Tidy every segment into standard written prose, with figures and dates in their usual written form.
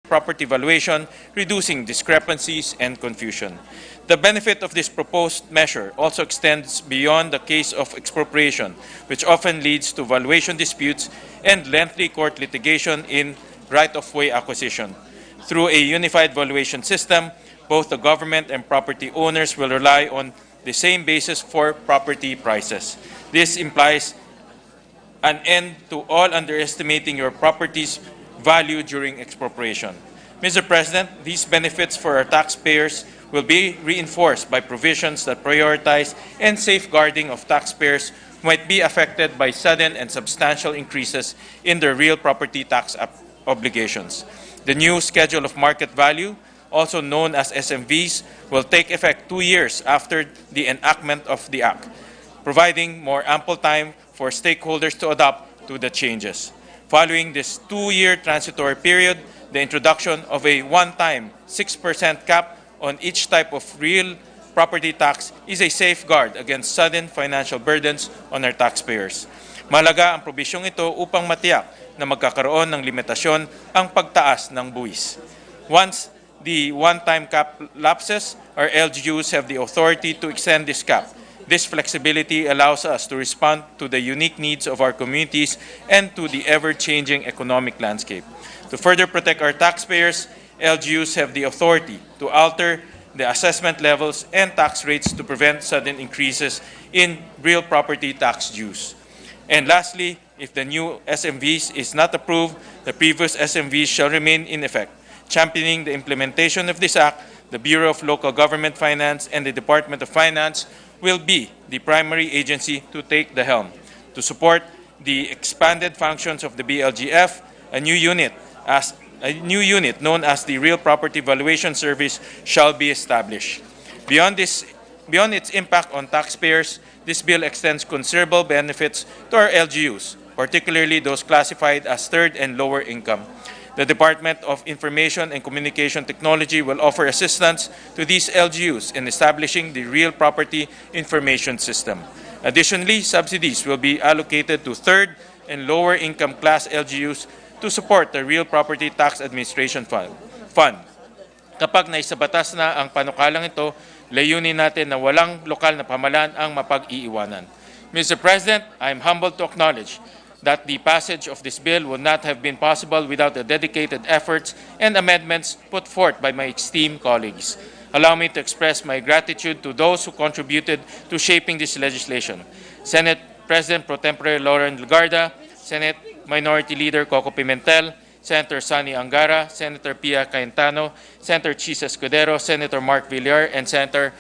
property valuation, reducing discrepancies and confusion. The benefit of this proposed measure also extends beyond the case of expropriation, which often leads to valuation disputes and lengthy court litigation in right-of-way acquisition. Through a unified valuation system, both the government and property owners will rely on the same basis for property prices. This implies an end to all underestimating your property's value during expropriation. Mr. President, these benefits for our taxpayers will be reinforced by provisions that prioritize and safeguarding of taxpayers who might be affected by sudden and substantial increases in their real property tax obligations. The new Schedule of Market Value, also known as SMVs, will take effect 2 years after the enactment of the Act, providing more ample time for stakeholders to adapt to the changes. Following this 2-year transitory period, the introduction of a one-time 6% cap on each type of real property tax is a safeguard against sudden financial burdens on our taxpayers. Mahalaga ang probisyong ito upang matiyak na magkakaroon ng limitasyon ang pagtaas ng buwis. Once the one-time cap lapses, our LGUs have the authority to extend this cap. This flexibility allows us to respond to the unique needs of our communities and to the ever-changing economic landscape. To further protect our taxpayers, LGUs have the authority to alter the assessment levels and tax rates to prevent sudden increases in real property tax dues. And lastly, if the new SMVs is not approved, the previous SMVs shall remain in effect. Championing the implementation of this Act, the Bureau of Local Government Finance and the Department of Finance will be the primary agency to take the helm. To support the expanded functions of the BLGF, a new unit known as the Real Property Valuation Service shall be established. Beyond its impact on taxpayers, this bill extends considerable benefits to our LGUs, particularly those classified as third and lower income. The Department of Information and Communication Technology will offer assistance to these LGUs in establishing the Real Property Information System. Additionally, subsidies will be allocated to third and lower income class LGUs to support the Real Property Tax Administration Fund. Kapag naisabatas na ang panukalang ito, layunin natin na walang lokal na pamahalaan ang mapag-iiwanan. Mr. President, I am humbled to acknowledge that the passage of this bill would not have been possible without the dedicated efforts and amendments put forth by my esteemed colleagues. Allow me to express my gratitude to those who contributed to shaping this legislation. Senate President Pro Tempore Lauren Legarda, Senate Minority Leader Coco Pimentel, Senator Sonny Angara, Senator Pia Cayetano, Senator Chis Escudero, Senator Mark Villar, and Senator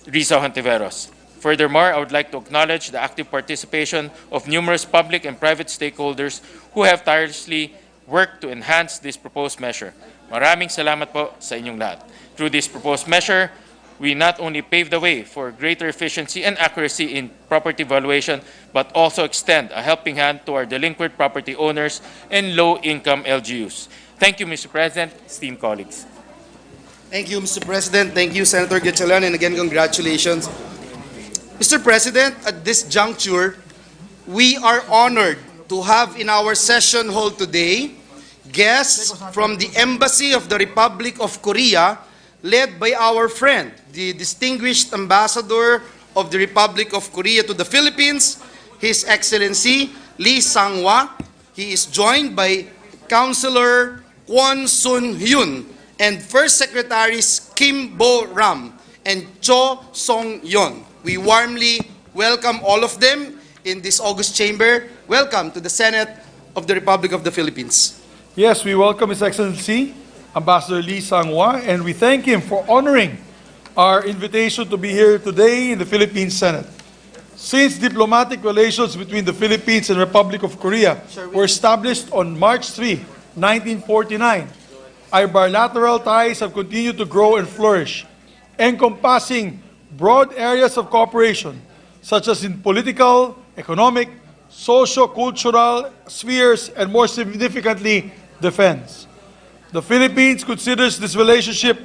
Risa Hontiveros. Furthermore, I would like to acknowledge the active participation of numerous public and private stakeholders who have tirelessly worked to enhance this proposed measure. Maraming salamat po sa inyong lahat. Through this proposed measure, we not only pave the way for greater efficiency and accuracy in property valuation, but also extend a helping hand to our delinquent property owners and low-income LGUs. Thank you, Mr. President, esteemed colleagues. Thank you, Mr. President. Thank you, Senator Gatchalian, and again, congratulations. Mr. President, at this juncture, we are honored to have in our session hall today guests from the Embassy of the Republic of Korea, led by our friend, the distinguished Ambassador of the Republic of Korea to the Philippines, His Excellency Lee Sang-hwa. He is joined by Councilor Kwon Sun-hyun and First Secretaries Kim Bo-ram and Cho Song-yon. We warmly welcome all of them in this august chamber. Welcome to the Senate of the Republic of the Philippines. Yes, we welcome His Excellency, Ambassador Lee Sang-hwa, and we thank him for honoring our invitation to be here today in the Philippine Senate. Since diplomatic relations between the Philippines and Republic of Korea were established on March 3, 1949, our bilateral ties have continued to grow and flourish, encompassing broad areas of cooperation, such as in political, economic, socio-cultural spheres, and more significantly, defense. The Philippines considers this relationship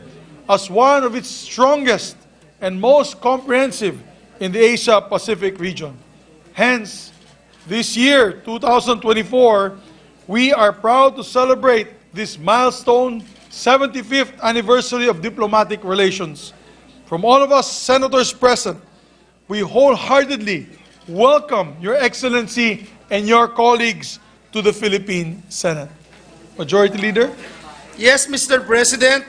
as one of its strongest and most comprehensive in the Asia-Pacific region. Hence, this year, 2024, we are proud to celebrate this milestone 75th anniversary of diplomatic relations. From all of us senators present, we wholeheartedly welcome Your Excellency and your colleagues to the Philippine Senate. Majority Leader? Yes, Mr. President,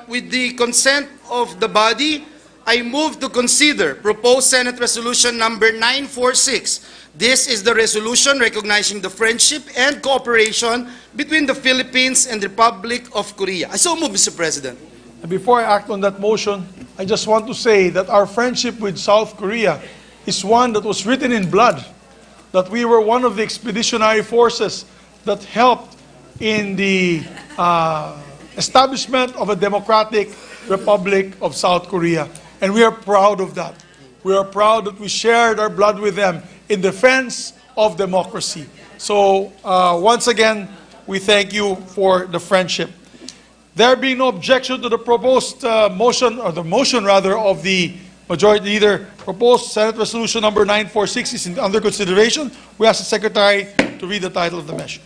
with the consent of the body, I move to consider proposed Senate Resolution number 946. This is the resolution recognizing the friendship and cooperation between the Philippines and the Republic of Korea. I so move, Mr. President. And before I act on that motion, I just want to say that our friendship with South Korea is one that was written in blood, that we were one of the expeditionary forces that helped in the establishment of a democratic Republic of South Korea. And we are proud of that. We are proud that we shared our blood with them in defense of democracy. So once again, we thank you for the friendship. There being no objection to the proposed motion, or the motion rather, of the Majority Leader, proposed Senate Resolution number 946 is under consideration. We ask the Secretary to read the title of the measure.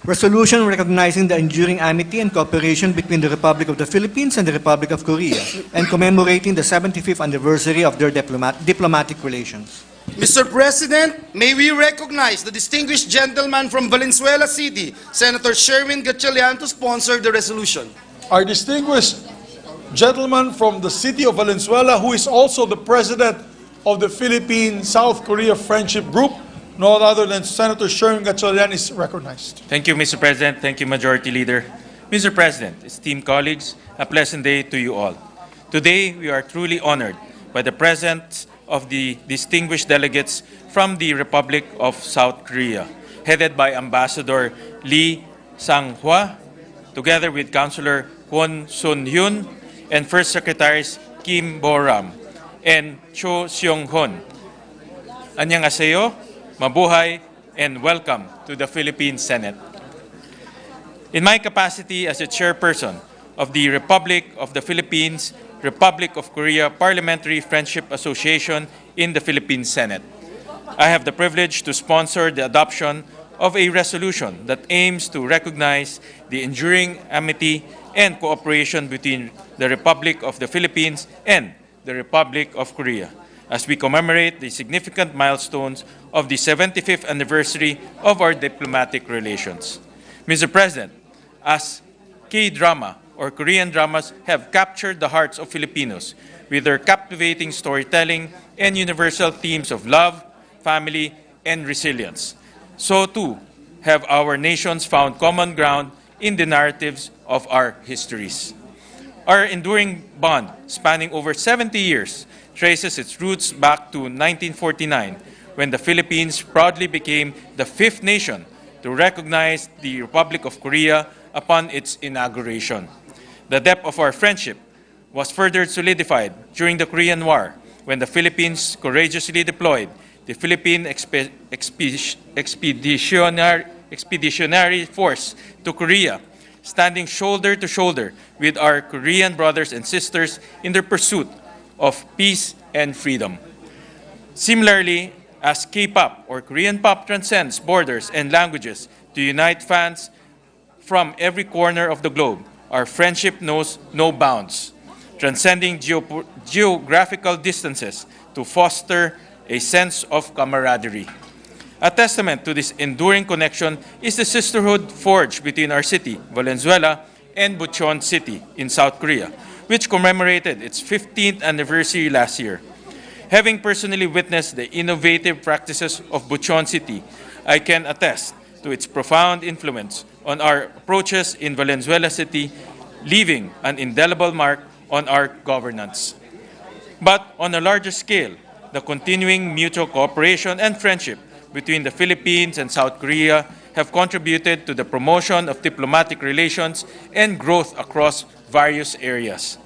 Resolution recognizing the enduring amity and cooperation between the Republic of the Philippines and the Republic of Korea and commemorating the 75th anniversary of their diplomatic relations. Mr. President, may we recognize the distinguished gentleman from Valenzuela City, Senator Sherwin Gatchalian, to sponsor the resolution. Our distinguished gentleman from the city of Valenzuela, who is also the president of the Philippine-South Korea Friendship Group, no other than Senator Sherwin Gatchalian, is recognized. Thank you, Mr. President. Thank you, Majority Leader. Mr. President, esteemed colleagues, a pleasant day to you all. Today, we are truly honored by the presence of the distinguished delegates from the Republic of South Korea, headed by Ambassador Lee Sang-hwa, together with Councilor Kwon Sun-hyun and First Secretaries Kim Bo-ram and Cho Seong-hon. Annyeonghaseyo, mabuhay, and welcome to the Philippine Senate. In my capacity as the chairperson of the Republic of the Philippines, Republic of Korea Parliamentary Friendship Association in the Philippine Senate, I have the privilege to sponsor the adoption of a resolution that aims to recognize the enduring amity and cooperation between the Republic of the Philippines and the Republic of Korea, as we commemorate the significant milestones of the 75th anniversary of our diplomatic relations. Mr. President, as K-drama or Korean dramas have captured the hearts of Filipinos with their captivating storytelling and universal themes of love, family, and resilience, so too have our nations found common ground in the narratives of our histories. Our enduring bond, spanning over 70 years, traces its roots back to 1949, when the Philippines proudly became the fifth nation to recognize the Republic of Korea upon its inauguration. The depth of our friendship was further solidified during the Korean War, when the Philippines courageously deployed the Philippine Expeditionary Force to Korea, standing shoulder to shoulder with our Korean brothers and sisters in their pursuit of peace and freedom. Similarly, as K-pop or Korean pop transcends borders and languages to unite fans from every corner of the globe, our friendship knows no bounds, transcending geographical distances to foster a sense of camaraderie. A testament to this enduring connection is the sisterhood forged between our city, Valenzuela, and Bucheon City in South Korea, which commemorated its 15th anniversary last year. Having personally witnessed the innovative practices of Bucheon City, I can attest to its profound influence on our approaches in Valenzuela City, leaving an indelible mark on our governance. But on a larger scale, the continuing mutual cooperation and friendship between the Philippines and South Korea have contributed to the promotion of diplomatic relations and growth across various areas.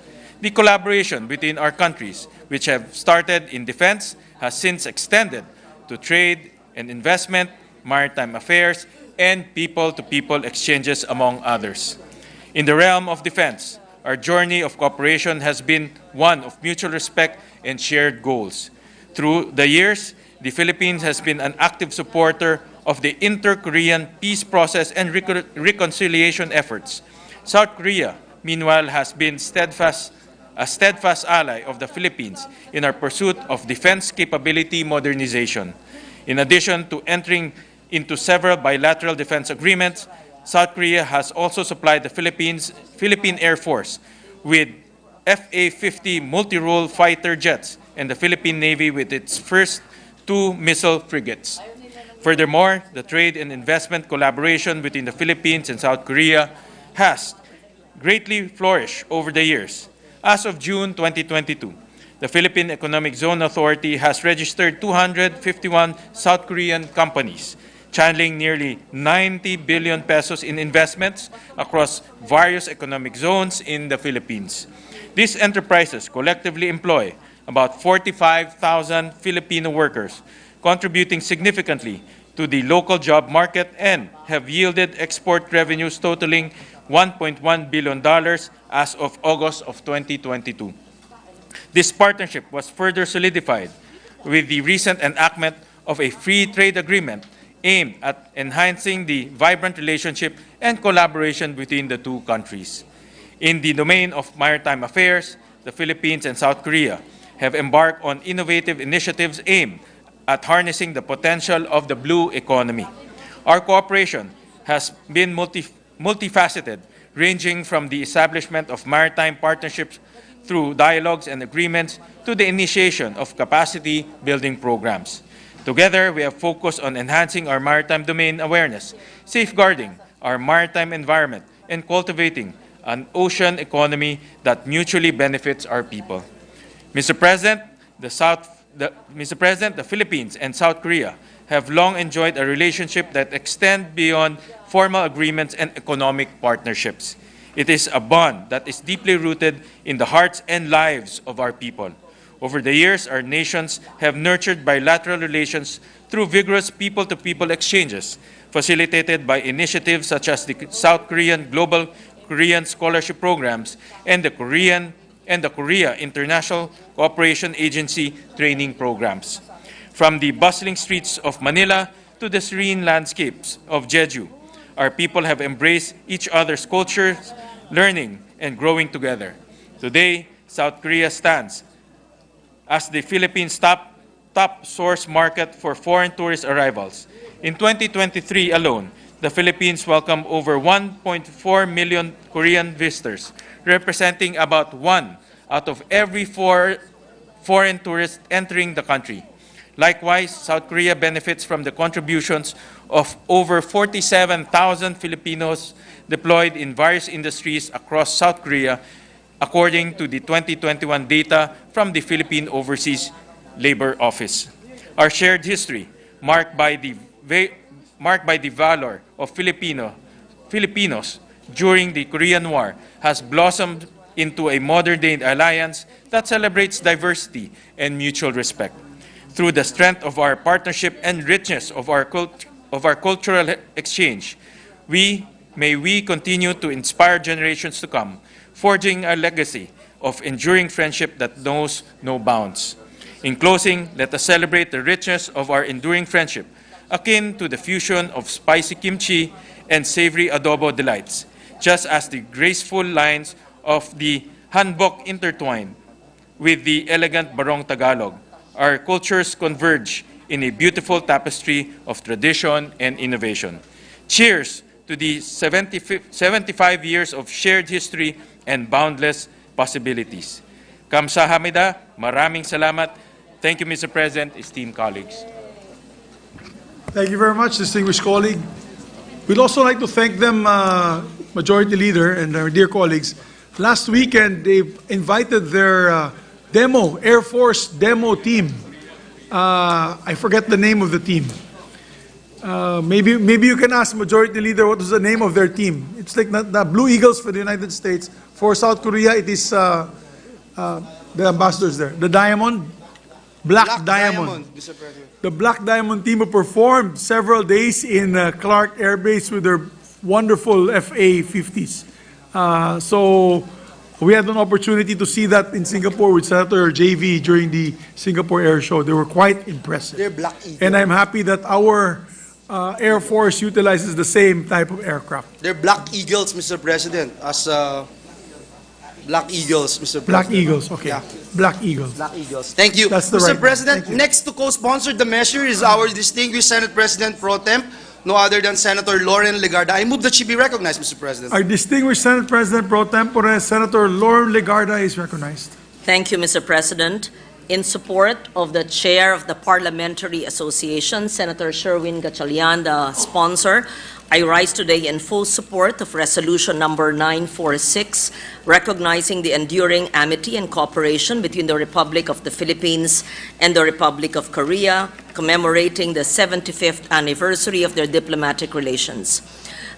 The collaboration between our countries, which have started in defense, has since extended to trade and investment, maritime affairs, and people-to-people exchanges, among others. In the realm of defense, our journey of cooperation has been one of mutual respect and shared goals. Through the years, the Philippines has been an active supporter of the inter-Korean peace process and reconciliation efforts. South Korea, meanwhile, has been a steadfast ally of the Philippines in our pursuit of defense capability modernization. In addition to entering into several bilateral defense agreements, South Korea has also supplied the Philippine Air Force with FA-50 multi-role fighter jets and the Philippine Navy with its first 2 missile frigates. Furthermore, the trade and investment collaboration between the Philippines and South Korea has greatly flourished over the years. As of June 2022, the Philippine Economic Zone Authority has registered 251 South Korean companies, channeling nearly 90 billion pesos in investments across various economic zones in the Philippines. These enterprises collectively employ about 45,000 Filipino workers, contributing significantly to the local job market and have yielded export revenues totaling $1.1 billion as of August of 2022. This partnership was further solidified with the recent enactment of a free trade agreement aimed at enhancing the vibrant relationship and collaboration between the two countries. In the domain of maritime affairs, the Philippines and South Korea have embarked on innovative initiatives aimed at harnessing the potential of the blue economy. Our cooperation has been multifaceted, ranging from the establishment of maritime partnerships through dialogues and agreements to the initiation of capacity-building programs. Together, we have focused on enhancing our maritime domain awareness, safeguarding our maritime environment, and cultivating an ocean economy that mutually benefits our people. Mr. President, the Philippines and South Korea have long enjoyed a relationship that extends beyond formal agreements and economic partnerships. It is a bond that is deeply rooted in the hearts and lives of our people. Over the years, our nations have nurtured bilateral relations through vigorous people-to-people exchanges, facilitated by initiatives such as the South Korean Global Korean Scholarship Programs and the Korea International Cooperation Agency training programs. From the bustling streets of Manila to the serene landscapes of Jeju, our people have embraced each other's cultures, learning and growing together. Today, South Korea stands as the Philippines' top source market for foreign tourist arrivals. In 2023 alone, the Philippines welcomed over 1.4 million Korean visitors, representing about 1 out of every 4 foreign tourists entering the country. Likewise, South Korea benefits from the contributions of over 47,000 Filipinos deployed in various industries across South Korea, according to the 2021 data from the Philippine Overseas Labor Office. Our shared history, marked by the valor of Filipinos during the Korean War, has blossomed into a modern-day alliance that celebrates diversity and mutual respect. Through the strength of our partnership and richness of our cultural exchange, may we continue to inspire generations to come, forging a legacy of enduring friendship that knows no bounds. In closing, let us celebrate the richness of our enduring friendship, akin to the fusion of spicy kimchi and savory adobo delights, just as the graceful lines of the hanbok intertwine with the elegant barong Tagalog. Our cultures converge in a beautiful tapestry of tradition and innovation. Cheers to the 75 years of shared history and boundless possibilities. Kamsahamnida, maraming salamat. Thank you, Mr. President, esteemed colleagues. Thank you very much, distinguished colleague. We'd also like to thank them, Majority Leader and our dear colleagues. Last weekend, they invited their Air Force demo team. I forget the name of the team. Maybe you can ask Majority Leader what was the name of their team. It's like the Blue Eagles for the United States. For South Korea, it is the ambassadors there. The Diamond, Black Diamond. Mr. President. The Black Diamond team who performed several days in Clark Air Base with their wonderful FA-50s. So we had an opportunity to see that in Singapore with Senator JV during the Singapore Air Show. They were quite impressive. They're Black Eagle. And I'm happy that our Air Force utilizes the same type of aircraft. They're Black Eagles, Mr. President, as Black Eagles, Mr. President. Black Eagles, okay. Yeah. Black Eagles. Black Eagles. Thank you. That's the Mr. right one. President, Thank you. next to co-sponsor the measure is our distinguished Senate President Pro Temp, no other than Senator Lauren Legarda. I move that she be recognized, Mr. President. Our distinguished Senate President Pro Tempore, Senator Lauren Legarda, is recognized. Thank you, Mr. President. In support of the Chair of the Parliamentary Association, Senator Sherwin Gatchalian, the sponsor, I rise today in full support of Resolution Number 946, recognizing the enduring amity and cooperation between the Republic of the Philippines and the Republic of Korea, commemorating the 75th anniversary of their diplomatic relations.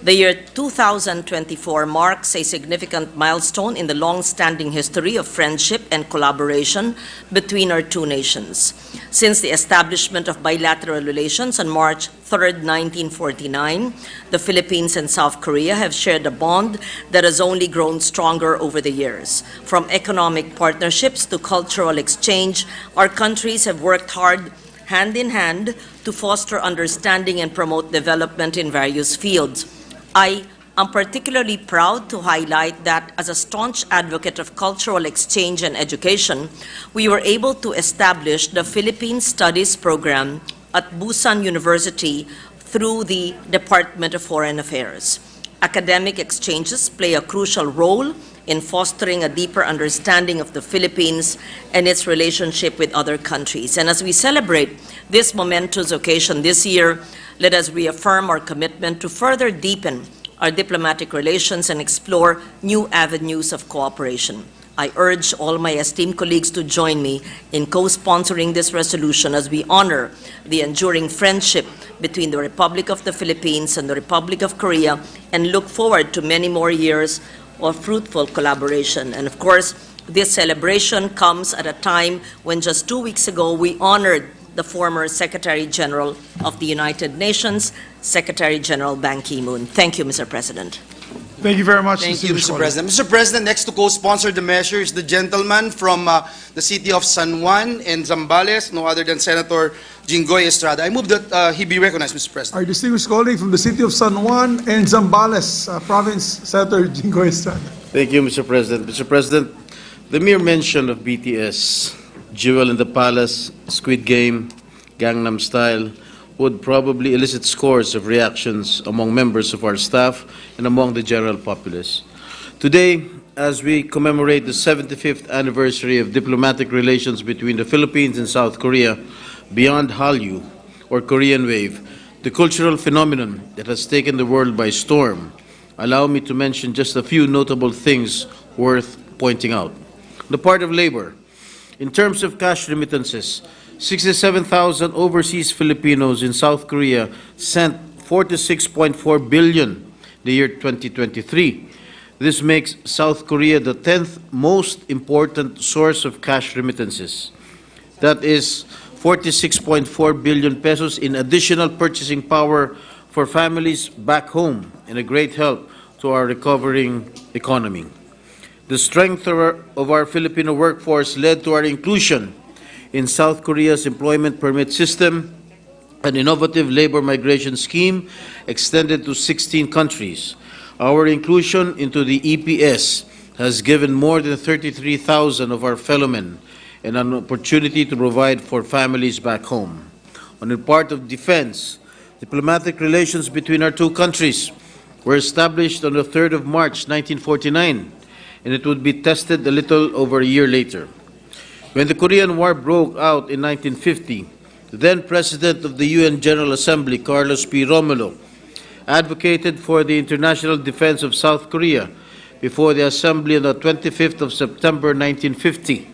The year 2024 marks a significant milestone in the long-standing history of friendship and collaboration between our two nations. Since the establishment of bilateral relations on March 3, 1949, the Philippines and South Korea have shared a bond that has only grown stronger over the years. From economic partnerships to cultural exchange, our countries have worked hard hand in hand to foster understanding and promote development in various fields. I am particularly proud to highlight that as a staunch advocate of cultural exchange and education, we were able to establish the Philippine Studies Program at Busan University through the Department of Foreign Affairs. Academic exchanges play a crucial role in fostering a deeper understanding of the Philippines and its relationship with other countries. And as we celebrate this momentous occasion this year, let us reaffirm our commitment to further deepen our diplomatic relations and explore new avenues of cooperation. I urge all my esteemed colleagues to join me in co-sponsoring this resolution as we honor the enduring friendship between the Republic of the Philippines and the Republic of Korea and look forward to many more years of fruitful collaboration. And of course, this celebration comes at a time when just 2 weeks ago we honored the former Secretary General of the United Nations, Secretary General Ban Ki-moon. Thank you, Mr. President. Thank you very much. Thank you, Mr. President. Mr. President, next to co-sponsor the measure is the gentleman from the city of San Juan and Zambales, no other than Senator Jinggoy Estrada. I move that he be recognized, Mr. President. Our distinguished colleague from the city of San Juan and Zambales province, Senator Jinggoy Estrada. Thank you, Mr. President. Mr. President, the mere mention of BTS, Jewel in the Palace, Squid Game, Gangnam Style, would probably elicit scores of reactions among members of our staff and among the general populace. Today, as we commemorate the 75th anniversary of diplomatic relations between the Philippines and South Korea, beyond Hallyu, or Korean Wave, the cultural phenomenon that has taken the world by storm, allow me to mention just a few notable things worth pointing out. The part of labor. In terms of cash remittances, 67,000 overseas Filipinos in South Korea sent 46.4 billion the year 2023. This makes South Korea the 10th most important source of cash remittances. That is 46.4 billion pesos in additional purchasing power for families back home and a great help to our recovering economy. The strength of our Filipino workforce led to our inclusion in South Korea's employment permit system, an innovative labor migration scheme extended to 16 countries. Our inclusion into the EPS has given more than 33,000 of our fellowmen an opportunity to provide for families back home. On the part of defense, diplomatic relations between our two countries were established on the 3rd of March 1949, and it would be tested a little over a year later. When the Korean War broke out in 1950, the then President of the UN General Assembly, Carlos P. Romulo, advocated for the international defense of South Korea before the Assembly on the 25th of September 1950.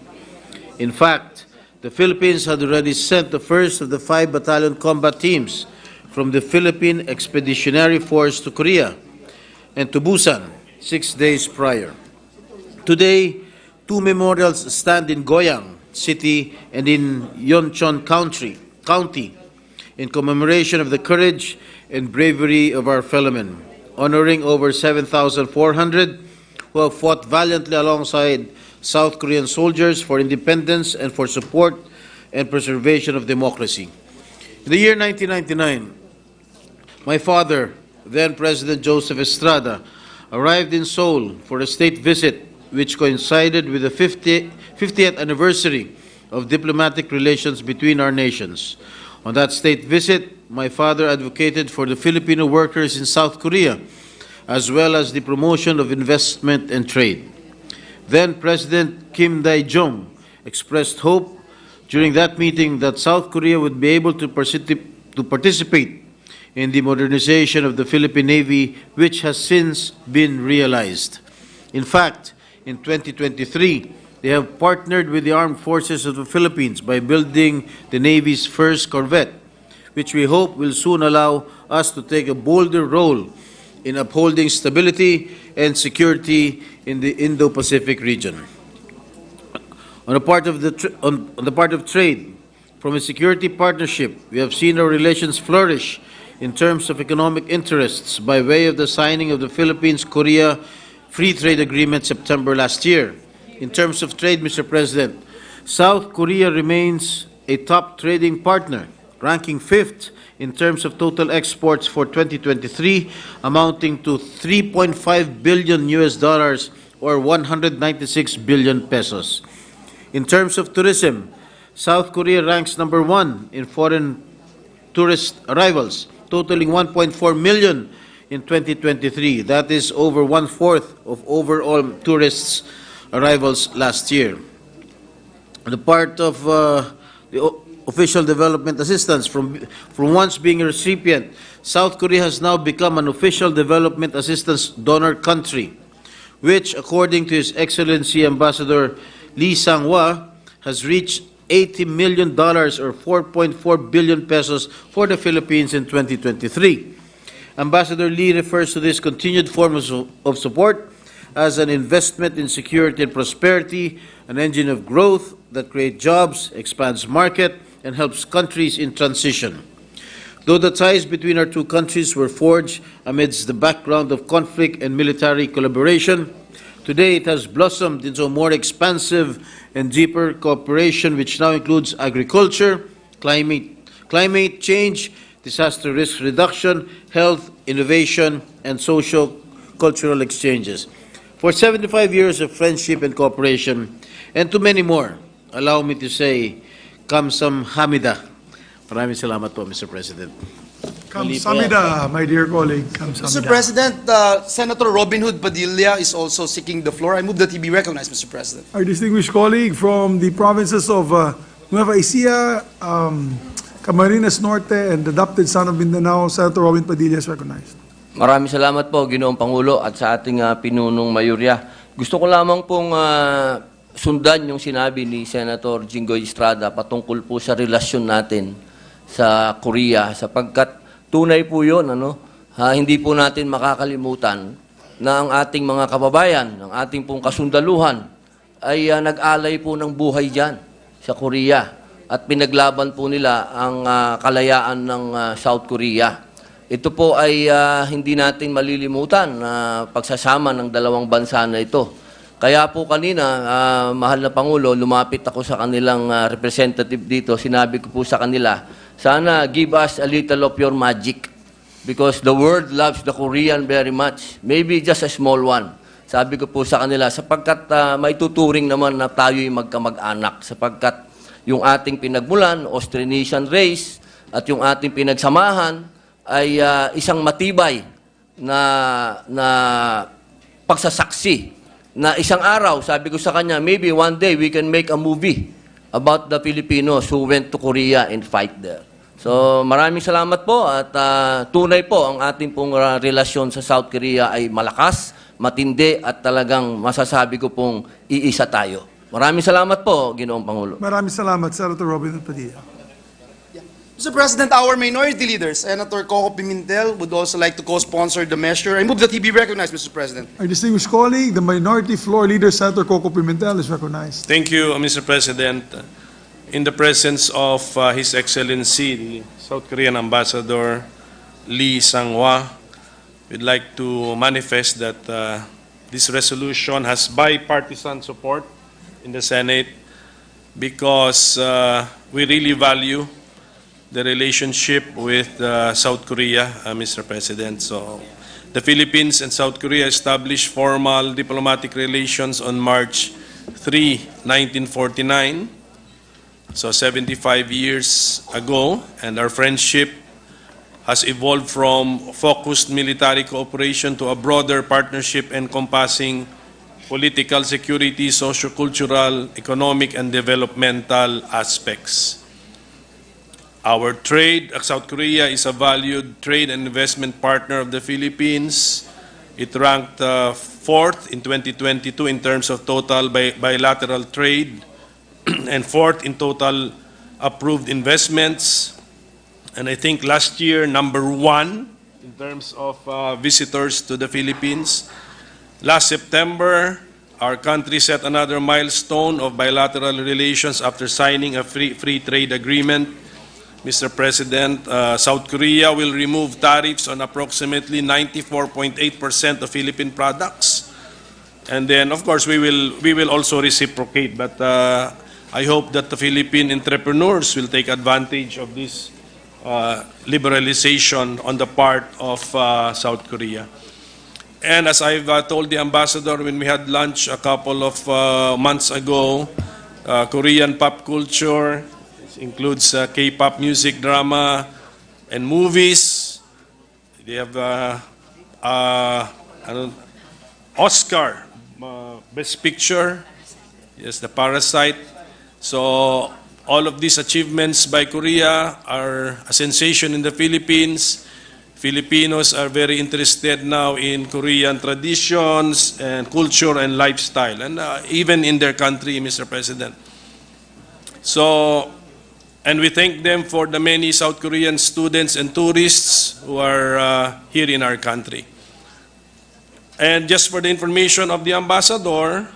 In fact, the Philippines had already sent the first of the 5 battalion combat teams from the Philippine Expeditionary Force to Korea and to Busan 6 days prior. Today, 2 memorials stand in Goyang City and in Yeoncheon County in commemoration of the courage and bravery of our fellowmen, honoring over 7,400 who have fought valiantly alongside South Korean soldiers for independence and for support and preservation of democracy. In the year 1999, my father, then President Joseph Estrada, arrived in Seoul for a state visit which coincided with the 50th anniversary of diplomatic relations between our nations. On that state visit, my father advocated for the Filipino workers in South Korea, as well as the promotion of investment and trade. Then President Kim Dae-jung expressed hope during that meeting that South Korea would be able to participate in the modernization of the Philippine Navy, which has since been realized. In fact, in 2023, they have partnered with the Armed Forces of the Philippines by building the Navy's first corvette, which we hope will soon allow us to take a bolder role in upholding stability and security in the Indo-Pacific region. On the part of trade, from a security partnership, we have seen our relations flourish in terms of economic interests by way of the signing of the Philippines-Korea Free Trade Agreement September last year. In terms of trade, Mr. President, South Korea remains a top trading partner, ranking 5th in terms of total exports for 2023, amounting to $3.5 billion or 196 billion pesos. In terms of tourism, South Korea ranks number 1 in foreign tourist arrivals, totaling 1.4 million in 2023. That is over 1/4 of overall tourists' arrivals last year. On the part of the official development assistance, from once being a recipient, South Korea has now become an official development assistance donor country, which, according to His Excellency Ambassador Lee Sang-hwa, has reached $80 million or 4.4 billion pesos for the Philippines in 2023. Ambassador Lee refers to this continued form of support as an investment in security and prosperity, an engine of growth that creates jobs, expands market, and helps countries in transition. Though the ties between our two countries were forged amidst the background of conflict and military collaboration, today it has blossomed into a more expansive and deeper cooperation which now includes agriculture, climate change, disaster risk reduction, health, innovation, and socio-cultural exchanges. For 75 years of friendship and cooperation, and to many more, allow me to say, Kamsahamnida. Maraming salamat po, Mr. President. Kamsahamnida, my dear colleague. Kamsahamnida. Mr. President, Senator Robin Hood Padilla is also seeking the floor. I move that he be recognized, Mr. President. Our distinguished colleague from the provinces of Nueva Ecija, Camarines Norte, and the adopted son of Mindanao, Senator Robin Padilla is recognized. Maraming salamat po, Ginoong Pangulo, at sa ating pinunong mayorya. Gusto ko lamang pong sundan yung sinabi ni Senator Jinggoy Estrada patungkol po sa relasyon natin sa Korea, sapagkat tunay po yun, hindi po natin makakalimutan na ang ating mga kababayan, ang ating pong kasundaluhan, ay nag-alay po ng buhay dyan sa Korea at pinaglaban po nila ang kalayaan ng South Korea. Ito po ay hindi natin malilimutan na pagsasama ng dalawang bansa na ito. Kaya po kanina, mahal na Pangulo, lumapit ako sa kanilang representative dito. Sinabi ko po sa kanila, sana give us a little of your magic because the world loves the Korean very much. Maybe just a small one. Sabi ko po sa kanila, sapagkat may tuturing naman na tayo'y magkamag-anak. Sapagkat yung ating pinagmulan, Austronesian race, at yung ating pinagsamahan, ay isang matibay na pagsasaksi na isang araw, sabi ko sa kanya, maybe one day we can make a movie about the Filipinos who went to Korea and fight there. So maraming salamat po at tunay po ang ating pong relasyon sa South Korea ay malakas, matindi at talagang masasabi ko pong iisa tayo. Maraming salamat po, Ginoong Pangulo. Maraming salamat, Senator Robin Padilla. Mr. President, our minority leader, Senator Coco Pimentel, would also like to co-sponsor the measure. I move that he be recognized, Mr. President. Our distinguished colleague, the minority floor leader, Senator Coco Pimentel, is recognized. Thank you, Mr. President. In the presence of His Excellency, the South Korean Ambassador Lee Sang-hwa, we'd like to manifest that this resolution has bipartisan support in the Senate because we really value the relationship with South Korea, Mr. President. So, the Philippines and South Korea established formal diplomatic relations on March 3, 1949, so 75 years ago, and our friendship has evolved from focused military cooperation to a broader partnership encompassing political, security, socio-cultural, economic, and developmental aspects. Our trade, South Korea is a valued trade and investment partner of the Philippines. It ranked fourth in 2022 in terms of total bilateral trade and fourth in total approved investments. And I think last year, number one in terms of visitors to the Philippines. Last September, our country set another milestone of bilateral relations after signing a free trade agreement. Mr. President, South Korea will remove tariffs on approximately 94.8% of Philippine products. And then, of course, we will also reciprocate. But I hope that the Philippine entrepreneurs will take advantage of this liberalization on the part of South Korea. And as I've told the ambassador when we had lunch a couple of months ago, Korean pop culture includes K-pop music, drama, and movies. They have Oscar, Best Picture, yes, The Parasite. So all of these achievements by Korea are a sensation in the Philippines. Filipinos are very interested now in Korean traditions and culture and lifestyle, and even in their country, Mr. President. So, and we thank them for the many South Korean students and tourists who are here in our country. And just for the information of the ambassador,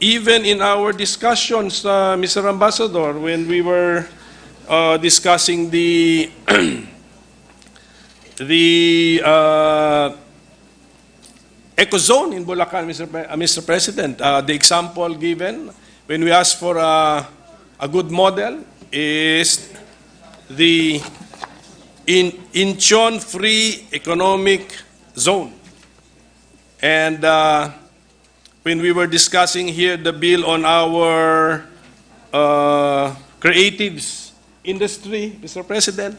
even in our discussions, Mr. Ambassador, when we were discussing the Ecozone in Bulacan, Mr. President, the example given when we asked for a good model is the Incheon Free Economic Zone. And when we were discussing here the bill on our creatives industry, Mr. President,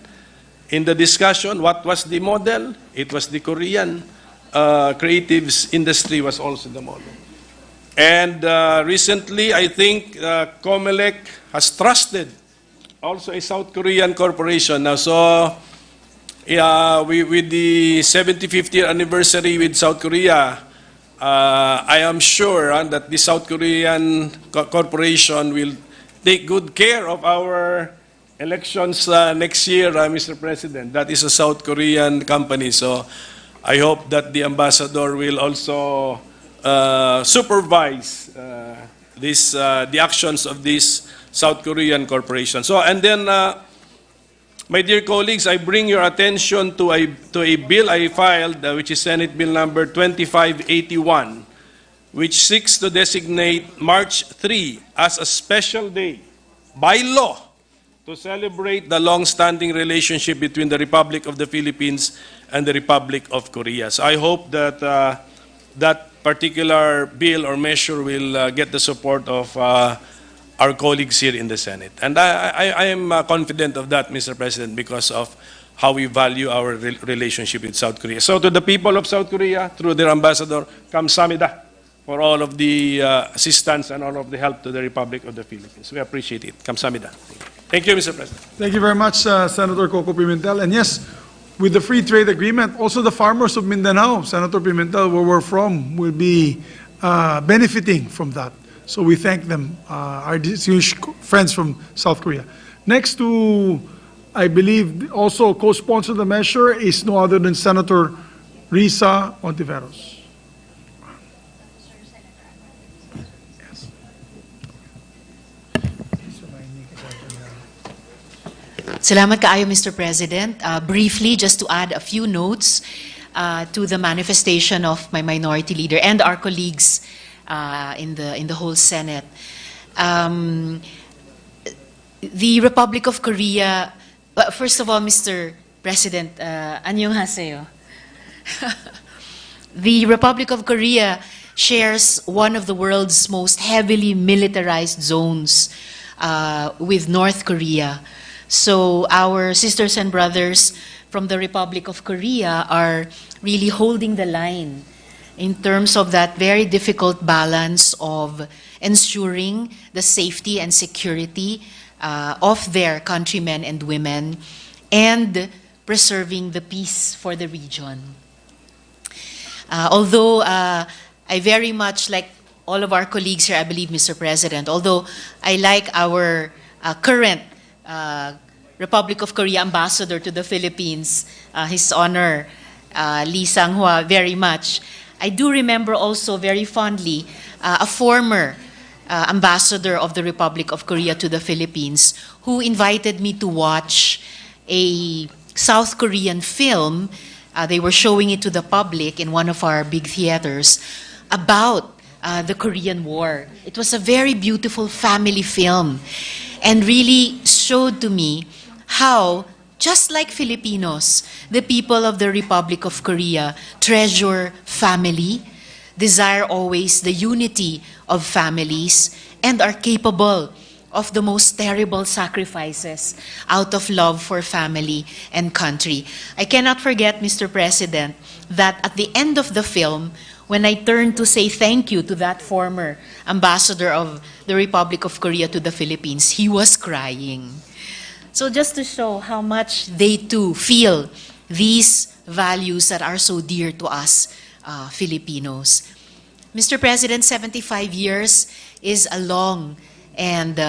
in the discussion, what was the model? It was the Korean creatives industry was also the model. And recently, I think Comelec has trusted also a South Korean corporation. Now, so with the 75th year anniversary with South Korea, I am sure that the South Korean corporation will take good care of our elections next year, Mr. President. That is a South Korean company. So I hope that the ambassador will also supervise the actions of this South Korean corporation. So, and then, my dear colleagues, I bring your attention to a bill I filed, which is Senate Bill number 2581, which seeks to designate March 3 as a special day by law to celebrate the long-standing relationship between the Republic of the Philippines and the Republic of Korea. So I hope that that particular bill or measure will get the support of our colleagues here in the Senate. And I am confident of that, Mr. President, because of how we value our relationship with South Korea. So to the people of South Korea, through their ambassador, kamsahamnida for all of the assistance and all of the help to the Republic of the Philippines. We appreciate it. Kamsahamnida. Thank you, Mr. President. Thank you very much, Senator Coco Pimentel. And yes, with the free trade agreement, also the farmers of Mindanao, Senator Pimentel, where we're from, will be benefiting from that. So we thank them, our distinguished friends from South Korea. Next to, I believe, also co-sponsor the measure is no other than Senator Risa Ontiveros. Salamat kaayo, Mr. President. Briefly, just to add a few notes to the manifestation of my minority leader and our colleagues in the whole Senate. the Republic of Korea, first of all, Mr. President, 안녕하세요. The Republic of Korea shares one of the world's most heavily militarized zones with North Korea. So our sisters and brothers from the Republic of Korea are really holding the line in terms of that very difficult balance of ensuring the safety and security of their countrymen and women and preserving the peace for the region. Although I very much like all of our colleagues here, I believe, Mr. President, although I like our current Republic of Korea ambassador to the Philippines, His Honor Lee Sang-hwa, very much, I do remember also very fondly a former ambassador of the Republic of Korea to the Philippines who invited me to watch a South Korean film. They were showing it to the public in one of our big theaters about the Korean War. It was a very beautiful family film and really showed to me how, just like Filipinos, the people of the Republic of Korea treasure family, desire always the unity of families, and are capable of the most terrible sacrifices out of love for family and country. I cannot forget, Mr. President, that at the end of the film, when I turned to say thank you to that former ambassador of the Republic of Korea to the Philippines, he was crying. So just to show how much they too feel these values that are so dear to us Filipinos. Mr. President, 75 years is a long and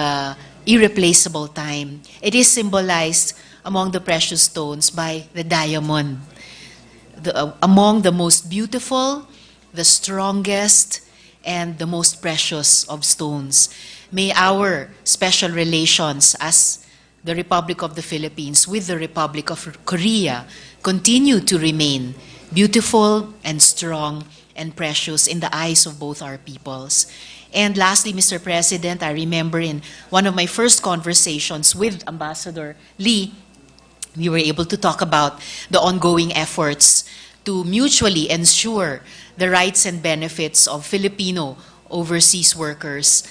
irreplaceable time. It is symbolized among the precious stones by the diamond, among the most beautiful, the strongest, and the most precious of stones. May our special relations as the Republic of the Philippines with the Republic of Korea continue to remain beautiful and strong and precious in the eyes of both our peoples. And lastly, Mr. President, I remember in one of my first conversations with Ambassador Lee, we were able to talk about the ongoing efforts to mutually ensure the rights and benefits of Filipino overseas workers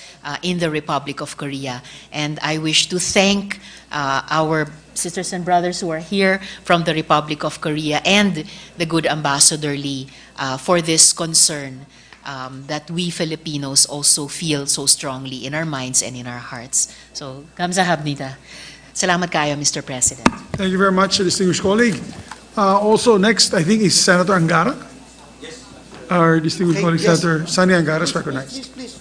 in the Republic of Korea. And I wish to thank our sisters and brothers who are here from the Republic of Korea and the good Ambassador Lee for this concern that we Filipinos also feel so strongly in our minds and in our hearts. So, kamsahamnida. Salamat kayo, Mr. President. Thank you very much, distinguished colleague. Also, next, I think, is Senator Angara. Yes. Our distinguished colleague, yes. Senator Sani Angara, is recognized. Please.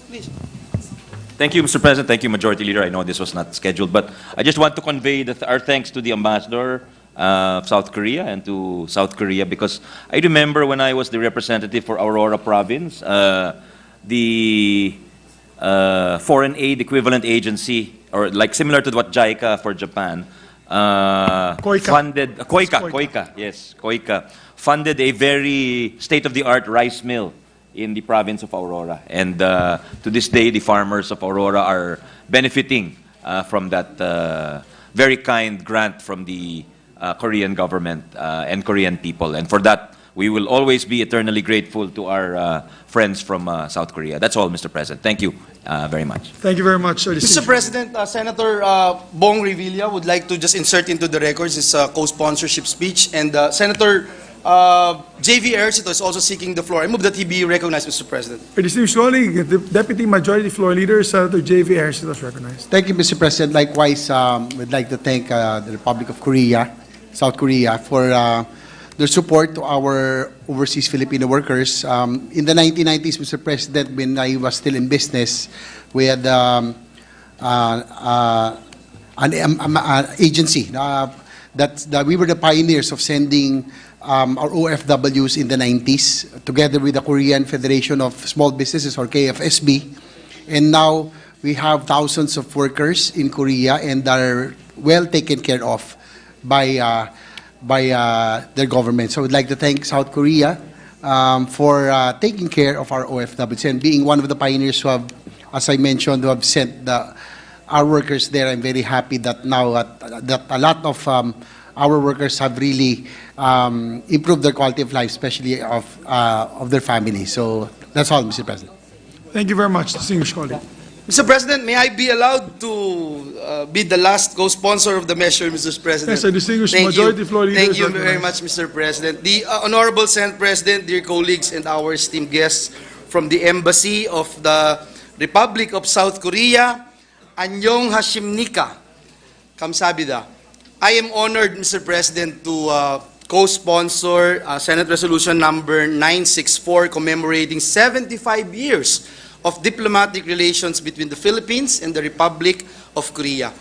Thank you, Mr. President. Thank you, Majority Leader. I know this was not scheduled, but I just want to convey our thanks to the Ambassador of South Korea and to South Korea, because I remember when I was the representative for Aurora Province, the foreign aid equivalent agency, or like similar to what JICA for Japan, funded KOICA funded a very state-of-the-art rice mill in the province of Aurora, and to this day the farmers of Aurora are benefiting from that very kind grant from the Korean government and Korean people, and for that we will always be eternally grateful to our friends from South Korea. That's all, Mr. President. Thank you very much. Thank you very much, Mr. President, Senator Bong Revilla would like to just insert into the records his co-sponsorship speech, and Senator J.V. Ejercito is also seeking the floor. I move that he be recognized, Mr. President. distinguished colleague, the Deputy Majority Floor Leader, Senator J.V. Ejercito, is recognized. Thank you, Mr. President. Likewise, we'd like to thank the Republic of Korea, South Korea, for their support to our overseas Filipino workers. In the 1990s, Mr. President, when I was still in business, we had an agency that we were the pioneers of sending our OFWs in the 90s, together with the Korean Federation of Small Businesses, or KFSB. And now we have thousands of workers in Korea and are well taken care of by their government. So I would like to thank South Korea for taking care of our OFWs and being one of the pioneers who have, as I mentioned, who have sent the our workers there. I'm very happy that now that a lot of our workers have really improved their quality of life, especially of their families. So that's all, Mr. President. Thank you very much, distinguished colleague. Mr. President, may I be allowed to be the last co-sponsor of the measure, Mr. President? Yes, I distinguished Thank majority you. floor leader Thank is you very recognized. much, Mr. President. The Honorable Senate President, dear colleagues, and our esteemed guests from the Embassy of the Republic of South Korea, Annyeong Hashimnika, Kamsahamnida. I am honored, Mr. President, to co-sponsor Senate Resolution number 964 commemorating 75 years of diplomatic relations between the Philippines and the Republic of Korea.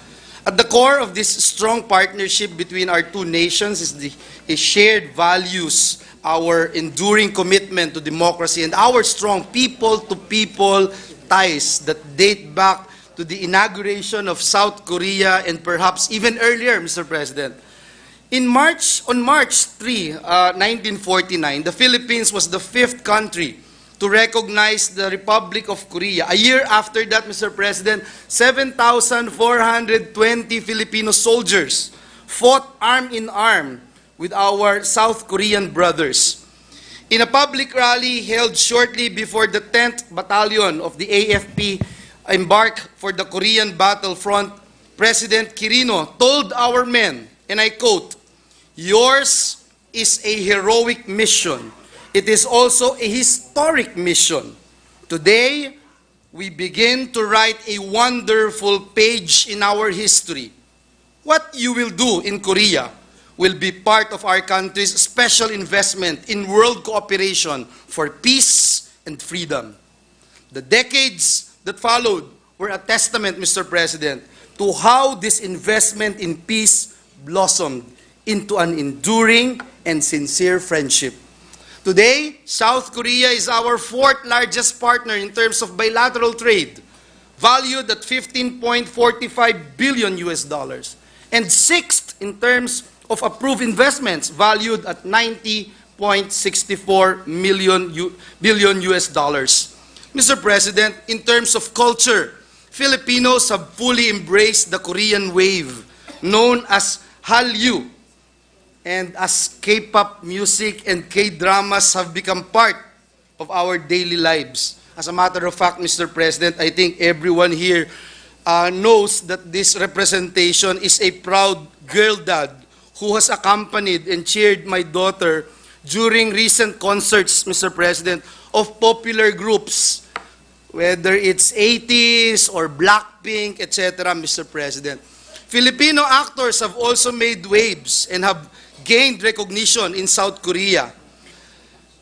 At the core of this strong partnership between our two nations is shared values, our enduring commitment to democracy, and our strong people-to-people ties that date back to the inauguration of South Korea and perhaps even earlier, Mr. President. On March 3, 1949, the Philippines was the fifth country to recognize the Republic of Korea. A year after that, Mr. President, 7,420 Filipino soldiers fought arm in arm with our South Korean brothers. In a public rally held shortly before the 10th Battalion of the AFP embarked for the Korean battlefront, President Quirino told our men, and I quote, "Yours is a heroic mission. It is also a historic mission. Today, we begin to write a wonderful page in our history. What you will do in Korea will be part of our country's special investment in world cooperation for peace and freedom." The decades that followed were a testament, Mr. President, to how this investment in peace blossomed into an enduring and sincere friendship. Today, South Korea is our fourth largest partner in terms of bilateral trade, valued at $15.45 billion, and sixth in terms of approved investments, valued at $90.64 billion. Mr. President, in terms of culture, Filipinos have fully embraced the Korean wave, known as Hallyu, and as K-pop music and K-dramas have become part of our daily lives. As a matter of fact, Mr. President, I think everyone here knows that this representation is a proud girl dad who has accompanied and cheered my daughter during recent concerts, Mr. President, of popular groups, whether it's 80s or Blackpink, etc., Mr. President. Filipino actors have also made waves and have gained recognition in South Korea.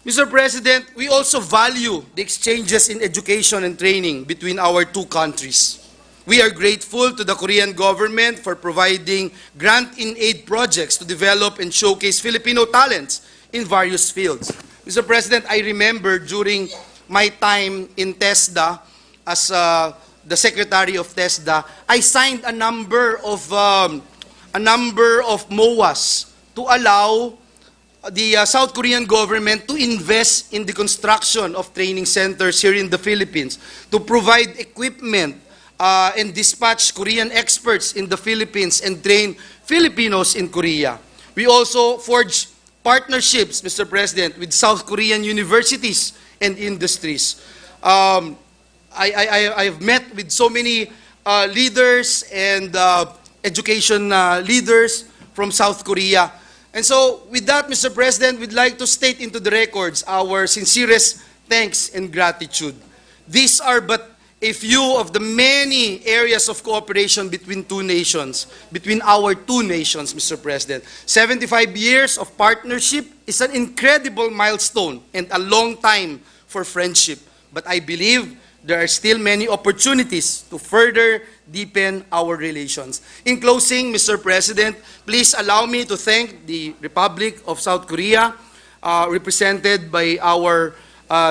Mr. President, we also value the exchanges in education and training between our two countries. We are grateful to the Korean government for providing grant-in-aid projects to develop and showcase Filipino talents in various fields. Mr. President, I remember during my time in TESDA as the Secretary of TESDA, I signed a number of MOAs to allow the South Korean government to invest in the construction of training centers here in the Philippines, to provide equipment and dispatch Korean experts in the Philippines and train Filipinos in Korea. We also forged partnerships, Mr. President, with South Korean universities and industries. I've met with so many leaders and education leaders from South Korea. And so, with that, Mr. President, we'd like to state into the records our sincerest thanks and gratitude. These are but a few of the many areas of cooperation between our two nations, Mr. President. 75 years of partnership is an incredible milestone and a long time for friendship. But I believe there are still many opportunities to further deepen our relations. In closing, Mr. President, please allow me to thank the Republic of South Korea, represented by our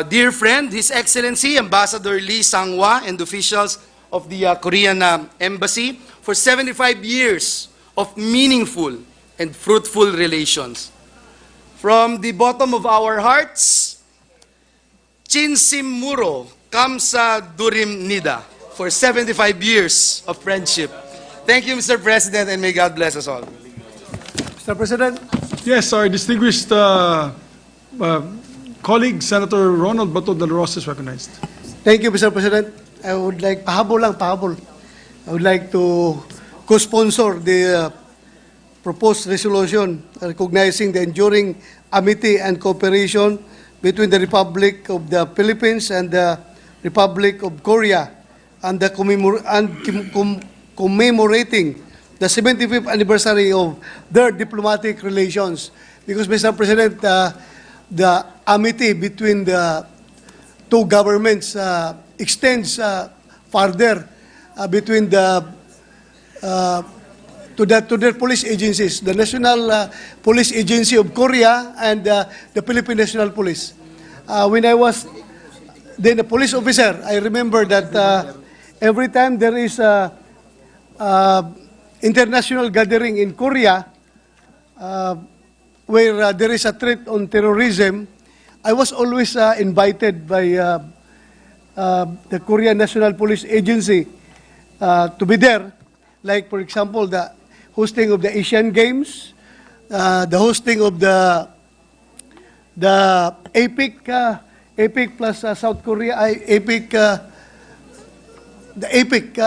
dear friend, His Excellency Ambassador Lee Sang-hwa, and officials of the Korean Embassy for 75 years of meaningful and fruitful relations. From the bottom of our hearts, Chinsim Muro, Kamsa Durim Nida. for 75 years of friendship. Thank you, Mr. President, and may God bless us all. Mr. President? Yes, our distinguished colleague, Senator Ronald Bato de la Rosa is recognized. Thank you, Mr. President. I would like, pahabol. I would like to co-sponsor the proposed resolution recognizing the enduring amity and cooperation between the Republic of the Philippines and the Republic of Korea and the commemorating the 75th anniversary of their diplomatic relations. Because, Mr. President, the amity between the two governments extends further between the to their police agencies, the National Police Agency of Korea and the Philippine National Police. When I was then a police officer, I remember that every time there is a international gathering in Korea where there is a threat on terrorism, I was always invited by the Korean National Police Agency to be there. Like, for example, the hosting of the Asian Games, the hosting of the APEC plus South Korea, APEC, the APEC.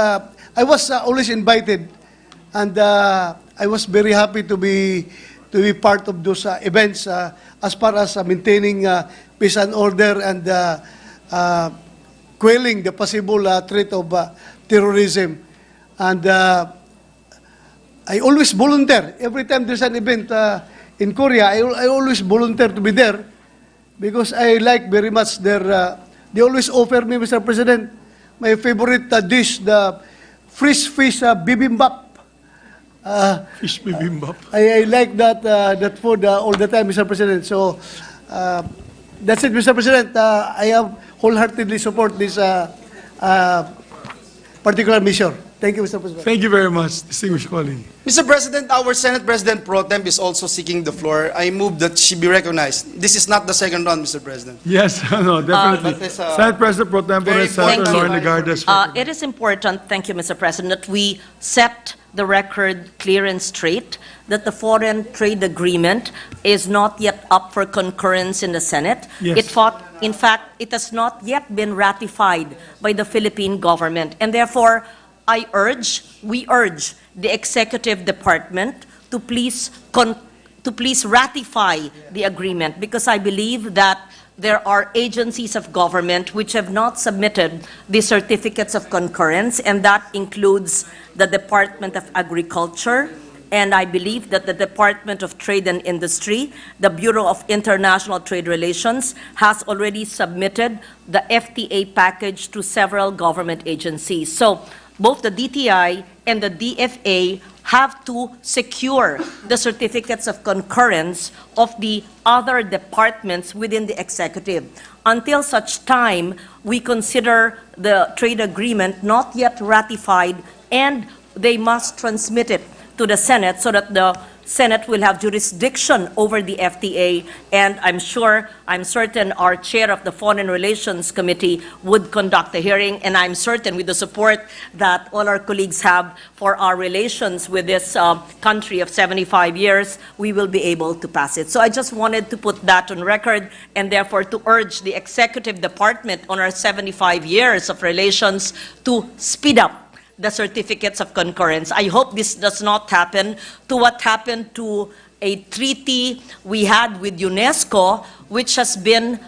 I was always invited, and I was very happy to be part of those events as far as maintaining peace and order and quelling the possible threat of terrorism. And I always volunteer. Every time there's an event in Korea, I always volunteer to be there because I like very much their, they always offer me, Mr. President, my favorite dish, the fish bibimbap. Fish bibimbap. I like that food all the time, Mr. President. So that's it, Mr. President. I have wholeheartedly support this particular measure. Thank you, Mr. President. Thank you very much, distinguished colleague. Mr. President, our Senate President Pro Tem is also seeking the floor. I move that she be recognized. This is not the second round, Mr. President. Yes, no, definitely. but this, Senate President Pro Tempore, Senator Thank you. Lauren Legarda is It is important, thank you, Mr. President, that we set the record clear and straight that the foreign trade agreement is not yet up for concurrence in the Senate. Yes. In fact, it has not yet been ratified by the Philippine government, and therefore, we urge the executive department to please ratify the agreement, because I believe that there are agencies of government which have not submitted the certificates of concurrence, and that includes the Department of Agriculture, and I believe that the Department of Trade and Industry, the Bureau of International Trade Relations, has already submitted the FTA package to several government agencies. So both the DTI and the DFA have to secure the certificates of concurrence of the other departments within the executive. Until such time, we consider the trade agreement not yet ratified, and they must transmit it to the Senate so that the Senate will have jurisdiction over the FTA, and I'm certain our chair of the Foreign Relations Committee would conduct a hearing, and I'm certain with the support that all our colleagues have for our relations with this country of 75 years, we will be able to pass it. So I just wanted to put that on record, and therefore to urge the executive department on our 75 years of relations to speed up the certificates of concurrence. I hope this does not happen to what happened to a treaty we had with UNESCO, which has been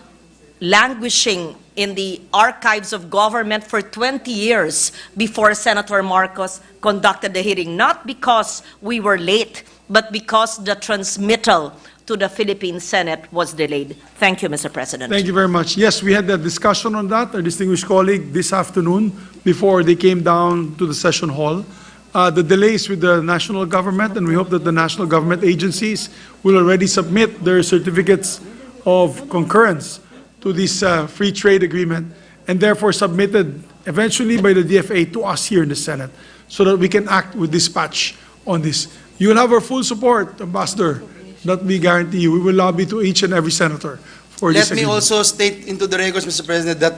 languishing in the archives of government for 20 years before Senator Marcos conducted the hearing, not because we were late, but because the transmittal to the Philippine Senate was delayed. Thank you, Mr. President. Thank you very much. Yes, we had that discussion on that, our distinguished colleague, this afternoon before they came down to the session hall. The delays with the national government, and we hope that the national government agencies will already submit their certificates of concurrence to this free trade agreement, and therefore submitted eventually by the DFA to us here in the Senate, so that we can act with dispatch on this. You will have our full support, Ambassador. That we guarantee you. We will lobby to each and every senator for this Let me agreement. also state into the records, Mr. President, that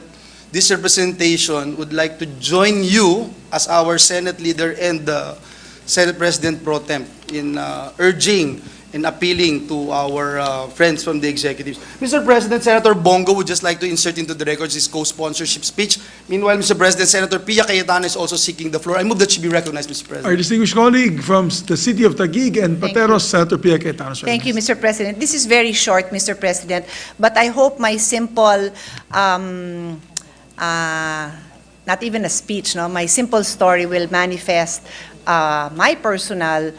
this representation would like to join you as our Senate leader and Senate President Pro Tem in urging and appealing to our friends from the executives. Mr. President, Senator Bongo would just like to insert into the records his co-sponsorship speech. Meanwhile, Mr. President, Senator Pia Cayetano is also seeking the floor. I move that she be recognized, Mr. President. Our distinguished colleague from the city of Taguig and Thank Pateros, you. Senator Pia Cayetano. is Thank you, recognized. Mr. President. This is very short, Mr. President, but I hope my simple, not even a speech, no, my simple story will manifest my personal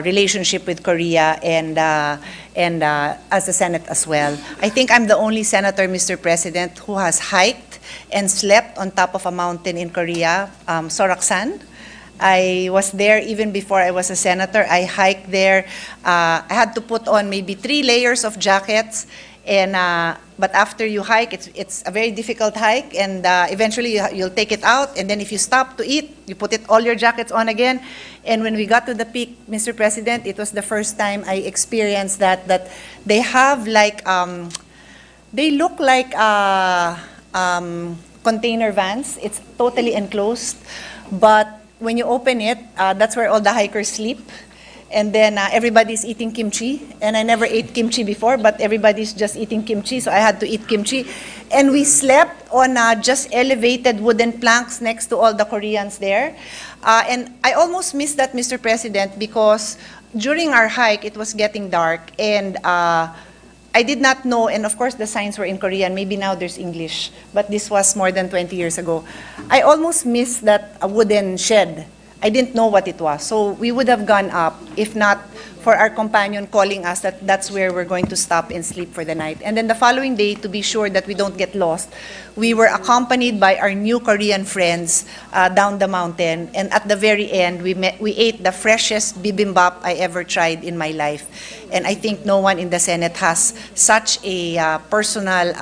relationship with Korea and as the Senate as well. I think I'm the only senator, Mr. President, who has hiked and slept on top of a mountain in Korea, Soraksan. I was there even before I was a senator. I hiked there. I had to put on maybe 3 layers of jackets. And but after you hike, it's a very difficult hike, and eventually you'll take it out. And then if you stop to eat, you put all your jackets on again. And when we got to the peak, Mr. President, it was the first time I experienced that they have like they look like container vans. It's totally enclosed, but when you open it, that's where all the hikers sleep. And then everybody's eating kimchi, and I never ate kimchi before, but everybody's just eating kimchi, so I had to eat kimchi. And we slept on just elevated wooden planks next to all the Koreans there. And I almost missed that, Mr. President, because during our hike, it was getting dark, and I did not know, and of course the signs were in Korean, maybe now there's English, but this was more than 20 years ago. I almost missed that wooden shed. I didn't know what it was. So we would have gone up if not for our companion calling us that that's where we're going to stop and sleep for the night. And then the following day, to be sure that we don't get lost, we were accompanied by our new Korean friends down the mountain. And at the very end, we ate the freshest bibimbap I ever tried in my life. And I think no one in the Senate has such a personal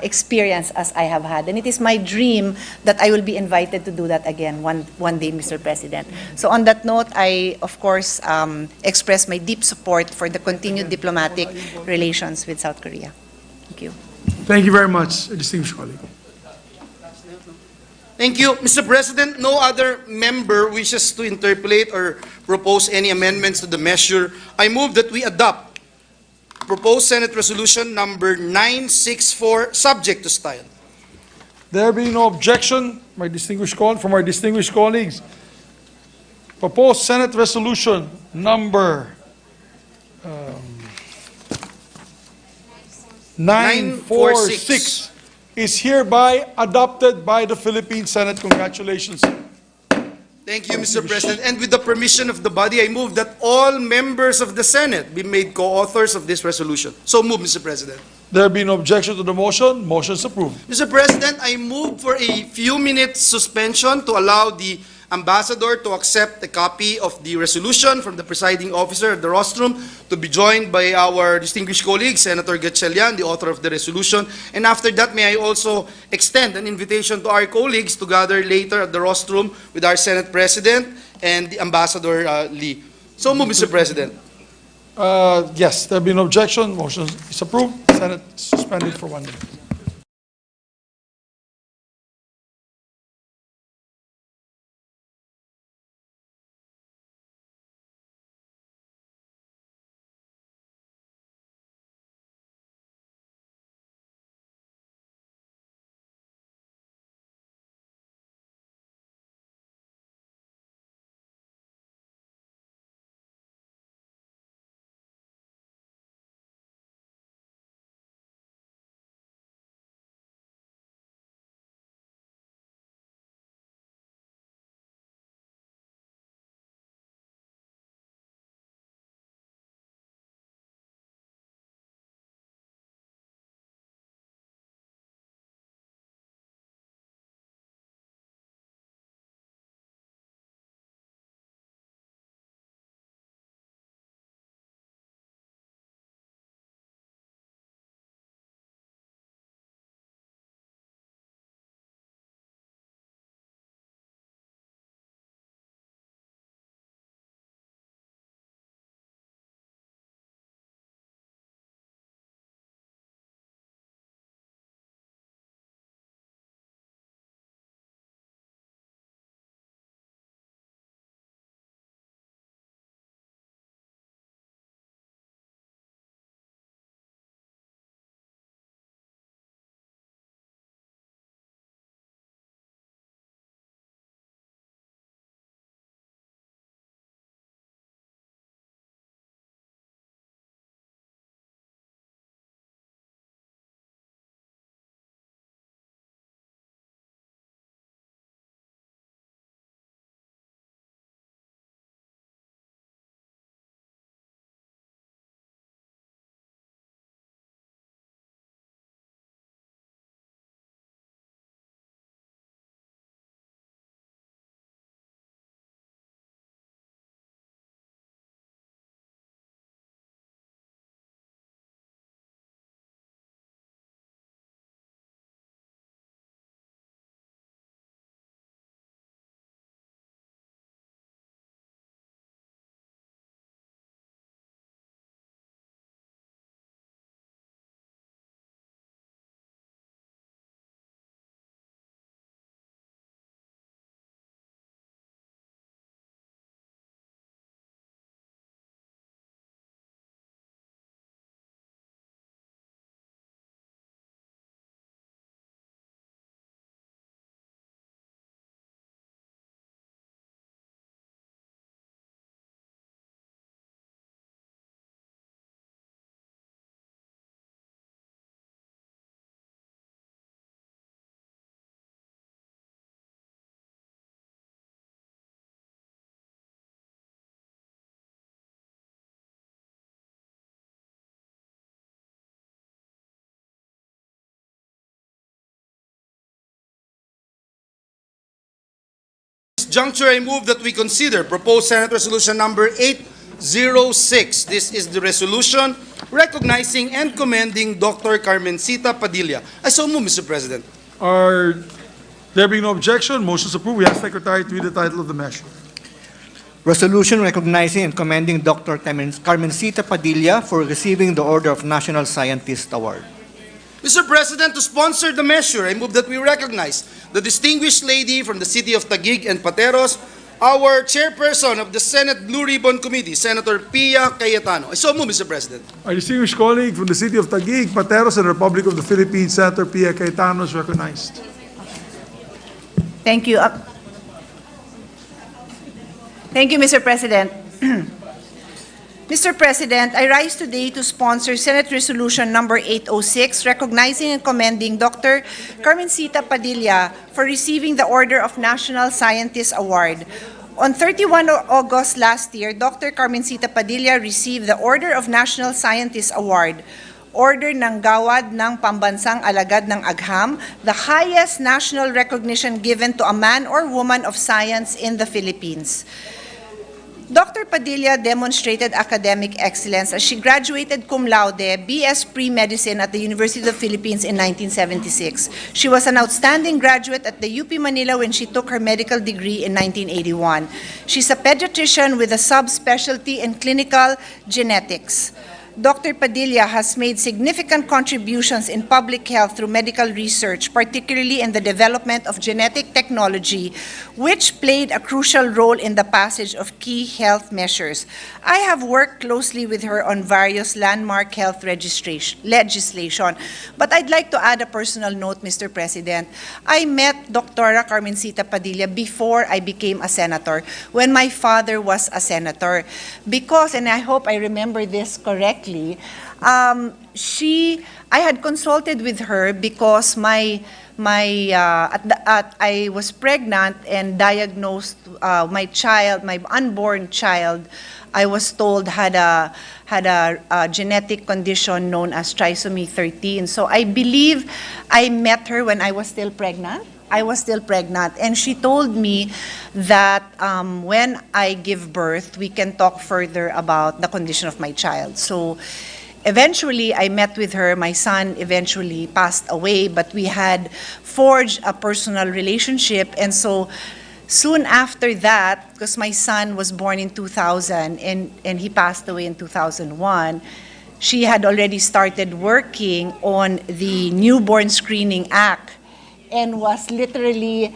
experience as I have had. And it is my dream that I will be invited to do that again one day, Mr. President. So on that note, I, of course, express my deep support for the continued diplomatic relations with South Korea. Thank you. Thank you very much, distinguished colleague. Thank you. Mr. President, no other member wishes to interpolate or propose any amendments to the measure. I move that we adopt proposed Senate Resolution number 964, subject to style. There being no objection, from our distinguished colleagues, proposed Senate Resolution number 946 is hereby adopted by the Philippine Senate. Congratulations. Thank you, Mr. President. And with the permission of the body, I move that all members of the Senate be made co-authors of this resolution. So move, Mr. President. There being no objection to the motion, motion is approved. Mr. President, I move for a few minutes suspension to allow the ambassador to accept a copy of the resolution from the presiding officer at the rostrum, to be joined by our distinguished colleague, Senator Gatchalian, the author of the resolution. And after that, may I also extend an invitation to our colleagues to gather later at the rostrum with our Senate President and the Ambassador Lee. So move, Mr. President. Yes, there being no objection, motion is approved. Senate suspended for 1 minute. juncture, I move that we consider proposed Senate Resolution number 806. This is the resolution recognizing and commending Dr. Carmencita Padilla. I so move, Mr. President. There being no objection, motion is approved. We ask Secretary to read the title of the measure. Resolution recognizing and commending Dr. Carmencita Padilla for receiving the Order of National Scientist Award. Mr. President, to sponsor the measure, I move that we recognize the distinguished lady from the city of Taguig and Pateros, our chairperson of the Senate Blue Ribbon Committee, Senator Pia Cayetano. I so move, Mr. President. Our distinguished colleague from the city of Taguig, Pateros, and Republic of the Philippines, Senator Pia Cayetano, is recognized. Thank you. Thank you, Mr. President. Mr. President, I rise today to sponsor Senate Resolution number 806, recognizing and commending Dr. Carmencita Padilla for receiving the Order of National Scientist Award. On 31 August last year, Dr. Carmencita Padilla received the Order of National Scientist Award, Order ng Gawad ng Pambansang Alagad ng Agham, the highest national recognition given to a man or woman of science in the Philippines. Dr. Padilla demonstrated academic excellence as she graduated cum laude, BS Pre-Medicine at the University of the Philippines in 1976. She was an outstanding graduate at the UP Manila when she took her medical degree in 1981. She's a pediatrician with a subspecialty in clinical genetics. Dr. Padilla has made significant contributions in public health through medical research, particularly in the development of genetic technology, which played a crucial role in the passage of key health measures. I have worked closely with her on various landmark health legislation, but I'd like to add a personal note, Mr. President. I met Dr. Carmencita Padilla before I became a senator, when my father was a senator, because, and I hope I remember this correctly, I had consulted with her because I was pregnant and diagnosed my unborn child, I was told had a genetic condition known as trisomy 13. So I believe I met her when I was still pregnant. And she told me that when I give birth, we can talk further about the condition of my child. So eventually, I met with her. My son eventually passed away, but we had forged a personal relationship. And so soon after that, because my son was born in 2000 and he passed away in 2001, she had already started working on the Newborn Screening Act, and was literally,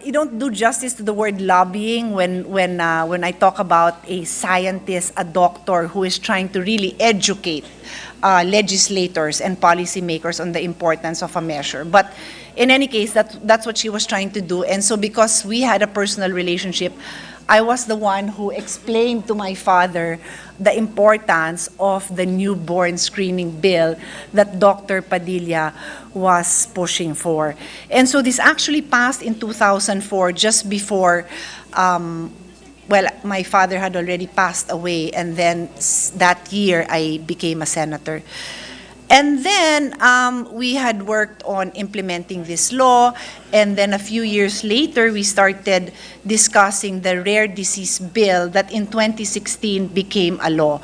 you don't do justice to the word lobbying when I talk about a scientist, a doctor who is trying to really educate legislators and policymakers on the importance of a measure. But in any case, that's what she was trying to do. And so because we had a personal relationship, I was the one who explained to my father the importance of the newborn screening bill that Dr. Padilla was pushing for. And so this actually passed in 2004, just before, my father had already passed away, and then that year I became a senator. And then we had worked on implementing this law, and then a few years later, we started discussing the rare disease bill that in 2016 became a law.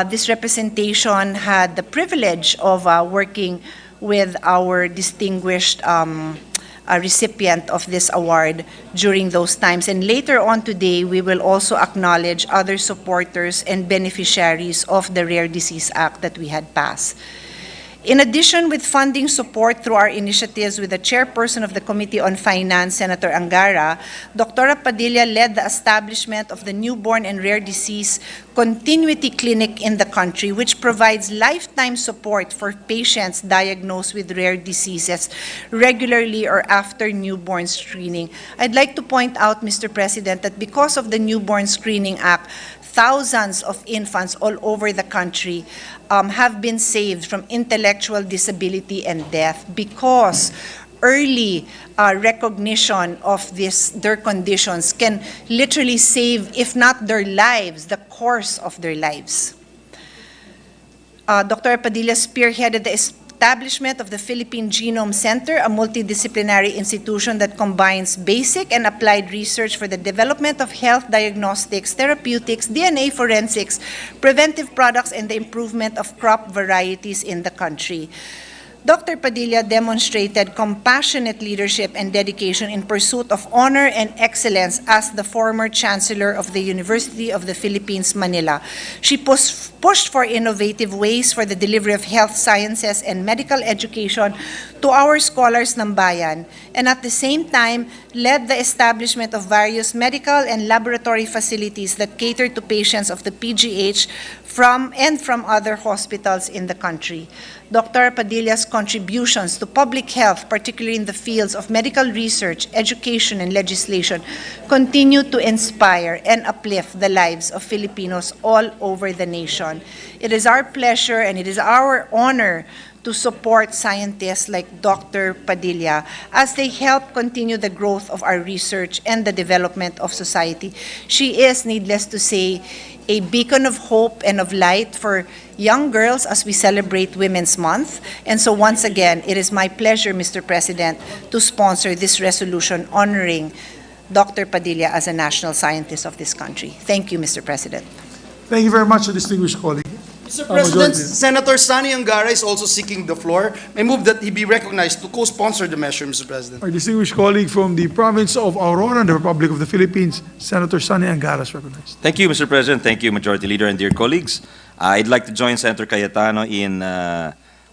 This representation had the privilege of working with our distinguished recipient of this award during those times. And later on today, we will also acknowledge other supporters and beneficiaries of the Rare Disease Act that we had passed. In addition, with funding support through our initiatives with the chairperson of the Committee on Finance, Senator Angara, Dr. Padilla led the establishment of the Newborn and Rare Disease Continuity Clinic in the country, which provides lifetime support for patients diagnosed with rare diseases regularly or after newborn screening. I'd like to point out, Mr. President, that because of the Newborn Screening Act, thousands of infants all over the country have been saved from intellectual disability and death because early recognition of their conditions can literally save, if not their lives, the course of their lives. Dr. Padilla spearheaded the establishment of the Philippine Genome Center, a multidisciplinary institution that combines basic and applied research for the development of health diagnostics, therapeutics, DNA forensics, preventive products, and the improvement of crop varieties in the country. Dr. Padilla demonstrated compassionate leadership and dedication in pursuit of honor and excellence as the former Chancellor of the University of the Philippines, Manila. She pushed for innovative ways for the delivery of health sciences and medical education to our scholars ng bayan, and at the same time led the establishment of various medical and laboratory facilities that cater to patients of the PGH from other hospitals in the country. Dr. Padilla's contributions to public health, particularly in the fields of medical research, education, and legislation, continue to inspire and uplift the lives of Filipinos all over the nation. It is our pleasure and it is our honor to support scientists like Dr. Padilla as they help continue the growth of our research and the development of society. She is, needless to say, a beacon of hope and of light for young girls as we celebrate Women's Month. And so once again, it is my pleasure, Mr. President, to sponsor this resolution honoring Dr. Padilla as a national scientist of this country. Thank you, Mr. President. Thank you very much, distinguished colleague. Mr. President, Majority. Senator Sani Angara is also seeking the floor. I move that he be recognized to co-sponsor the measure, Mr. President. Our distinguished colleague from the province of Aurora and the Republic of the Philippines, Senator Sani Angara is recognized. Thank you, Mr. President. Thank you, Majority Leader and dear colleagues. I'd like to join Senator Cayetano in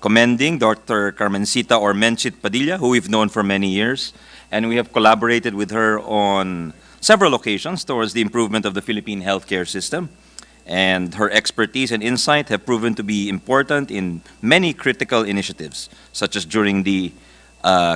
commending Dr. Carmencita or Menchit Padilla, who we've known for many years, and we have collaborated with her on several occasions towards the improvement of the Philippine healthcare system. And her expertise and insight have proven to be important in many critical initiatives, such as during the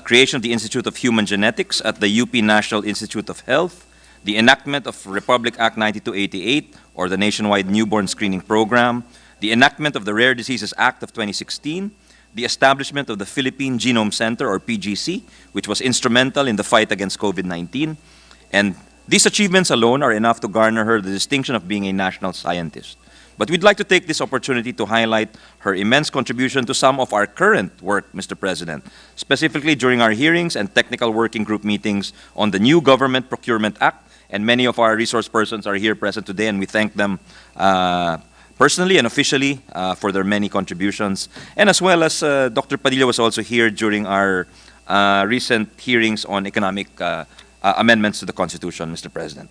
creation of the Institute of Human Genetics at the UP National Institute of Health, the enactment of Republic Act 9288, or the nationwide newborn screening program, the enactment of the Rare Diseases Act of 2016, the establishment of the Philippine Genome Center, or PGC, which was instrumental in the fight against COVID-19, and these achievements alone are enough to garner her the distinction of being a national scientist. But we'd like to take this opportunity to highlight her immense contribution to some of our current work, Mr. President, specifically during our hearings and technical working group meetings on the new Government Procurement Act, and many of our resource persons are here present today, and we thank them personally and officially for their many contributions. And as well as Dr. Padilla was also here during our recent hearings on economic amendments to the Constitution, Mr. President.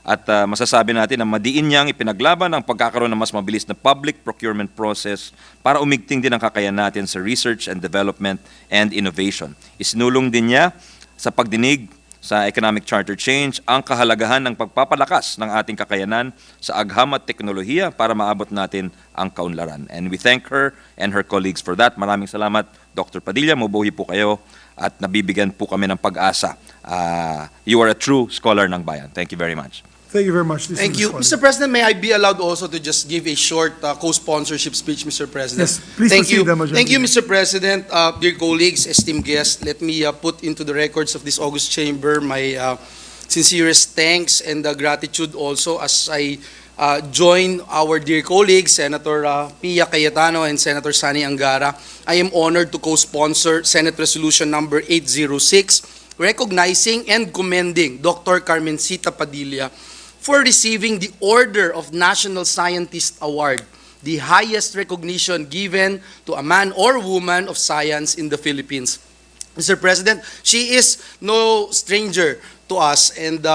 At masasabi natin na madiin niyang ipinaglaban ang pagkakaroon ng mas mabilis na public procurement process para umigting din ang kakayahan natin sa research and development and innovation. Isinulong din niya sa pagdinig sa economic charter change ang kahalagahan ng pagpapalakas ng ating kakayanan sa agham at teknolohiya para maabot natin ang kaunlaran. And we thank her and her colleagues for that. Maraming salamat, Dr. Padilla. Mabuhay po kayo at nabibigyan po kami ng pag-asa. You are a true scholar ng bayan. Thank you very much. Thank you very much. Thank you. Mr. President, may I be allowed also to just give a short co-sponsorship speech, Mr. President? Yes, please Thank you. proceed, Majority. Thank you, Mr. President. Dear colleagues, esteemed guests, let me put into the records of this august chamber my sincerest thanks and gratitude also as I join our dear colleagues, Senator Pia Cayetano and Senator Sani Angara. I am honored to co-sponsor Senate Resolution number 806, recognizing and commending Dr. Carmencita Padilla for receiving the Order of National Scientist Award, the highest recognition given to a man or woman of science in the Philippines. Mr. President, she is no stranger to us, and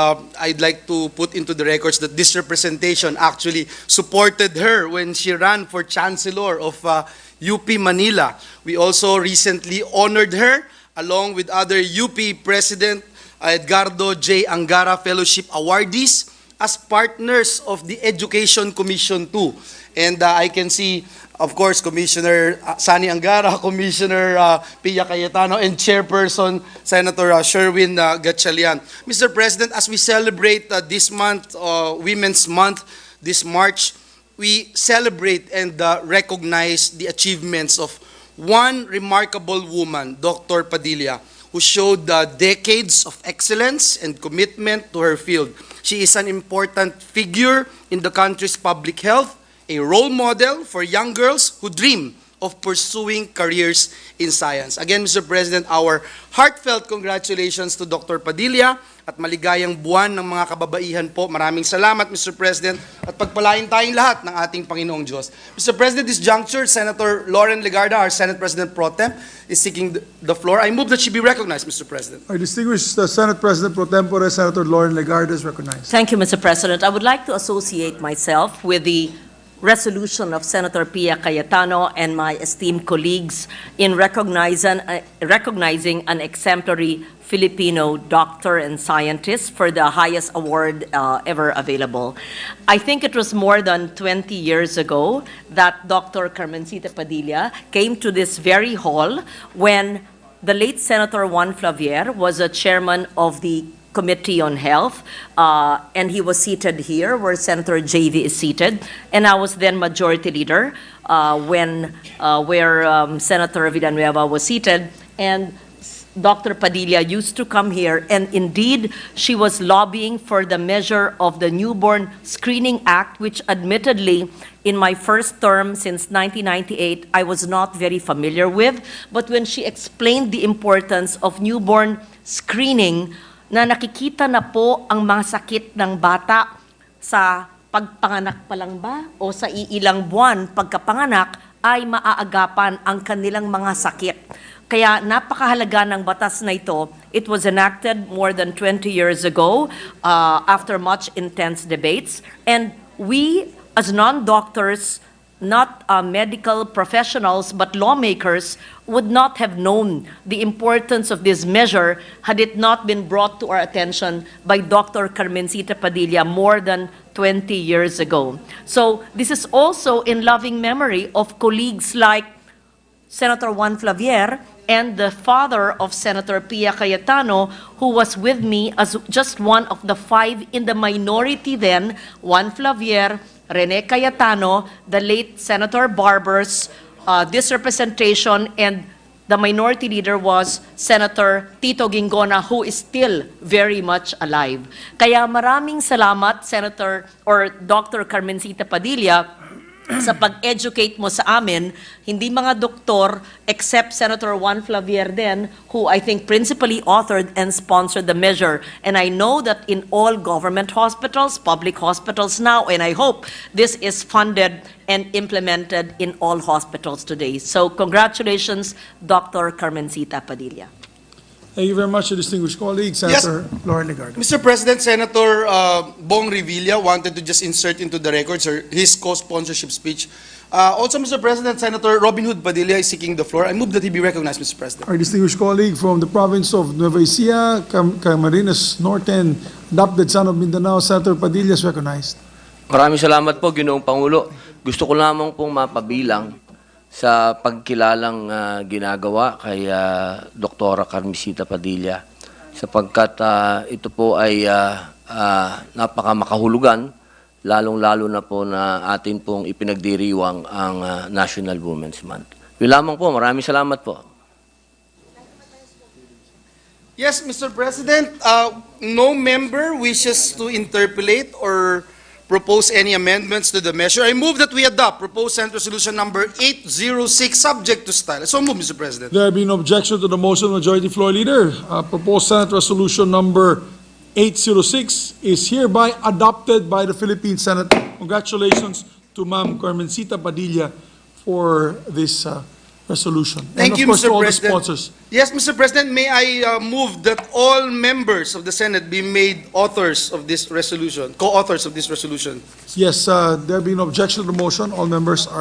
I'd like to put into the records that this representation actually supported her when she ran for Chancellor of UP Manila. We also recently honored her along with other UP President Edgardo J. Angara Fellowship awardees as partners of the Education Commission too. And I can see, of course, Commissioner Sani Angara, Commissioner Pia Cayetano, and Chairperson Senator Sherwin Gatchalian. Mr. President, as we celebrate this month, Women's Month, this March, we celebrate and recognize the achievements of one remarkable woman, Dr. Padilla, who showed decades of excellence and commitment to her field. She is an important figure in the country's public health, a role model for young girls who dream of pursuing careers in science. Again, Mr. President, our heartfelt congratulations to Dr. Padilla at maligayang buwan ng mga kababaihan po. Maraming salamat, Mr. President, at pagpalain tayong lahat ng ating Panginoong Diyos. Mr. President, this juncture, Senator Lauren Legarda, our Senate President Pro Tem, is seeking the floor. I move that she be recognized, Mr. President. Our distinguished Senate President Pro Tempore, Senator Lauren Legarda, is recognized. Thank you, Mr. President. I would like to associate myself with the resolution of Senator Pia Cayetano and my esteemed colleagues in recognizing an exemplary Filipino doctor and scientist for the highest award ever available. I think it was more than 20 years ago that Dr. Carmencita Padilla came to this very hall when the late Senator Juan Flavier was a chairman of the Committee on Health, and he was seated here where Senator JV is seated, and I was then Majority Leader where Senator Villanueva was seated, and Dr. Padilla used to come here, and indeed, she was lobbying for the measure of the Newborn Screening Act, which admittedly, in my first term since 1998, I was not very familiar with, but when she explained the importance of newborn screening, na nakikita na po ang mga sakit ng bata sa pagpanganak pa lang ba o sa iilang buwan pagkapanganak ay maaagapan ang kanilang mga sakit. Kaya napakahalaga ng batas na ito. It was enacted more than 20 years ago after much intense debates. And we, as non-doctors, not medical professionals, but lawmakers, would not have known the importance of this measure had it not been brought to our attention by Dr. Carmencita Padilla more than 20 years ago. So this is also in loving memory of colleagues like Senator Juan Flavier and the father of Senator Pia Cayetano, who was with me as just one of the 5 in the minority then, Juan Flavier, Rene Cayetano, the late Senator Barber's disrepresentation, and the minority leader was Senator Tito Gingona, who is still very much alive. Kaya maraming salamat, Senator or Dr. Carmencita Padilla, sa pag-educate mo sa amin, hindi mga doktor, except Senator Juan Flavier then, who I think principally authored and sponsored the measure. And I know that in all government hospitals, public hospitals now, and I hope this is funded and implemented in all hospitals today. So congratulations, Dr. Carmencita Padilla. Thank you very much, distinguished colleague, Senator Lauren Legarda. Mr. President, Senator Bong Revilla wanted to just insert into the records his co-sponsorship speech. Also, Mr. President, Senator Robin Hood Padilla is seeking the floor. I move that he be recognized, Mr. President. Our distinguished colleague from the province of Nueva Ecija, Camarines Norte, and adopted son of Mindanao, Senator Padilla is recognized. Maraming salamat po, Ginoong Pangulo. Gusto ko lamang pong mapabilang sa pagkilalang ginagawa kay Dr. Carmencita Padilla sapagkat ito po ay napakamakahulugan, lalong-lalo na po na atin pong ipinagdiriwang ang National Women's Month. Yun lamang po, maraming salamat po. Yes, Mr. President, no member wishes to interpolate or propose any amendments to the measure. I move that we adopt proposed Senate Resolution number 806, subject to style. So move, Mr. President. There being no objection to the motion, Majority Floor Leader, proposed Senate Resolution number 806 is hereby adopted by the Philippine Senate. Congratulations to Ma'am Carmencita Padilla for this resolution. Thank and you, of course, Mr. to all President. the sponsors. Yes, Mr. President, may I move that all members of the Senate be made authors of this resolution, co-authors of this resolution. Yes, there being no objection to the motion, all members are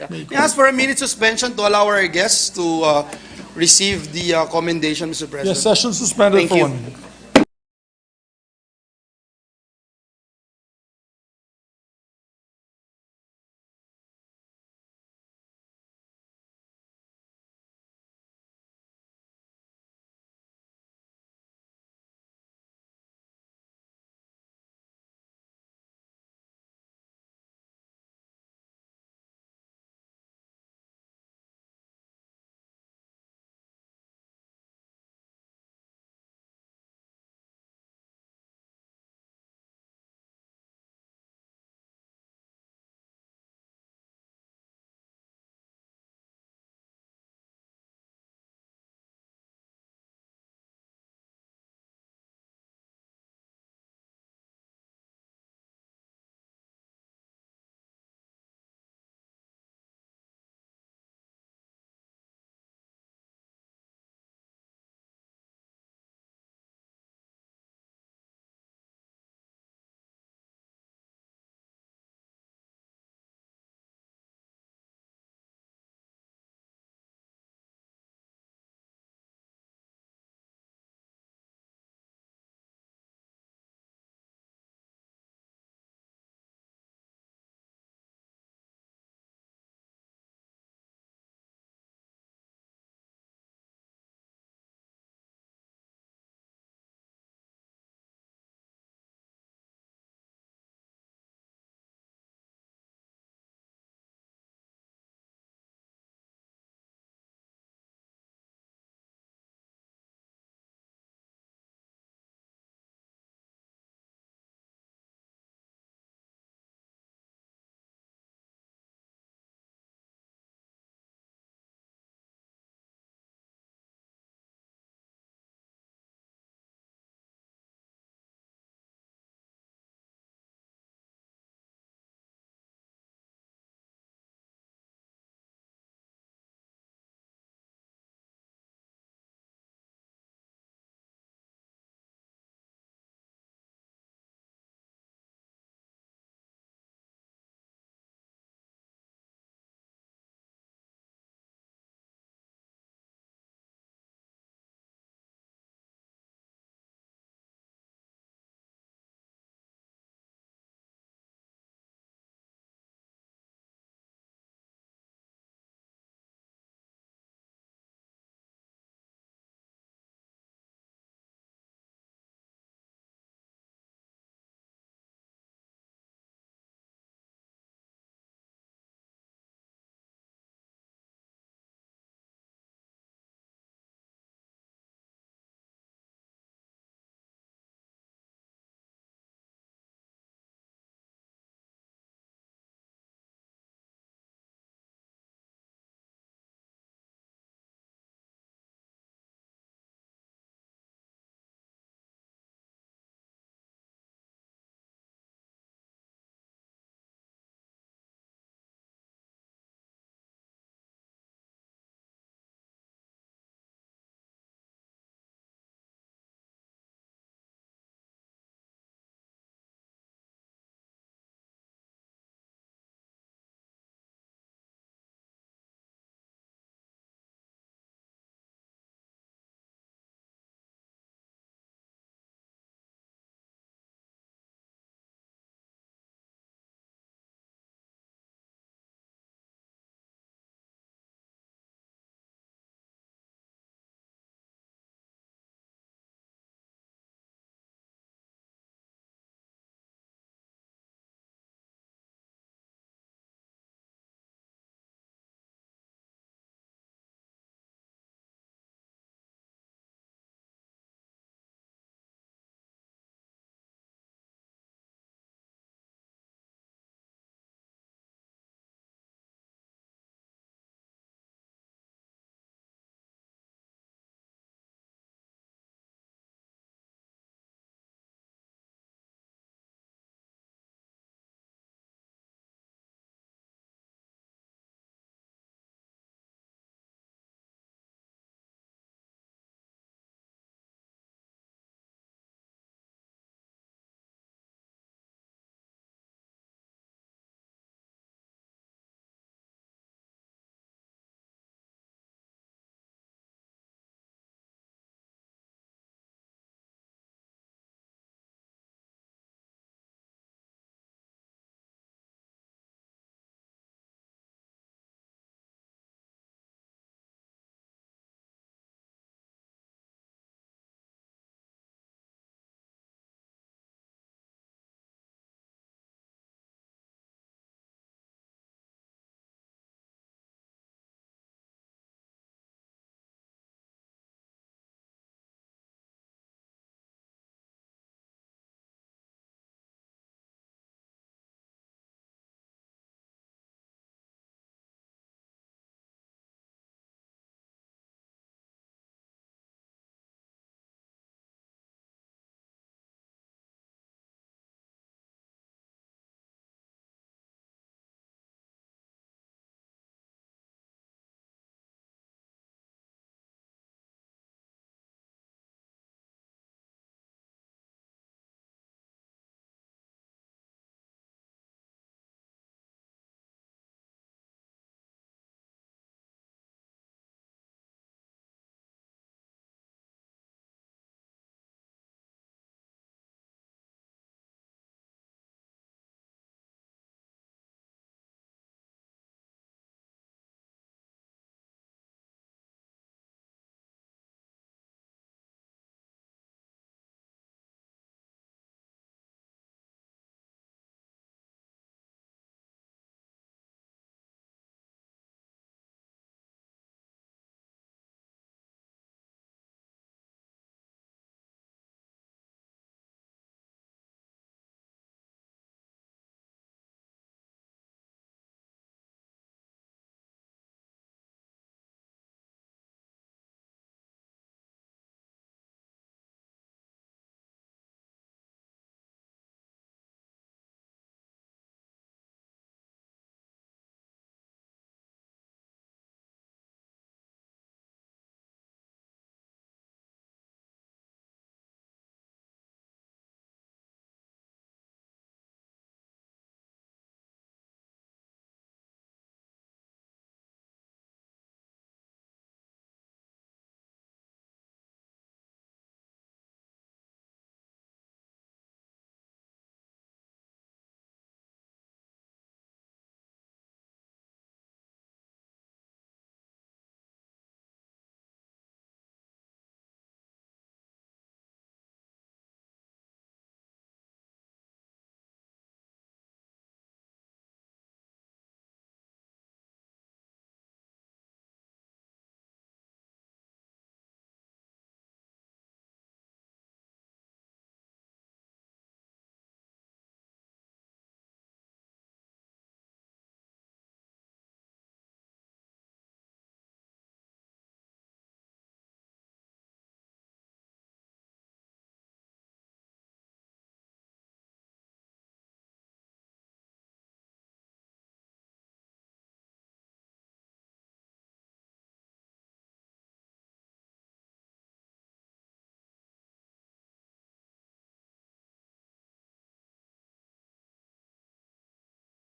made. May I ask for a minute suspension to allow our guests to receive the commendation, Mr. President. Yes, session suspended Thank for you. 1 minute.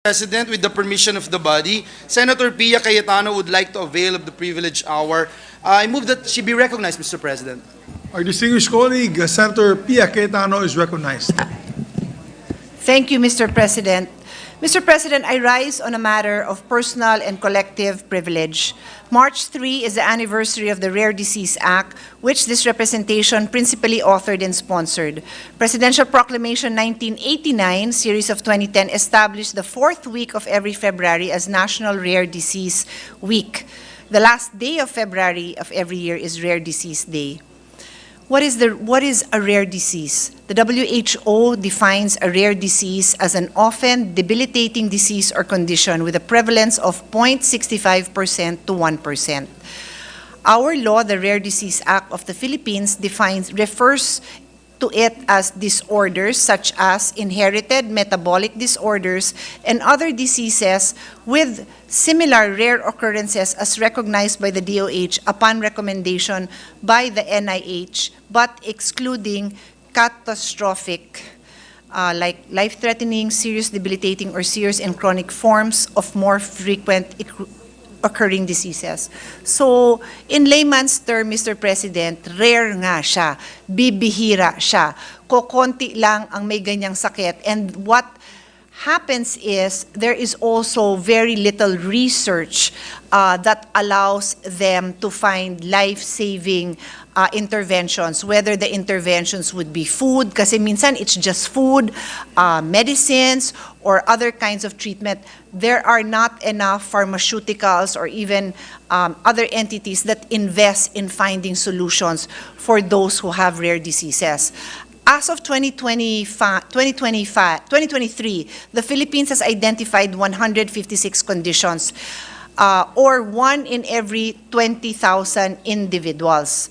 President, with the permission of the body, Senator Pia Cayetano would like to avail of the privileged hour. I move that she be recognized, Mr. President. Our distinguished colleague, Senator Pia Cayetano, is recognized. Thank you, Mr. President. Mr. President, I rise on a matter of personal and collective privilege. March 3 is the anniversary of the Rare Disease Act, which this representation principally authored and sponsored. Presidential Proclamation 1989, series of 2010, established the fourth week of every February as National Rare Disease Week. The last day of February of every year is Rare Disease Day. What is a rare disease? The WHO defines a rare disease as an often debilitating disease or condition with a prevalence of 0.65% to 1%. Our law, the Rare Disease Act of the Philippines, refers to it as disorders such as inherited metabolic disorders and other diseases with similar rare occurrences as recognized by the DOH upon recommendation by the NIH, but excluding catastrophic, like life-threatening, serious debilitating, or serious and chronic forms of more frequent occurring diseases. So, in layman's term, Mr. President, rare nga siya, bibihira siya, kokonti lang ang may ganyang sakit. And what happens is there is also very little research that allows them to find life-saving interventions, whether the interventions would be food, kasi minsan it's just food, medicines, or other kinds of treatment. There are not enough pharmaceuticals or even other entities that invest in finding solutions for those who have rare diseases. As of 2023, the Philippines has identified 156 conditions, or 1 in every 20,000 individuals.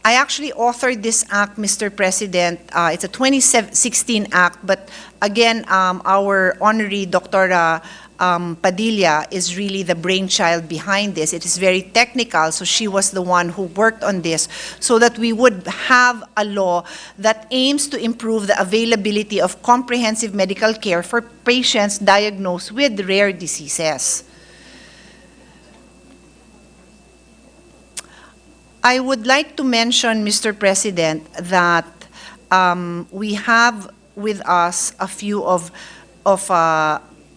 I actually authored this act, Mr. President. It's a 2016 act, but again, our honorary Dr. Padilla is really the brainchild behind this. It is very technical, so she was the one who worked on this so that we would have a law that aims to improve the availability of comprehensive medical care for patients diagnosed with rare diseases. I would like to mention, Mr. President, that we have with us a few of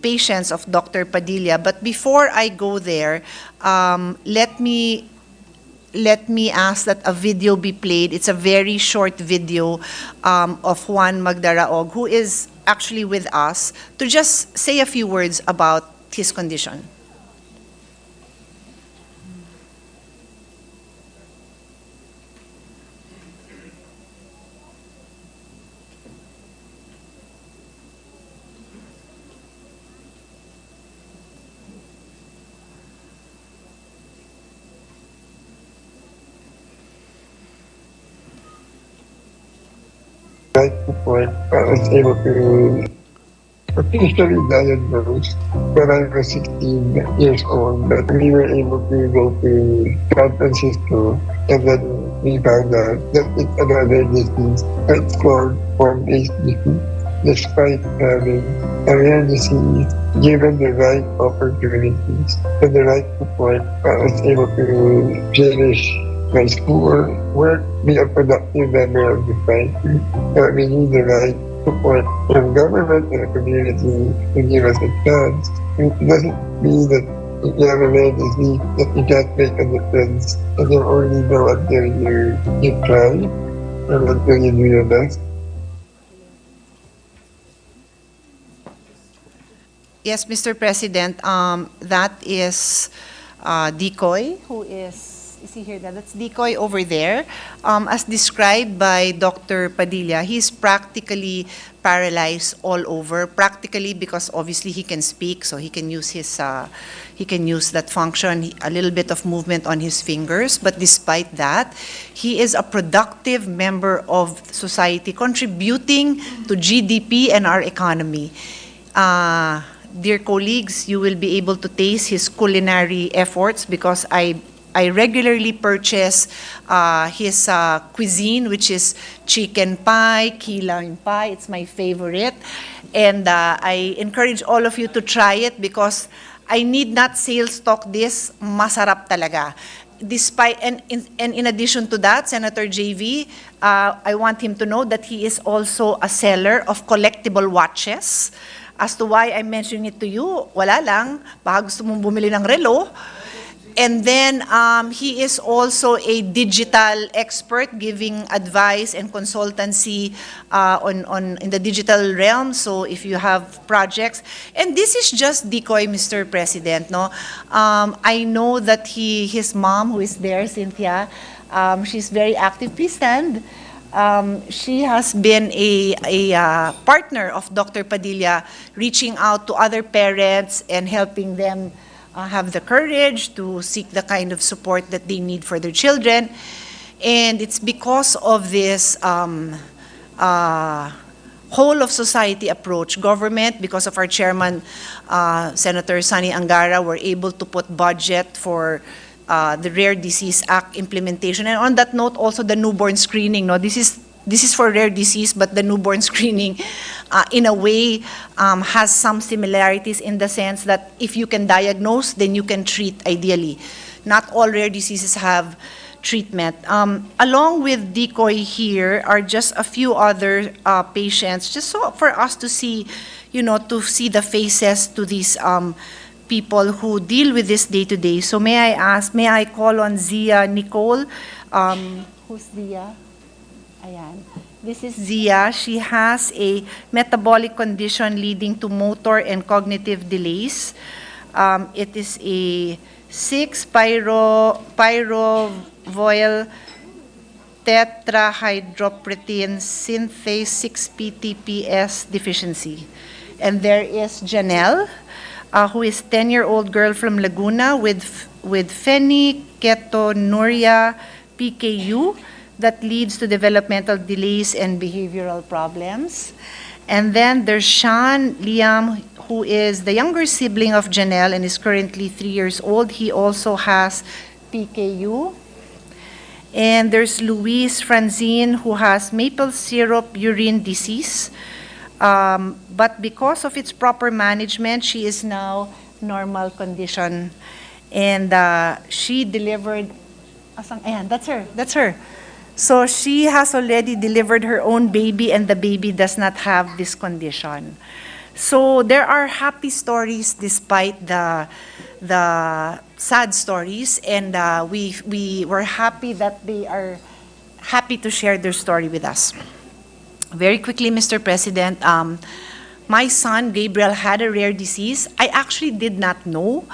patients of Dr. Padilla. But before I go there, let me ask that a video be played. It's a very short video of Juan Magdaraog, who is actually with us, to just say a few words about his condition. Right before I was able to officially diagnose when I was 16 years old, but we were able to go to San Francisco, and then we found out that it's another disease. It's called form-based disease. Despite having a rare disease, given the right opportunities and the right support, I was able to finish my school, work, be a productive member of the society. We need the right support from government and the community to give us a chance. It doesn't mean that if you have a rare disease that you can't make a difference and you only know until you try and until you do your best. Yes, Mr. President, that is Decoy, who is he here? That's Decoy over there. As described by Dr. Padilla, he's practically paralyzed all over. Practically because obviously he can speak, so he can use that function, a little bit of movement on his fingers. But despite that, he is a productive member of society, contributing to GDP and our economy. Dear colleagues, you will be able to taste his culinary efforts because I regularly purchase his cuisine, which is chicken pie, key lime pie. It's my favorite. And I encourage all of you to try it because I need not sales talk this, masarap talaga. Despite, and in addition to that, Senator JV, I want him to know that he is also a seller of collectible watches. As to why I'm mentioning it to you, wala lang, baka gusto mong bumili ng relo. And then he is also a digital expert giving advice and consultancy in the digital realm. So if you have projects, and this is just decoy, Mr. President, no? I know that his mom, who is there, Cynthia, she's very active. Please stand. She has been a partner of Dr. Padilla, reaching out to other parents and helping them have the courage to seek the kind of support that they need for their children. And it's because of this whole of society approach, government, because of our chairman, Senator Sani Angara, were able to put budget for the Rare Disease Act implementation. And on that note, also the newborn screening. No, this is for rare disease, but the newborn screening, in a way, has some similarities in the sense that if you can diagnose, then you can treat ideally. Not all rare diseases have treatment. Along with decoy here are just a few other patients, just so for us to see, to see the faces to these people who deal with this day to day. So may I call on Zia Nicole? Who's Zia? Ayan. This is Zia. She has a metabolic condition leading to motor and cognitive delays. It is a 6-pyrovoyl tetrahydroprotene synthase 6-PTPS deficiency. And there is Janelle, who is 10-year-old girl from Laguna with phenylketonuria PKU that leads to developmental delays and behavioral problems. And then there's Sean Liam, who is the younger sibling of Janelle and is currently 3 years old. He also has PKU. And there's Louise Franzine, who has maple syrup urine disease. But because of its proper management, she is now normal condition. And she delivered, ayan, that's her. So she has already delivered her own baby, and the baby does not have this condition. So there are happy stories despite the sad stories, and we were happy that they are happy to share their story with us. Very quickly, Mr. President, my son Gabriel had a rare disease. I actually did not know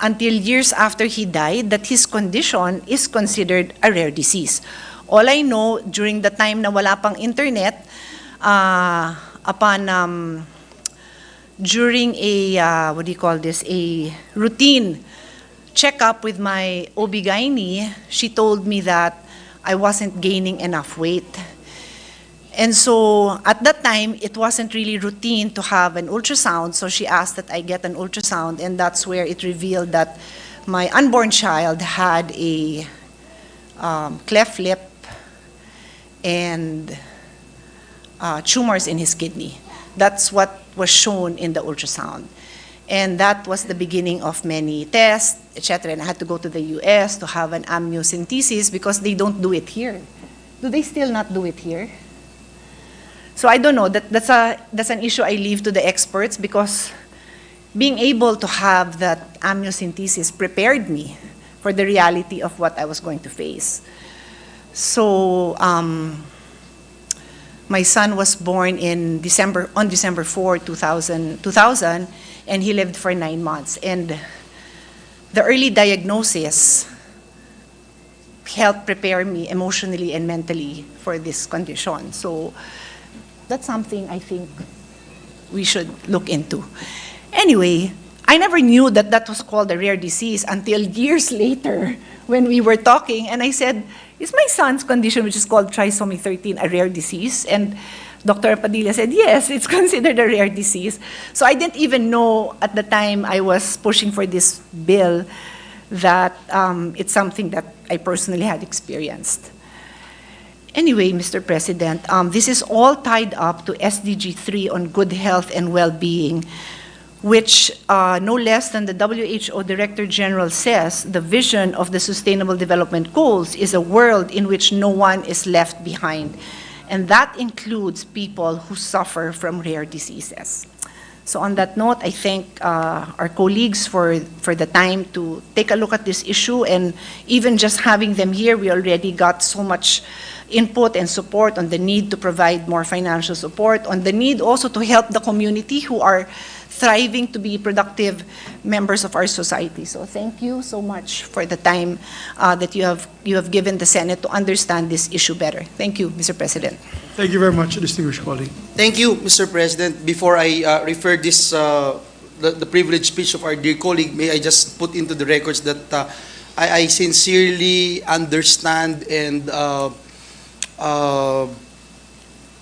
until years after he died that his condition is considered a rare disease. All I know, during the time na wala pang internet, during a, a routine checkup with my OB-GYN, she told me that I wasn't gaining enough weight. And so at that time, it wasn't really routine to have an ultrasound, so she asked that I get an ultrasound, and that's where it revealed that my unborn child had a cleft lip and tumors in his kidney. That's what was shown in the ultrasound. And that was the beginning of many tests, etc. And I had to go to the US to have an amniocentesis because they don't do it here. Do they still not do it here? So I don't know. That's an issue I leave to the experts, because being able to have that amniocentesis prepared me for the reality of what I was going to face. So my son was born on December 4, 2000, and he lived for 9 months. And the early diagnosis helped prepare me emotionally and mentally for this condition. So that's something I think we should look into. Anyway, I never knew that that was called a rare disease until years later when we were talking, and I said, is my son's condition, which is called trisomy 13, a rare disease? And Dr. Padilla said, yes, it's considered a rare disease. So I didn't even know at the time I was pushing for this bill that it's something that I personally had experienced. Anyway, Mr. President, this is all tied up to SDG 3 on good health and well-being, which no less than the WHO Director General says, the vision of the Sustainable Development Goals is a world in which no one is left behind. And that includes people who suffer from rare diseases. So on that note, I thank our colleagues for the time to take a look at this issue, and even just having them here, we already got so much input and support on the need to provide more financial support, on the need also to help the community who are thriving to be productive members of our society. So thank you so much for the time that you have given the Senate to understand this issue better. Thank you, Mr. President. Thank you very much, distinguished colleague. Thank you, Mr. President. Before I refer this, the privileged speech of our dear colleague, may I just put into the records that I sincerely understand and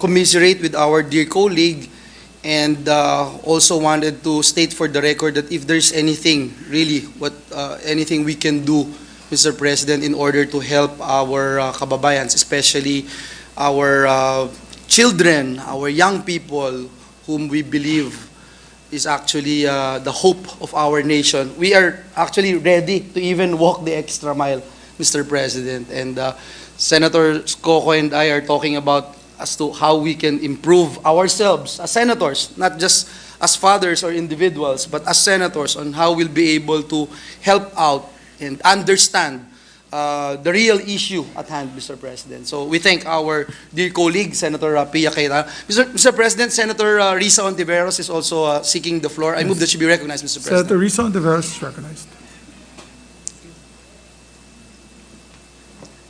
commiserate with our dear colleague, and also wanted to state for the record that if there's anything, really, anything we can do, Mr. President, in order to help our kababayans, especially our children, our young people, whom we believe is actually the hope of our nation. We are actually ready to even walk the extra mile, Mr. President. And Senator Coco and I are talking about as to how we can improve ourselves as senators, not just as fathers or individuals, but as senators, on how we'll be able to help out and understand the real issue at hand, Mr. President. So we thank our dear colleague, Senator Pia Cayetano. Mr. President, Senator Risa Ontiveros is also seeking the floor. I move that she be recognized, Mr. President. Senator Risa Ontiveros is recognized.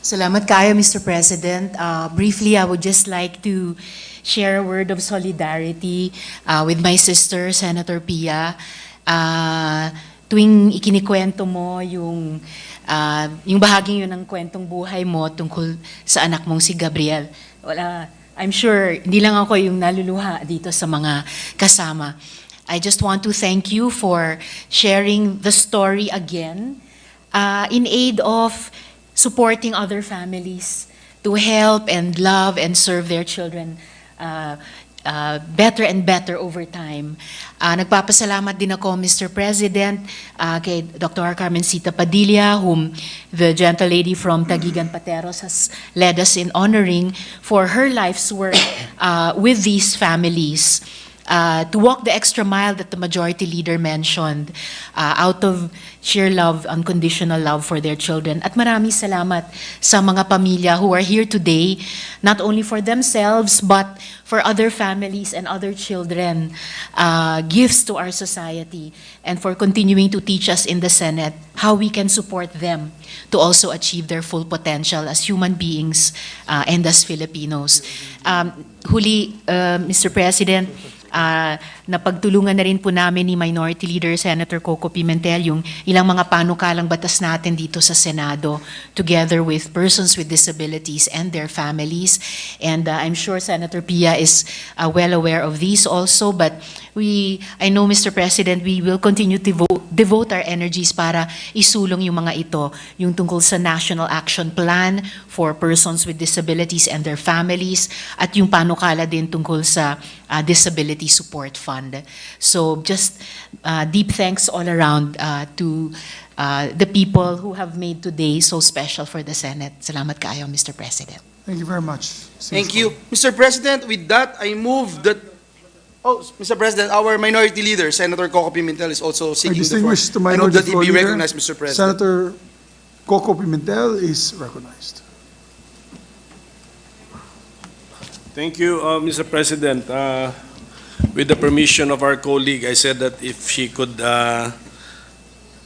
Salamat kayo, Mr. President. Briefly, I would just like to share a word of solidarity with my sister, Senator Pia. Tuwing ikinikwento mo yung bahaging yun ng kwentong buhay mo tungkol sa anak mong si Gabriel, I'm sure hindi lang ako yung naluluha dito sa mga kasama. I just want to thank you for sharing the story again in aid of supporting other families to help and love and serve their children better and better over time. Nagpapasalamat din ako, Mr. President, kay Dr. Carmencita Padilla, whom the gentle lady from Taguigan Pateros has led us in honoring for her life's work with these families. To walk the extra mile that the majority leader mentioned, out of sheer love, unconditional love for their children. At maraming salamat sa mga pamilya who are here today, not only for themselves, but for other families and other children, gifts to our society, and for continuing to teach us in the Senate how we can support them to also achieve their full potential as human beings and as Filipinos. Huli, Mr. President, napagtulungan na rin po namin ni Minority Leader Senator Coco Pimentel yung ilang mga panukalang batas natin dito sa Senado, together with persons with disabilities and their families. And I'm sure Senator Pia is well aware of these also, but I know, Mr. President, we will continue to devote our energies para isulong yung mga ito, yung tungkol sa National Action Plan for persons with disabilities and their families, at yung panukala din tungkol sa Disability Support Fund. So just deep thanks all around to the people who have made today so special for the Senate. Salamat kayo, Mr. President. Thank you very much. Thank you. Mr. President, with that, I move that... Oh, Mr. President, our Minority Leader, Senator Coco Pimentel, is also seeking the floor. Distinguished I move Minority that he Floor be Leader, recognized, Mr. President. Senator Coco Pimentel is recognized. Thank you, Mr. President. With the permission of our colleague, I said that if she could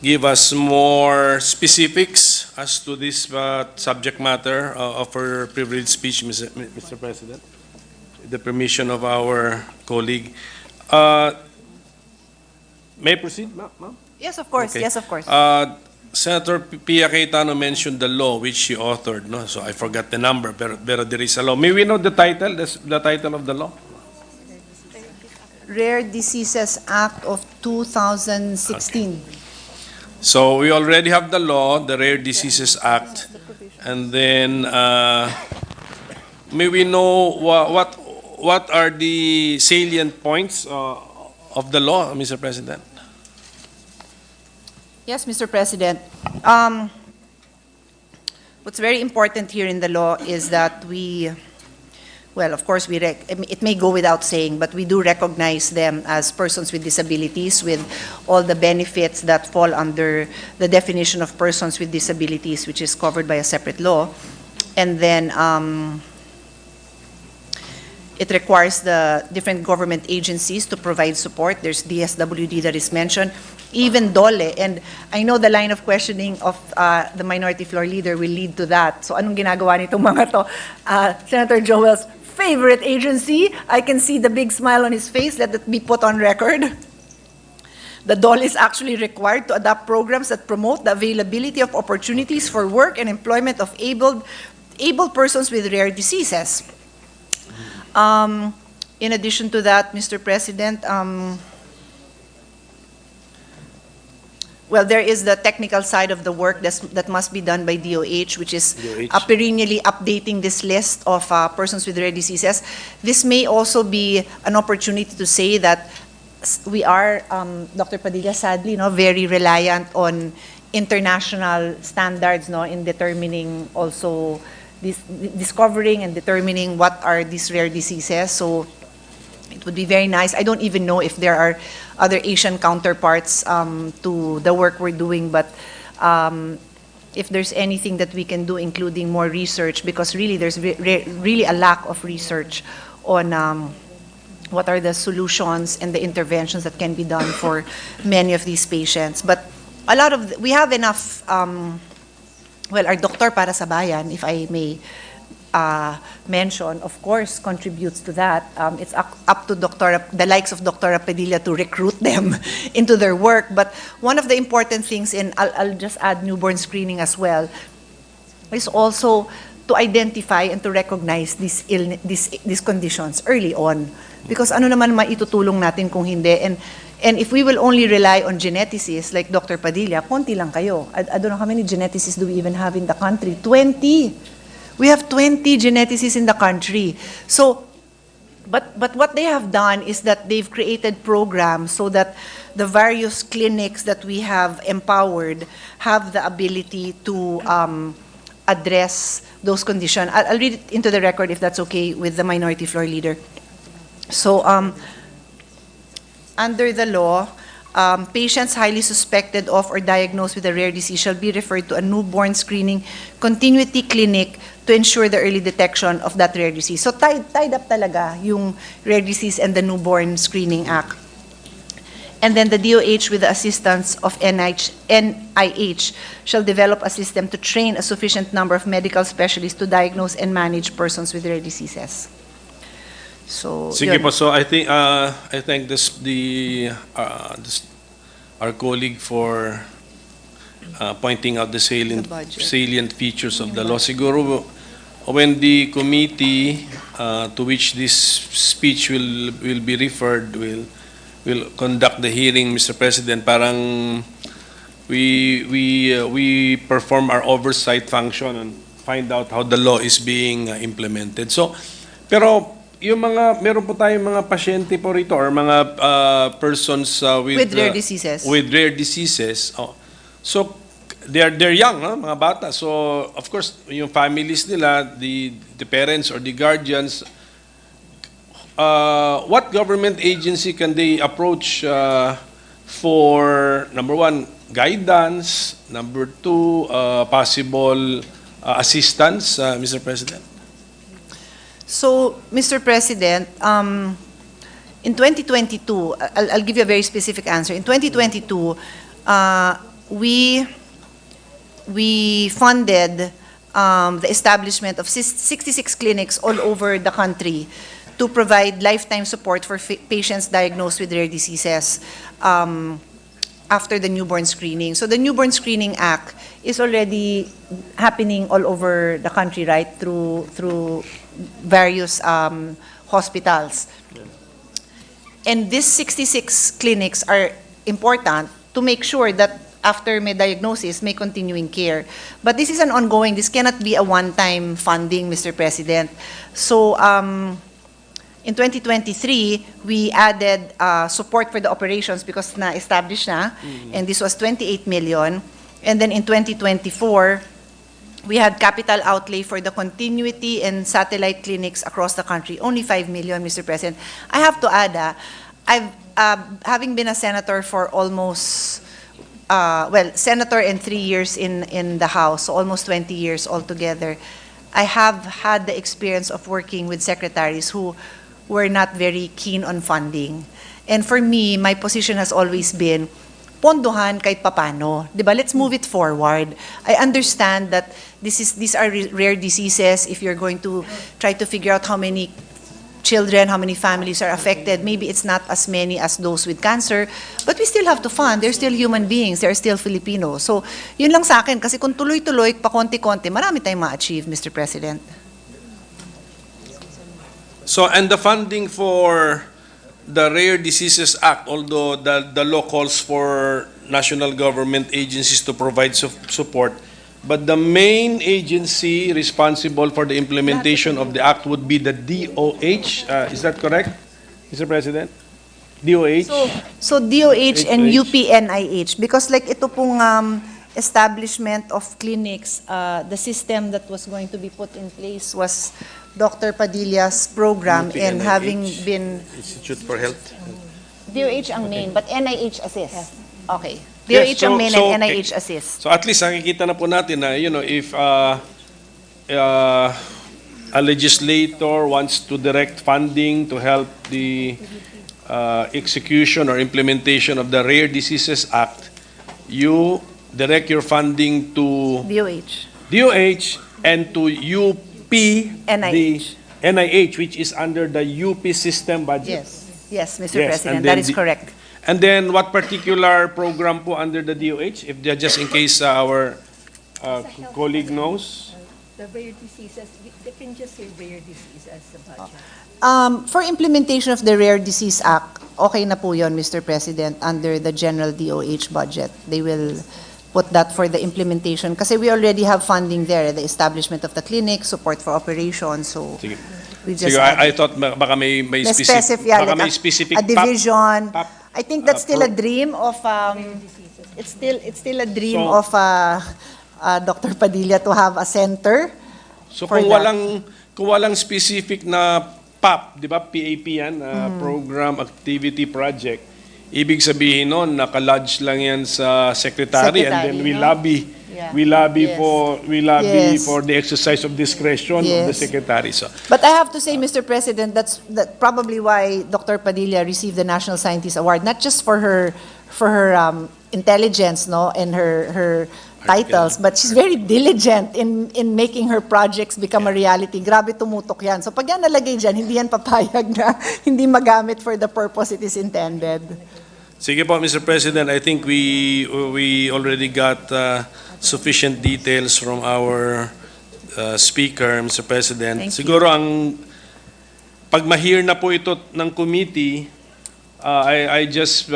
give us more specifics as to this subject matter of her privileged speech, Mr. President, with the permission of our colleague. May I proceed, ma'am? Yes, of course. Okay. Yes, of course. Senator Pia Cayetano mentioned the law which she authored, no? So I forgot the number, pero there is a law. May we know the title, the title of the law? Rare Diseases Act of 2016. So we already have the law, the Rare Diseases Act, and then may we know what are the salient points of the law, Mr. President? Yes, Mr. President. What's very important here in the law is that well, of course, it may go without saying, but we do recognize them as persons with disabilities with all the benefits that fall under the definition of persons with disabilities, which is covered by a separate law. And then it requires the different government agencies to provide support. There's DSWD that is mentioned, even DOLE. And I know the line of questioning of the Minority Floor Leader will lead to that. So anong ginagawa nitong mga to? Senator Joel's favorite agency. I can see the big smile on his face. Let it be put on record. The DOLE is actually required to adopt programs that promote the availability of opportunities for work and employment of able persons with rare diseases. In addition to that, Mr. President, well, there is the technical side of the work that must be done by DOH, which is perennially updating this list of persons with rare diseases. This may also be an opportunity to say that we are, Dr. Padilla, sadly, very reliant on international standards in determining also discovering and determining what are these rare diseases. So it would be very nice. I don't even know if there are other Asian counterparts to the work we're doing, but if there's anything that we can do, including more research, because really there's really a lack of research on what are the solutions and the interventions that can be done for many of these patients. But we have enough. Well, our Doktor Para sa Bayan, if I may mention, of course, contributes to that. It's up to the likes of Dr. Padilla to recruit them into their work. But one of the important things, and I'll just add newborn screening as well, is also to identify and to recognize these conditions early on. Because ano naman maitutulong natin kung hindi? And if we will only rely on geneticists like Dr. Padilla, konti lang kayo. I don't know how many geneticists do we even have in the country? 20. We have 20 geneticists in the country. So, but what they have done is that they've created programs so that the various clinics that we have empowered have the ability to address those conditions. I'll read it into the record if that's okay with the Minority Floor Leader. So, under the law, patients highly suspected of or diagnosed with a rare disease shall be referred to a newborn screening continuity clinic to ensure the early detection of that rare disease. So tied up talaga yung Rare Disease and the Newborn Screening Act. And then the DOH, with the assistance of NIH, shall develop a system to train a sufficient number of medical specialists to diagnose and manage persons with rare diseases. So, Sige yun. po. So I think our colleague for pointing out the salient features of the law. Siguro when the committee to which this speech will be referred will conduct the hearing, Mr. President, parang we perform our oversight function and find out how the law is being implemented. So, pero yung meron po tayong mga pasyente po rito or mga persons with rare diseases. With rare diseases. Oh. So they're young, mga bata. So of course, yung families nila, the parents or the guardians, what government agency can they approach for, number one, guidance, number two, possible assistance, Mr. President? So, Mr. President, in 2022, I'll give you a very specific answer. In 2022, we funded the establishment of 66 clinics all over the country to provide lifetime support for patients diagnosed with rare diseases after the newborn screening. So the Newborn Screening Act is already happening all over the country, right, through various hospitals. And these 66 clinics are important to make sure that after may diagnosis, may continuing care. But this is an ongoing, this cannot be a one-time funding, Mr. President. So, in 2023, we added support for the operations because na-establish na, and this was 28 million. And then in 2024, we had capital outlay for the continuity and satellite clinics across the country, only 5 million, Mr. President. I have to add, having been a senator for almost, senator and 3 years in the House, so almost 20 years altogether, I have had the experience of working with secretaries who were not very keen on funding. And for me, my position has always been, pondohan kahit papano. Diba? Let's move it forward. I understand that these are rare diseases. If you're going to try to figure out how many children, how many families are affected, maybe it's not as many as those with cancer, but we still have to fund. They're still human beings. They're still Filipinos. So, yun lang sa akin. Kasi kung tuloy-tuloy, pa konti-konti, marami tayong ma-achieve, Mr. President. So, and the funding for the Rare Diseases Act, although the law calls for national government agencies to provide support, but the main agency responsible for the implementation of the act would be the DOH. Is that correct, Mr. President? DOH? So DOH and UPNIH, because like ito pong establishment of clinics, the system that was going to be put in place was Dr. Padilla's program, and having been Institute for Health. DOH ang main, but NIH assist. Okay. DOH ang main and NIH assist. So at least nakikita na po natin na, if a legislator wants to direct funding to help the execution or implementation of the Rare Diseases Act, you direct your funding to DOH and to NIH. The NIH, which is under the UP system budget. Yes, Mr. President, that is correct. And then what particular program po under the DOH, if just in case our colleague knows? The rare diseases, they can just say rare disease as the budget. For implementation of the Rare Disease Act, okay na po yun, Mr. President, under the general DOH budget. They will put that for the implementation. Kasi we already have funding there, the establishment of the clinic, support for operations, so Sige. we just Sige, I thought baka may specific, baka may specific a division. PAP. I think that's still a dream of, it's still a dream of Dr. Padilla to have a center. So for kung that. walang specific na PAP, di ba? PAP yan, Program Activity Project. Ibig sabihin nun, naka-lodge lang yan sa secretary, and then we lobby. Yeah. We lobby Yes. for the exercise of discretion of the Yes. secretary. So, But I have to say, Mr. President, that's probably why Dr. Padilla received the National Scientist Award, not just for her intelligence, no, and her titles, but she's very diligent in making her projects become a reality. Grabe tumutok yan. So pag yan nalagay dyan, hindi yan papayag na hindi magamit for the purpose it is intended. sige po, Mr. President, I think we already got sufficient details from our speaker, Mr. President. Thank you. Siguro pag ma-hear na po ito ng committee, I just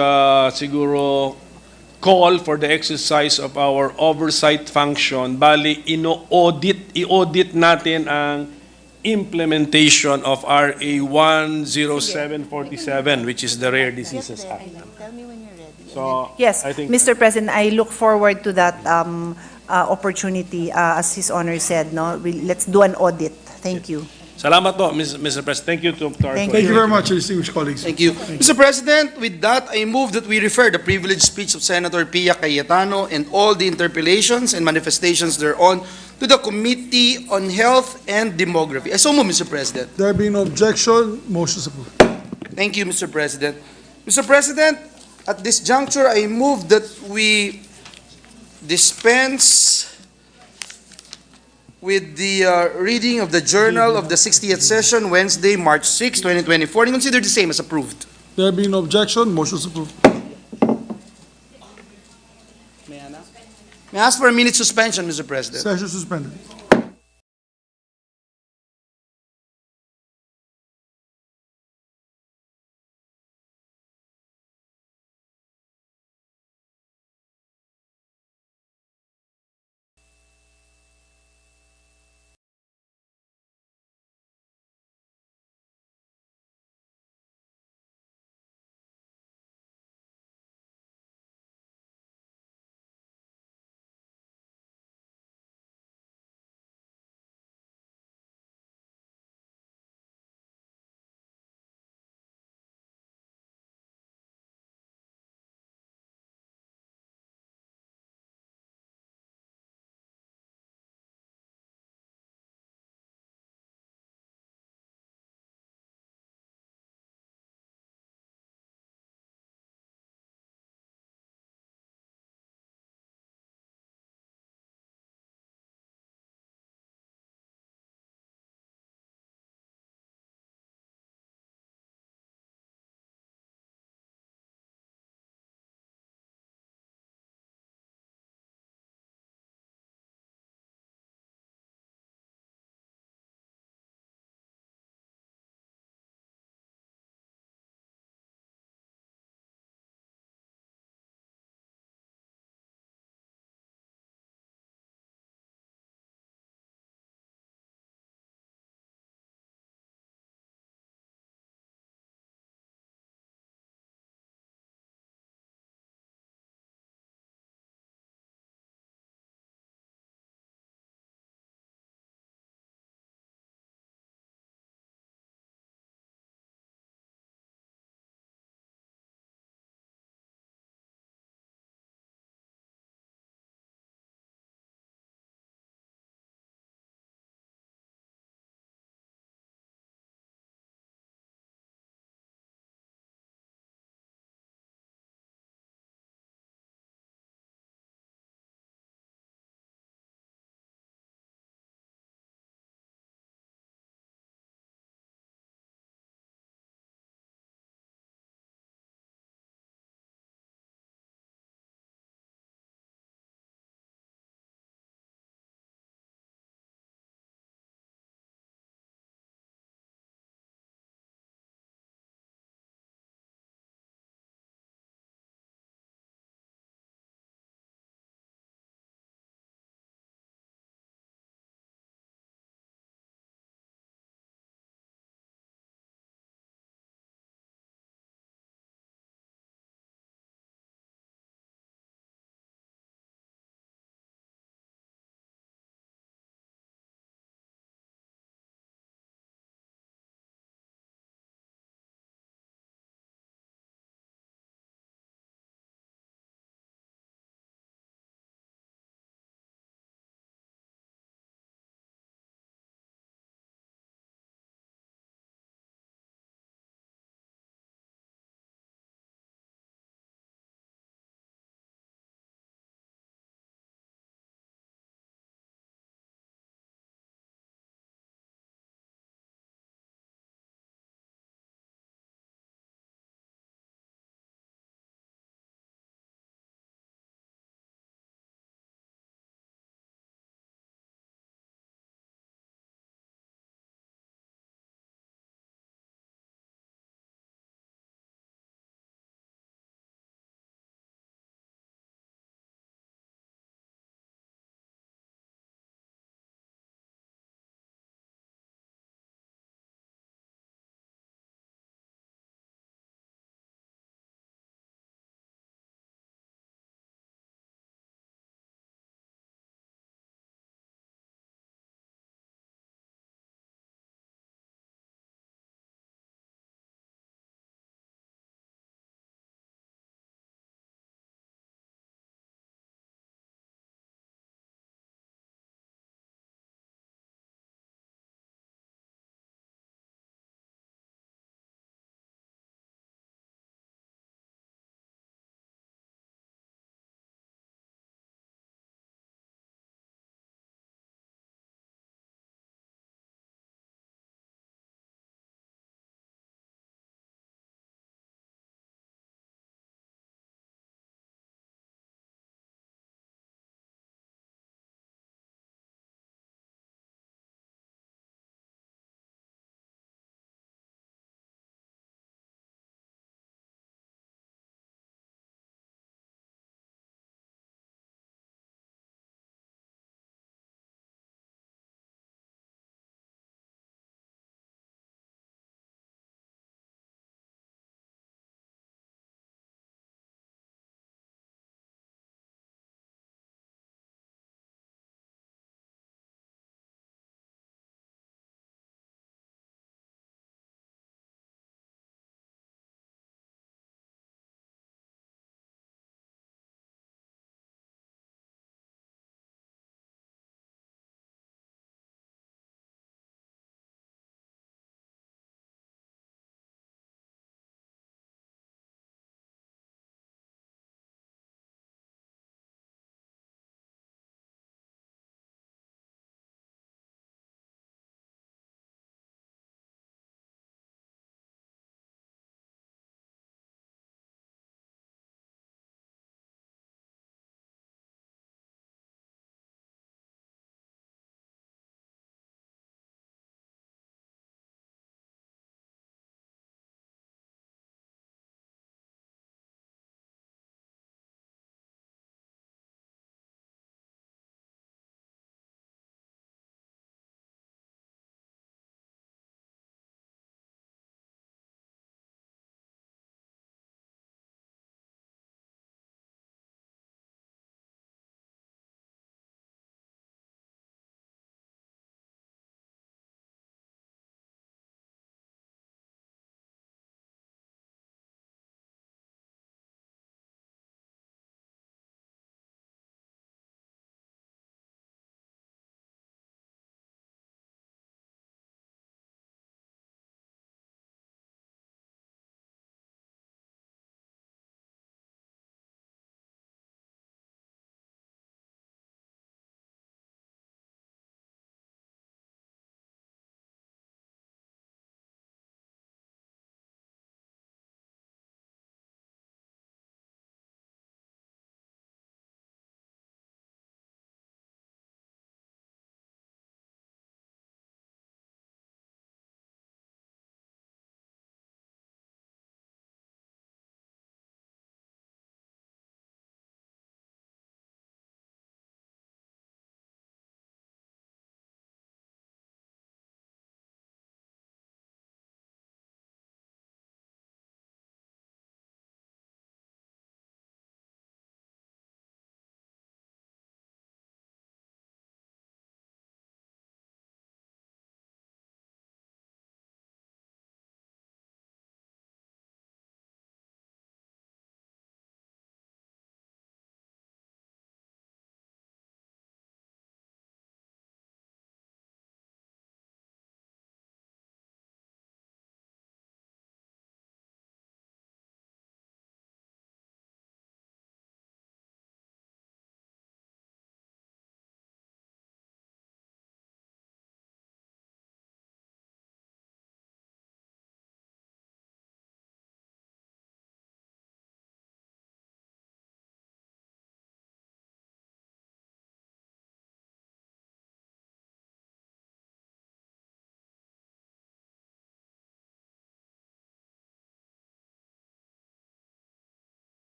siguro call for the exercise of our oversight function. Bali, i-audit natin ang implementation of RA 10747, which is the Rare Diseases Act. Tell me when you're ready. So, Yes, I think Mr. President, I look forward to that opportunity. As His Honor said, no, let's do an audit. Thank you. salamat po, Mr. President. Thank you to our Thank Thank you very much, distinguished colleagues. Thank you. Mr. President, with that, I move that we refer the privileged speech of Senator Pia Cayetano and all the interpellations and manifestations thereon to the Committee on Health and Demography. I so move, Mr. President. There being no objection, motion is approved. Thank you, Mr. President. Mr. President, at this juncture, I move that we dispense with the reading of the Journal of the 60th Session, Wednesday, March 6, 2024, and consider the same as approved. There being no objection, motion is approved. May I ask for a minute suspension, Mr. President? Session suspended.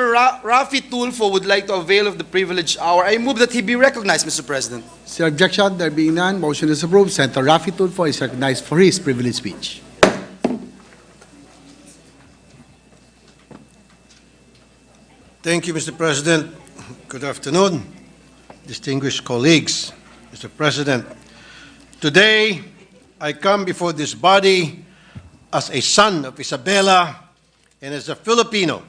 Rafi Tulfo would like to avail of the privileged hour. I move that he be recognized, Mr. President. Sir, objection, there being none, motion is approved. Senator Rafi Tulfo is recognized for his privileged speech. Thank you, Mr. President. Good afternoon, distinguished colleagues. Mr. President, today I come before this body as a son of Isabela and as a Filipino.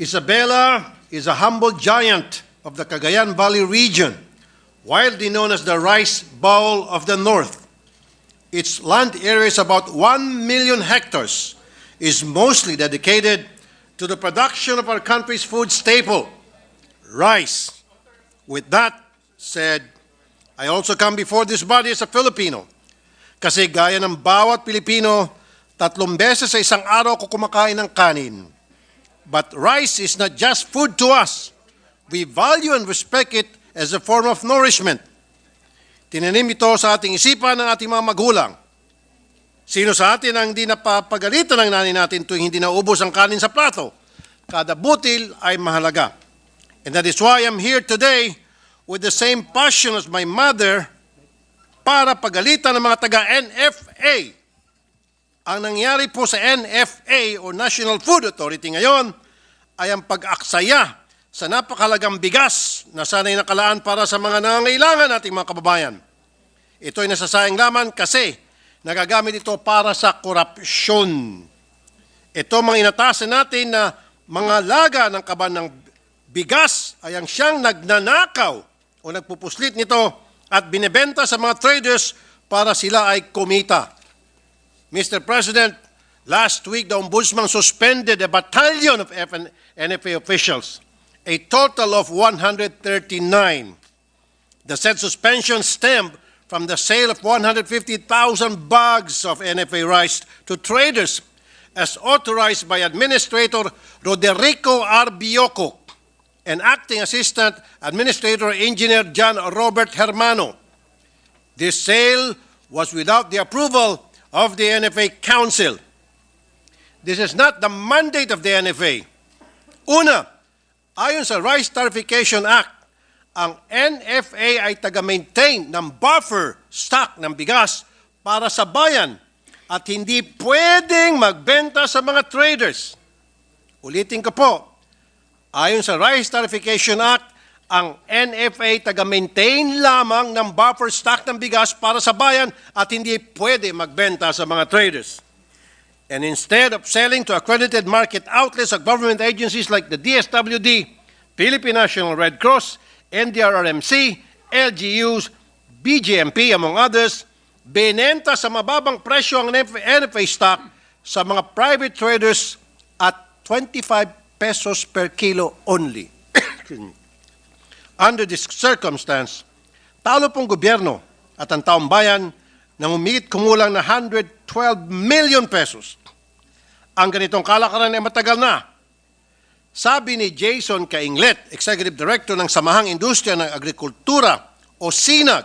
Isabela is a humble giant of the Cagayan Valley region, widely known as the Rice Bowl of the North. Its land area is about 1 million hectares, is mostly dedicated to the production of our country's food staple, rice. With that said, I also come before this body as a Filipino. Kasi gaya ng bawat Pilipino, 3 beses sa isang araw ko kumakain ng kanin. But rice is not just food to us. We value and respect it as a form of nourishment. Tinanim ito sa ating isipan ng ating mga magulang. Sino sa atin ang hindi napapagalitan ng nanay natin tuwing hindi naubos ang kanin sa plato? Kada butil ay mahalaga. And that is why I'm here today with the same passion as my mother para pagalitan ng mga taga-NFA. Ang nangyari po sa NFA o National Food Authority ngayon ay ang pag-aksaya sa napakalagang bigas na sana'y nakalaan para sa mga nangangailangan nating mga kababayan. Ito ay nasasayang lamang kasi nagagamit ito para sa korupsyon. Ito mga inatasan natin na mga laga ng kaban ng bigas ay ang siyang nagnanakaw o nagpupuslit nito at binebenta sa mga traders para sila ay kumita. Mr. President, last week the Ombudsman suspended a battalion of NFA officials, a total of 139. The said suspension stemmed from the sale of 150,000 bags of NFA rice to traders as authorized by Administrator Roderico R. Bioco and Acting Assistant Administrator Engineer John Robert Hermano. This sale was without the approval of the NFA Council. This is not the mandate of the NFA. Una, ayon sa Rice Tarification Act, ang NFA ay taga-maintain ng buffer stock ng bigas para sa bayan at hindi pwedeng magbenta sa mga traders. Ulitin ko po, ayon sa Rice Tarification Act, ang NFA taga-maintain lamang ng buffer stock ng bigas para sa bayan at hindi pwede magbenta sa mga traders. And instead of selling to accredited market outlets of government agencies like the DSWD, Philippine National Red Cross, NDRRMC, LGUs, BGMP, among others, binenta sa mababang presyo ang NFA stock sa mga private traders at 25 pesos per kilo only. Under this circumstance, talo pong gobyerno at ang taong bayan nang umigit kumulang na 112 million pesos. Ang ganitong kalakaran ay matagal na. Sabi ni Jason Cainglet, Executive Director ng Samahang Industriya ng Agrikultura o SINAG,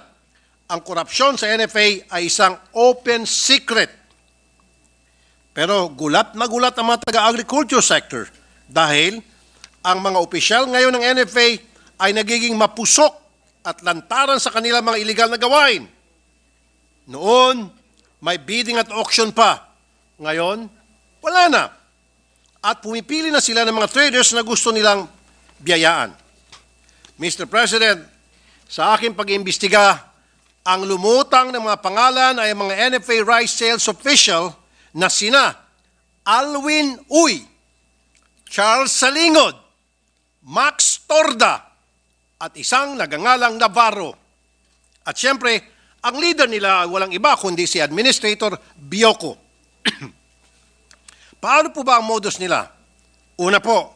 ang korupsyon sa NFA ay isang open secret. Pero gulat na gulat ang mga taga-agriculture sector dahil ang mga opisyal ngayon ng NFA ay nagiging mapusok at lantaran sa kanilang mga iligal na gawain. Noon, may bidding at auction pa. Ngayon, wala na. At pumipili na sila ng mga traders na gusto nilang biyayaan. Mr. President, sa aking pag-iimbestiga, ang lumutang ng mga pangalan ay mga NFA rice sales official na sina Alwin Uy, Charles Salingod, Max Torda, at isang nagangalang Navarro. At siyempre, ang leader nila ay walang iba kundi si Administrator Bioco. Paano po ba ang modus nila? Una po,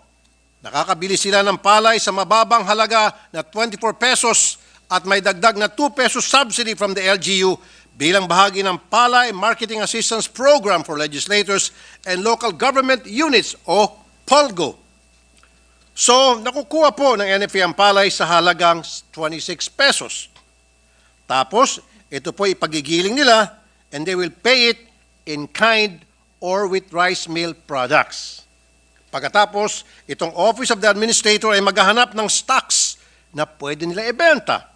nakakabili sila ng palay sa mababang halaga na 24 pesos at may dagdag na 2 pesos subsidy from the LGU bilang bahagi ng Palay Marketing Assistance Program for Legislators and Local Government Units o POLGO. So, nakukuha po ng NFA ang palay sa halagang 26 pesos. Tapos, ito po ipagigiling nila and they will pay it in kind or with rice mill products. Pagkatapos, itong Office of the Administrator ay maghahanap ng stocks na pwede nila ibenta.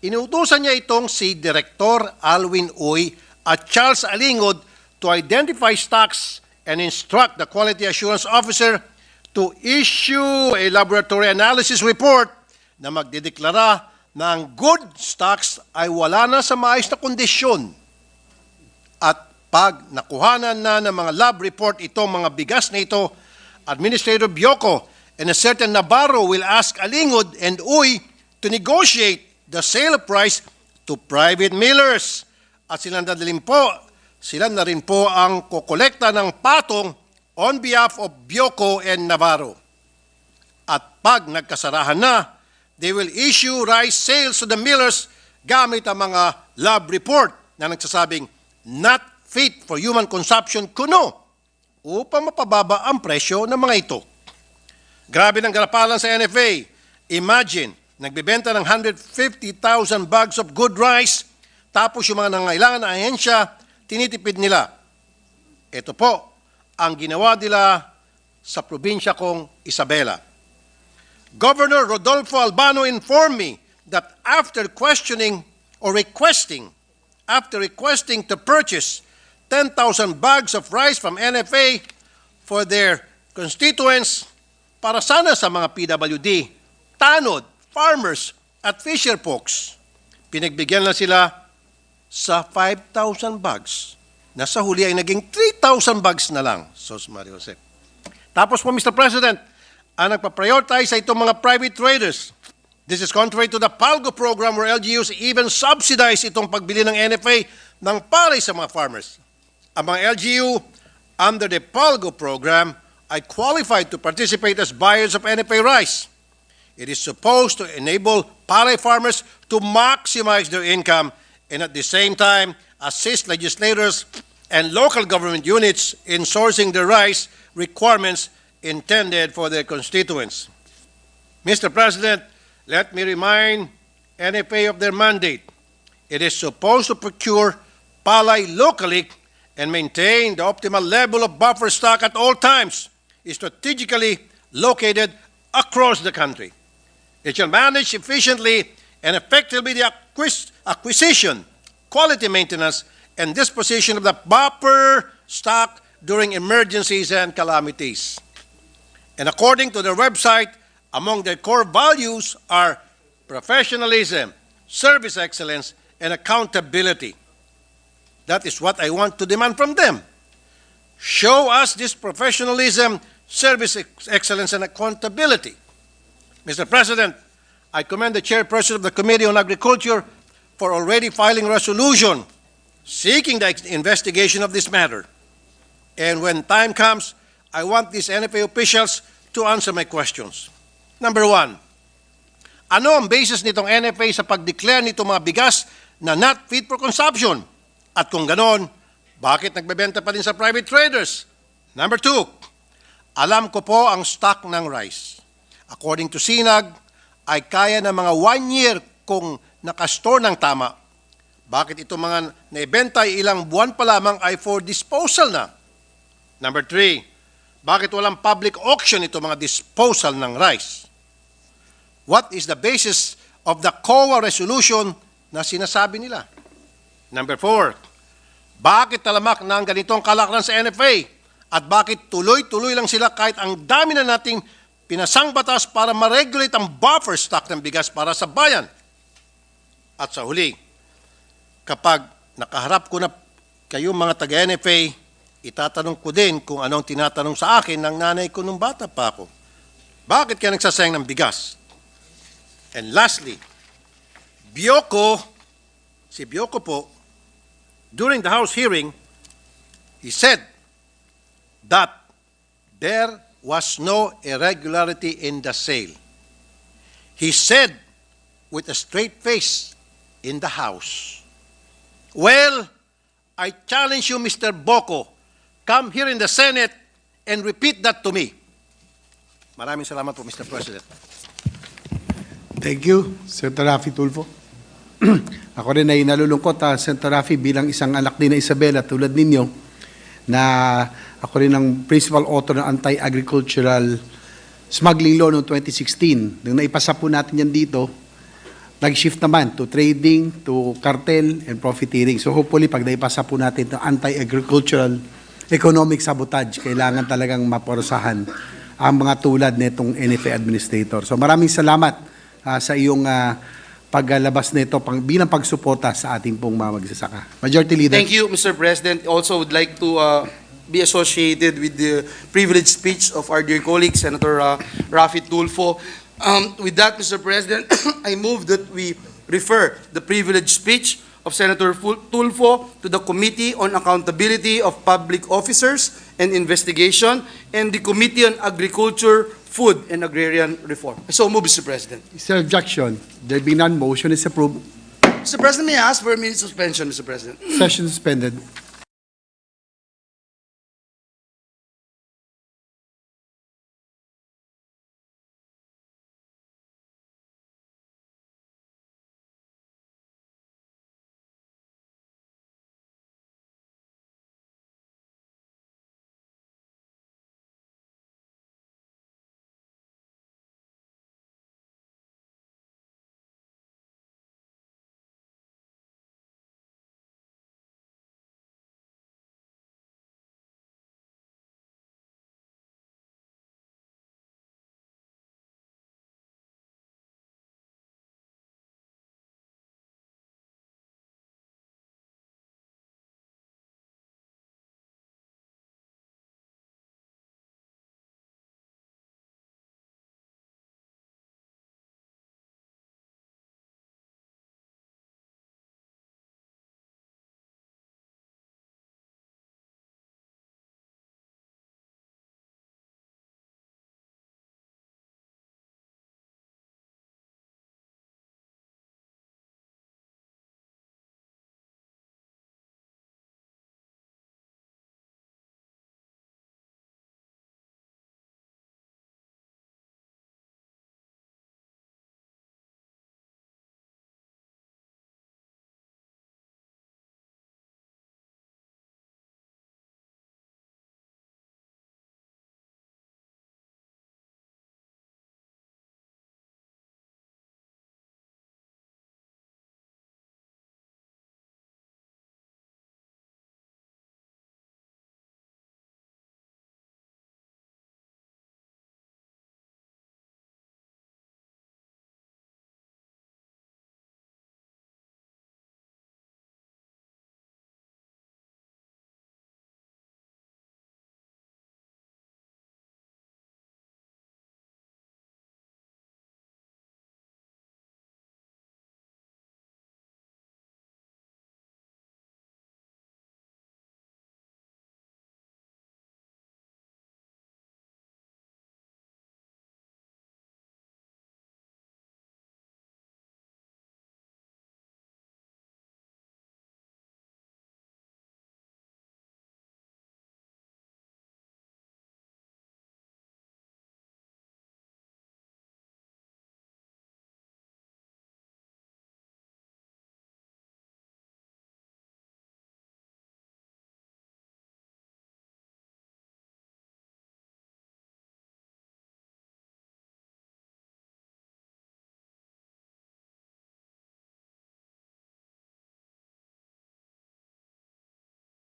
Inuutusan niya itong si Director Alwin Uy at Charles Alingod to identify stocks and instruct the Quality Assurance Officer to issue a laboratory analysis report na magdideklara na ang good stocks ay wala na sa maayos na kondisyon. At pag nakuhanan na ng mga lab report itong mga bigas na ito, Administrator Bioco and a certain Navarro will ask Alingod and Uy to negotiate the sale price to private millers. At sila na rin po ang kokolekta ng patong on behalf of Bioco and Navarro. At pag nagkasarahan na, they will issue rice sales to the millers gamit ang mga lab report na nagsasabing not fit for human consumption kuno upang mapababa ang presyo ng mga ito. Grabe ng galapalan sa NFA. Imagine, nagbebenta ng 150,000 bags of good rice, tapos yung mga nangailangan na ahensya, tinitipid nila. Ito po ang ginawa nila sa probinsya kong Isabela. Governor Rodolfo Albano informed me that after requesting to purchase 10,000 bags of rice from NFA for their constituents para sana sa mga PWD, tanod, farmers, at fisher folks. Pinagbigyan na sila sa 5,000 bags. Nasa huli ay naging 3,000 bags na lang. Sos Mario Jose. Tapos po, Mr. President, ang nagpa-prioritize sa itong mga private traders. This is contrary to the PALGO program where LGUs even subsidize itong pagbili ng NFA ng palay sa mga farmers. Ang mga LGU under the PALGO program ay qualified to participate as buyers of NFA rice. It is supposed to enable palay farmers to maximize their income and at the same time assist legislators and local government units in sourcing the rice requirements intended for their constituents. Mr. President, let me remind NFA of their mandate. It is supposed to procure palay locally and maintain the optimal level of buffer stock at all times, strategically located across the country. It shall manage efficiently and effectively the acquisition, quality maintenance, and disposition of the buffer stock during emergencies and calamities. And according to their website, among their core values are professionalism, service excellence, and accountability. That is what I want to demand from them. Show us this professionalism, service excellence, and accountability. Mr. President, I commend the chairperson of the Committee on Agriculture for already filing a resolution seeking the investigation of this matter. And when time comes, I want these NFA officials to answer my questions. Number one, ano ang basis nitong NFA sa pag-declare nitong mga bigas na not fit for consumption? At kung ganon, bakit nagbebenta pa din sa private traders? Number two, alam ko po ang stock ng rice. According to SINAG, ay kaya ng mga 1 year kung nakastore ng tama. Bakit ito mga naibenta ay ilang buwan pa lamang ay for disposal na? Number three, bakit walang public auction ito mga disposal ng rice? What is the basis of the COA resolution na sinasabi nila? Number four, bakit talamak na ang ganitong kalakaran sa NFA? At bakit tuloy-tuloy lang sila kahit ang dami na nating pinasang batas para ma-regulate ang buffer stock ng bigas para sa bayan? At sa huli, kapag nakaharap ko na kayong mga taga-NFA, itatanong ko din kung anong tinatanong sa akin ng nanay ko nung bata pa ako. Bakit kaya nagsasayang ng bigas? And lastly, si Bioco po, during the House hearing, he said that there was no irregularity in the sale. He said with a straight face in the House, well, I challenge you, Mr. Boko, come here in the Senate and repeat that to me. Maraming salamat po, Mr. President. Thank you, Senator Raffy Tulfo. Ako rin ay nalulungkot, Senator Raffy, bilang isang anak din na Isabela tulad ninyo, na Ako rin ang principal author ng Anti-Agricultural Smuggling Law noong 2016. Nung naipasa po natin yan dito, nag-shift naman to trading, to cartel, and profiteering. So hopefully, pag naipasa po natin ito, anti-agricultural economic sabotage, kailangan talagang maparusahan ang mga tulad nitong NFA administrator. So maraming salamat sa iyong paglabas nito bilang pagsuporta sa ating pong mga magsasaka. Majority Leader. Thank you, Mr. President. Also would like to be associated with the privileged speech of our dear colleague, Senator Rafi Tulfo. With that, Mr. President, I move that we refer the privileged speech of Senator Tulfo to the Committee on Accountability of Public Officers and Investigation and the Committee on Agriculture, Food, and Agrarian Reform. So move, Mr. President. Is there objection? There being none, motion is approved. Mr. President, may I ask for a minute suspension, Mr. President? Session suspended.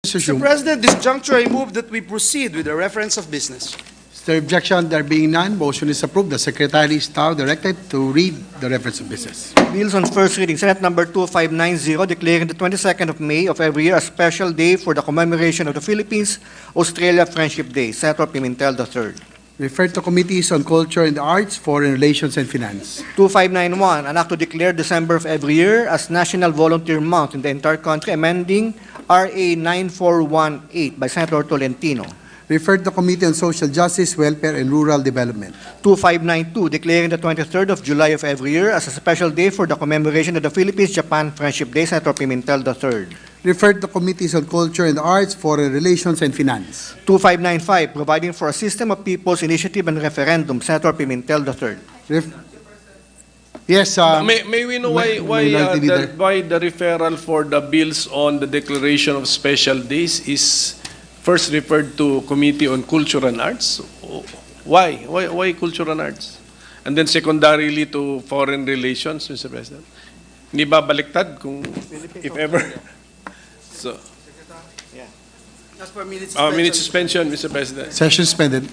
Mr. President, this juncture, I move that we proceed with the reference of business. Is there objection? There being none, motion is approved. The Secretary is now directed to read the reference of business. Bills on first reading, Senate number 2590, declaring the 22nd of May of every year a special day for the commemoration of the Philippines-Australia Friendship Day. Senator Pimentel III. Referred to Committees on Culture and the Arts, Foreign Relations, and Finance. 2591, an act to declare December of every year as National Volunteer Month in the entire country, amending RA 9418 by Senator Tolentino. Referred to Committee on Social Justice, Welfare, and Rural Development. 2592, declaring the 23rd of July of every year as a special day for the commemoration of the Philippines-Japan Friendship Day. Senator Pimentel III. Referred to Committees on Culture and the Arts, Foreign Relations, and Finance. 2595, providing for a system of people's initiative and referendum. Senator Pimentel III. Yes, May we know why the referral for the bills on the declaration of special days is first referred to Committee on Culture and Arts. Why? Why Culture and Arts? And then secondarily to Foreign Relations, Mr. President. Hindi ba baliktad kung if ever? So, As per minute minute suspension, Mr. President. Session suspended.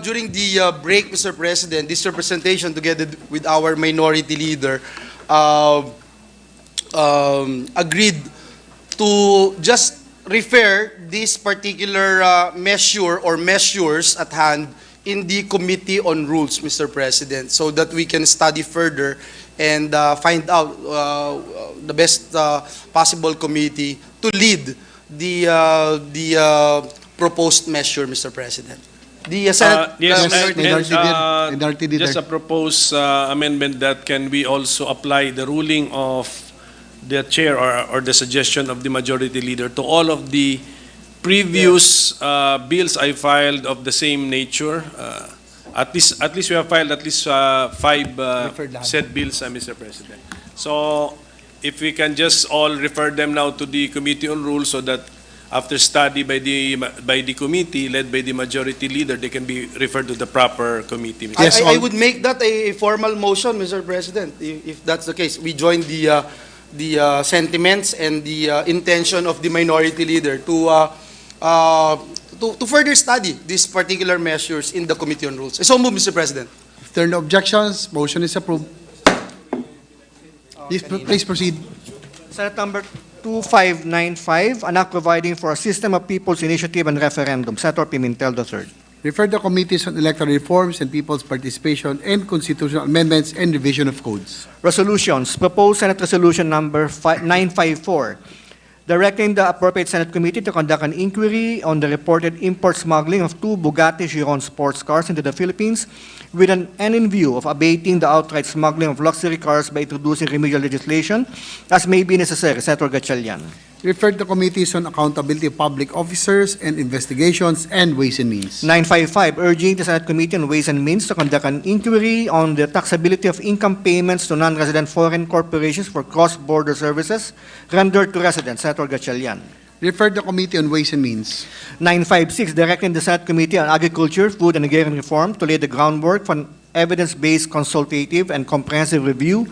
During the break, Mr. President, this representation together with our minority leader agreed to just refer this particular measure or measures at hand in the Committee on Rules, Mr. President, so that we can study further and find out the best possible committee to lead the proposed measure, Mr. President. The Senate, Yes, Minority Leader. just a proposed amendment that can we also apply the ruling of the chair or the suggestion of the majority leader to all of the previous bills I filed of the same nature. At least we have filed at least 5 said bills, Mr. President. So if we can just all refer them now to the Committee on Rules so that after study by the committee led by the majority leader, they can be referred to the proper committee. Mr. Yes, I would make that a formal motion, Mr. President, if that's the case. We join the sentiments and the intention of the minority leader to further study these particular measures in the Committee on Rules. So move, Mr. President. If there are no objections, motion is approved. Please proceed. Senate number 2595, an act providing for a system of people's initiative and referendum. Senator Pimentel III. Refer the committees on electoral reforms and people's participation and constitutional amendments and revision of codes. Resolutions. Proposed Senate Resolution number 954, directing the appropriate Senate committee to conduct an inquiry on the reported import smuggling of 2 Bugatti Chiron sports cars into the Philippines with an end in view of abating the outright smuggling of luxury cars by introducing remedial legislation as may be necessary. Senator Gatchalian. Refer the committees on accountability of public officers and investigations and ways and means. 955, urging the Senate Committee on Ways and Means to conduct an inquiry on the taxability of income payments to non-resident foreign corporations for cross-border services rendered to residents. Senator Gatchalian. Refer the Committee on Ways and Means. 956, directing the Senate Committee on Agriculture, Food and Agrarian Reform to lay the groundwork for an evidence-based consultative and comprehensive review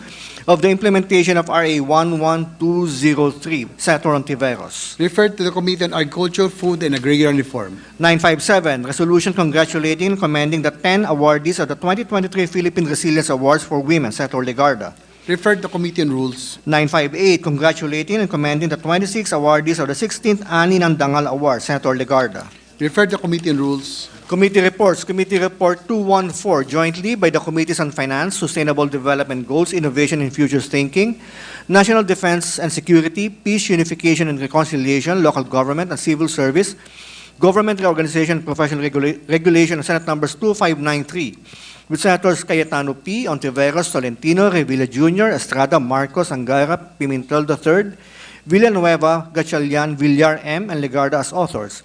of the implementation of RA 11203. Senator Ontiveros. Refer to the Committee on Agriculture, Food and Agrarian Reform. 957, resolution congratulating and commending the 10 awardees of the 2023 Philippine Resilience Awards for Women. Senator Legarda. Refer to the Committee on Rules. 958, congratulating and commending the 26 awardees of the 16th Ani ng Dangal Award. Senator Legarda. Refer to the Committee on Rules. Committee reports. Committee Report 214, jointly by the Committees on Finance, Sustainable Development Goals, Innovation and Futures Thinking, National Defense and Security, Peace, Unification and Reconciliation, Local Government and Civil Service, Government Reorganization and Professional Regulation, Senate numbers 2593, with Senators Cayetano P., Ontiveros, Tolentino, Revilla Jr., Estrada, Marcos, Angara, Pimentel III, Villanueva, Gatchalian, Villar M., and Legarda as authors.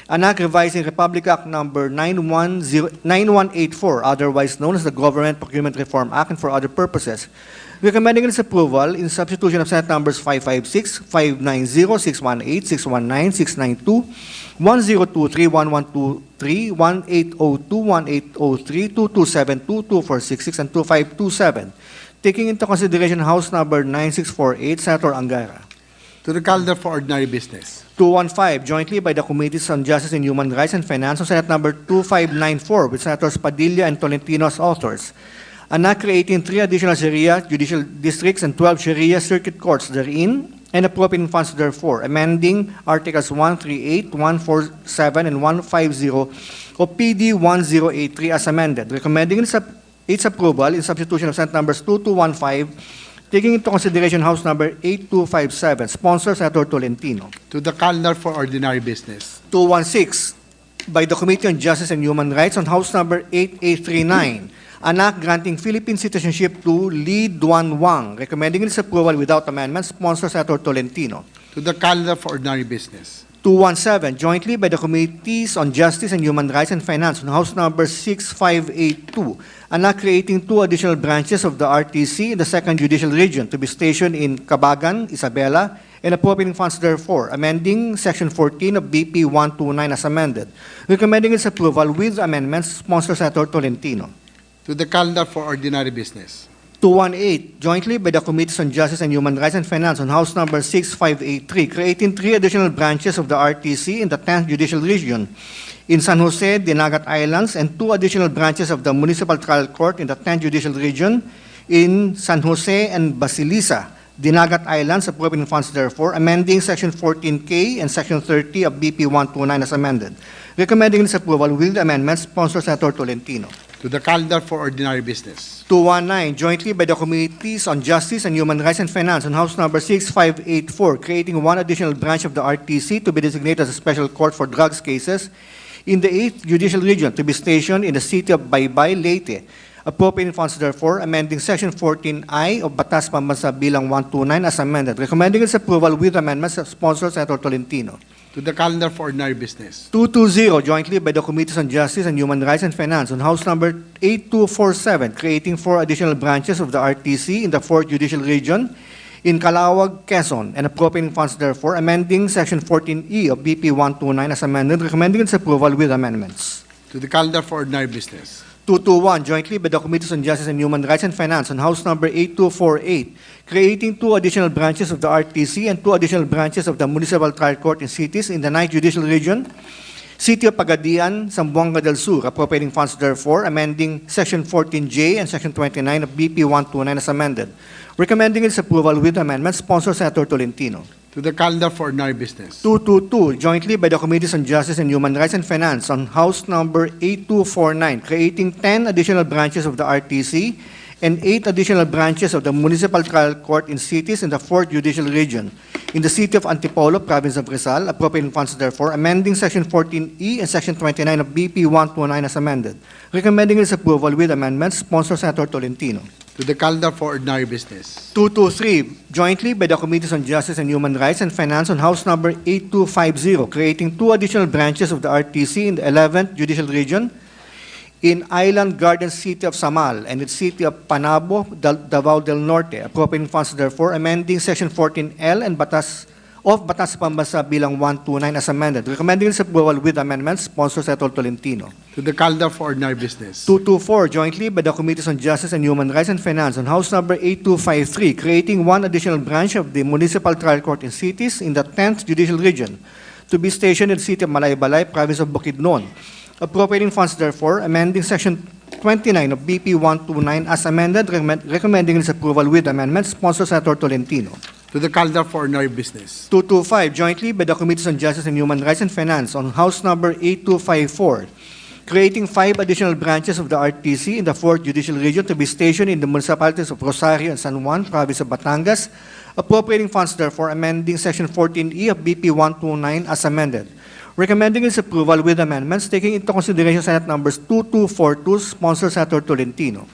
An act revising Republic Act number 9184, otherwise known as the Government Procurement Reform Act, and for other purposes. Recommending its approval in substitution of Senate numbers 556, 590, 618, 619, 692, 1023, 1123, 1802, 1803, 2272, 2466, and 2527. Taking into consideration House number 9648, Senator Angara. To the calendar for ordinary business. 215, jointly by the Committees on Justice and Human Rights and Finance on Senate number 2594 with Senators Padilla and Tolentino as authors. An act creating 3 additional Sharia judicial districts and 12 Sharia circuit courts therein, and appropriating funds therefore, amending Articles 138, 147, and 150 of PD 1083 as amended, recommending its approval in substitution of Senate numbers 2215, taking into consideration House number 8257, sponsor Senator Tolentino. To the calendar for ordinary business. 216, by the Committee on Justice and Human Rights on House number 8839, an act granting Philippine citizenship to Lee Duan Wang, recommending its approval without amendment, sponsor Senator Tolentino. To the calendar for ordinary business. 217, jointly by the Committees on Justice and Human Rights and Finance on House number 6582, an act creating 2 additional branches of the RTC in the 2nd Judicial Region to be stationed in Cabagan, Isabela, and appropriating funds therefore, amending Section 14 of BP 129 as amended, recommending its approval with amendments, sponsor Senator Tolentino. To the calendar for ordinary business. 218, jointly by the Committees on Justice and Human Rights and Finance on House number 6583, creating 3 additional branches of the RTC in the 10th Judicial Region in San Jose, Dinagat Islands, and 2 additional branches of the Municipal Trial Court in the 10th Judicial Region in San Jose and Basilisa, Dinagat Islands, appropriating funds therefore, amending Section 14K and Section 30 of BP 129 as amended, recommending its approval with amendments, sponsor Senator Tolentino. To the calendar for ordinary business. 219, jointly by the Committees on Justice and Human Rights and Finance on House number 6584, creating 1 additional branch of the RTC to be designated as a special court for drugs cases in the 8th Judicial Region to be stationed in the city of Baybay, Leyte. Appropriating funds therefore, amending Section 14I of Batas Pambansa Bilang 129 as amended, recommending its approval with amendments, sponsor Senator Tolentino. To the calendar for ordinary business. 220, jointly by the Committees on Justice and Human Rights and Finance on House number 8247, creating 4 additional branches of the RTC in the 4th Judicial Region in Calawag, Quezon, and appropriating funds therefore, amending Section 14E of BP 129 as amended, recommending its approval with amendments. To the calendar for ordinary business. 221, jointly by the Committees on Justice and Human Rights and Finance on House number 8248, creating 2 additional branches of the RTC and 2 additional branches of the Municipal Trial Court in cities in the 9th Judicial Region, City of Pagadian, Zamboanga del Sur, appropriating funds therefore, amending Section 14J and Section 29 of BP 129 as amended, recommending its approval with amendments, sponsor Senator Tolentino. To the calendar for ordinary business. 222, jointly by the Committees on Justice and Human Rights and Finance on House number 8249, creating 10 additional branches of the RTC and 8 additional branches of the Municipal Trial Court in cities in the 4th Judicial Region in the city of Antipolo, Province of Rizal, appropriating funds therefore, amending Section 14E and Section 29 of BP 129 as amended, recommending its approval with amendments, sponsor Senator Tolentino. To the calendar for ordinary business. 223, jointly by the Committees on Justice and Human Rights and Finance on House number 8250, creating 2 additional branches of the RTC in the 11th Judicial Region in Island Garden City of Samal and its city of Panabo, Davao del Norte, appropriating funds therefore, amending Section 14L and Batas Pambansa Bilang 129 as amended, recommending its approval with amendments, sponsor Senator Tolentino. To the calendar for ordinary business. 224, jointly by the Committees on Justice and Human Rights and Finance on House number 8253, creating 1 additional branch of the Municipal Trial Court in cities in the 10th Judicial Region to be stationed in the city of Malaybalay, Province of Bukidnon, appropriating funds therefore, amending Section 29 of BP 129 as amended, recommending its approval with amendments, sponsor Senator Tolentino. To the calendar for ordinary business. 225, jointly by the Committees on Justice and Human Rights and Finance on House number 8254, creating 5 additional branches of the RTC in the 4th Judicial Region to be stationed in the municipalities of Rosario and San Juan, Province of Batangas, appropriating funds therefore, amending Section 14E of BP 129 as amended, recommending its approval with amendments, taking into consideration Senate numbers 2242, sponsor Senator Tolentino.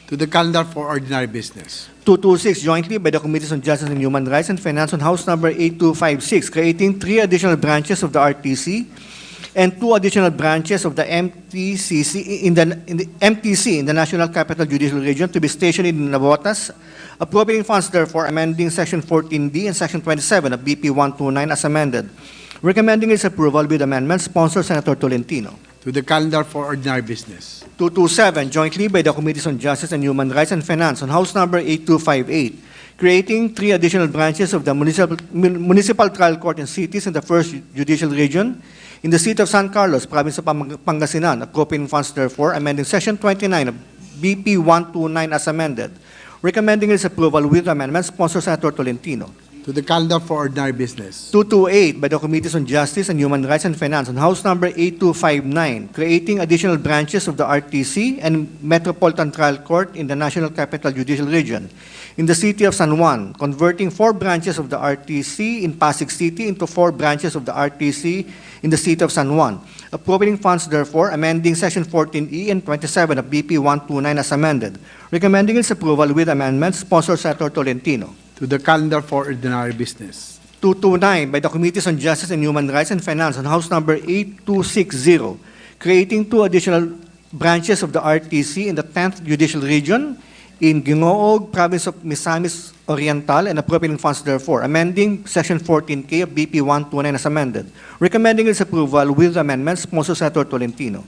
To the calendar for ordinary business. 226, jointly by the Committees on Justice and Human Rights and Finance on House number 8256, creating 3 additional branches of the RTC and 2 additional branches of the MTC in the National Capital Judicial Region to be stationed in Navotas, appropriating funds therefore, amending Section 14D and Section 27 of BP 129 as amended. Recommending its approval with amendments, sponsored Senator Tolentino. To the calendar for ordinary business. 227, jointly by the Committees on Justice and Human Rights and Finance on House Number 8258, creating 3 additional branches of the Municipal Trial Court in cities in the 1st Judicial Region, in the City of San Carlos, Province of Pangasinan, appropriating funds therefore, amending Section 29 of BP 129 as amended. Recommending its approval with amendments, sponsored Senator Tolentino. To the calendar for ordinary business. 228 by the Committees on Justice and Human Rights and Finance on House Number 8259, creating additional branches of the RTC and Metropolitan Trial Court in the National Capital Judicial Region, in the City of San Juan, converting 4 branches of the RTC in Pasig City into 4 branches of the RTC in the City of San Juan. Appropriating funds, therefore, amending Section 14E and 27 of BP 129 as amended. Recommending its approval with amendments, sponsored Senator Tolentino. To the calendar for ordinary business. 229 by the Committees on Justice and Human Rights and Finance on House Number 8260, creating 2 additional branches of the RTC in the 10th Judicial Region in Gingoog, Province of Misamis Oriental, and appropriating funds therefore, amending Section 14K of BP 129 as amended. Recommending its approval with amendments, sponsored Senator Tolentino.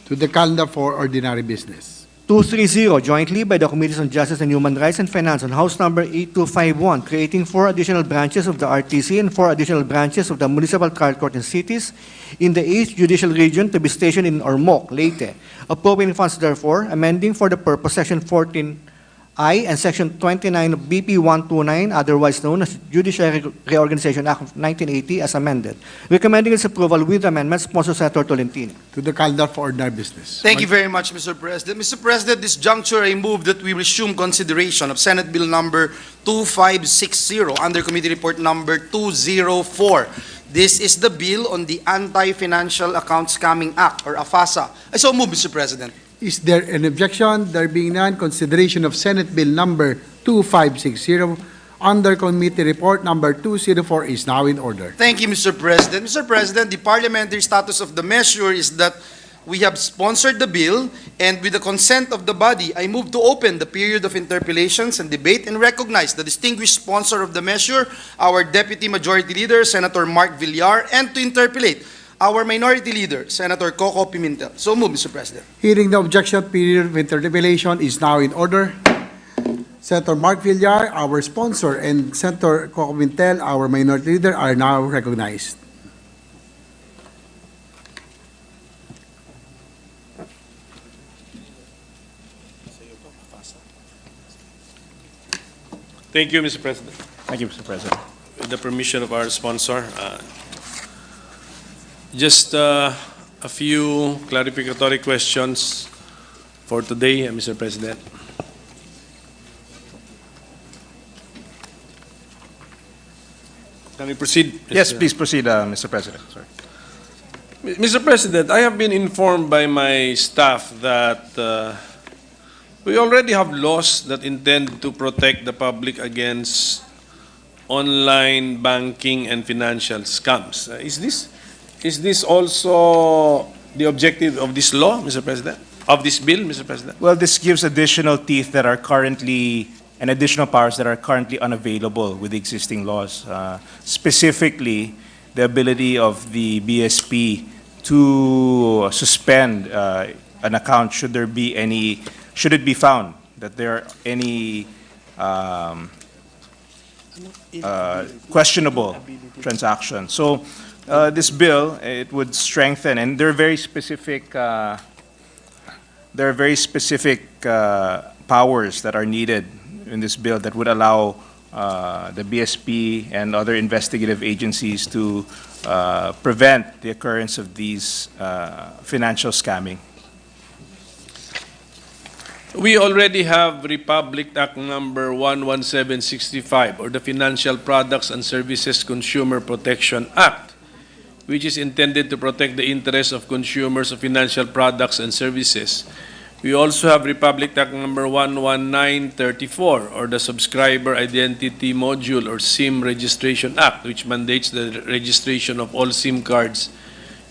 To the calendar for ordinary business. 230, jointly by the Committees on Justice and Human Rights and Finance on House Number 8251, creating 4 additional branches of the RTC and 4 additional branches of the Municipal Trial Court in cities in the 8th Judicial Region to be stationed in Ormoc, Leyte. Appropriating funds, therefore, amending for the purpose Section 14I and Section 29 of BP 129, otherwise known as Judiciary Reorganization Act of 1980, as amended. Recommending its approval with amendments, sponsored Senator Tolentino. To the calendar for ordinary business. Thank you very much, Mr. President. Mr. President, this juncture, I move that we resume consideration of Senate Bill number 2560 under Committee Report number 204. This is the bill on the Anti-Financial Accounts Scamming Act, or AFASA. I so move, Mr. President. Is there an objection? There being none, consideration of Senate Bill number 2560 under Committee Report number 204 is now in order. Thank you, Mr. President. Mr. President, the parliamentary status of the measure is that we have sponsored the bill, and with the consent of the body, I move to open the period of interpellations and debate and recognize the distinguished sponsor of the measure, our Deputy Majority Leader, Senator Mark Villar, and to interpellate our Minority Leader, Senator Coco Pimentel. So move, Mr. President. Hearing the objection, period of interpellation is now in order. Senator Mark Villar, our sponsor, and Senator Coco Pimentel, our Minority Leader, are now recognized. Thank you, Mr. President. Thank you, Mr. President. With the permission of our sponsor, just a few clarificatory questions for today, Mr. President. Can we proceed? Yes, please proceed, Mr. President. Sorry. Mr. President, I have been informed by my staff that we already have laws that intend to protect the public against online banking and financial scams. Is this also the objective of this law, Mr. President? Of this bill, Mr. President? Well, this gives additional teeth that are currently, and additional powers that are currently unavailable with the existing laws. Specifically, the ability of the BSP to suspend an account should it be found that there are any questionable transactions. So this bill, it would strengthen, and there are very specific powers that are needed in this bill that would allow the BSP and other investigative agencies to prevent the occurrence of these financial scamming. We already have Republic Act number 11765, or the Financial Products and Services Consumer Protection Act, which is intended to protect the interests of consumers of financial products and services. We also have Republic Act number 11934, or the Subscriber Identity Module or SIM Registration Act, which mandates the registration of all SIM cards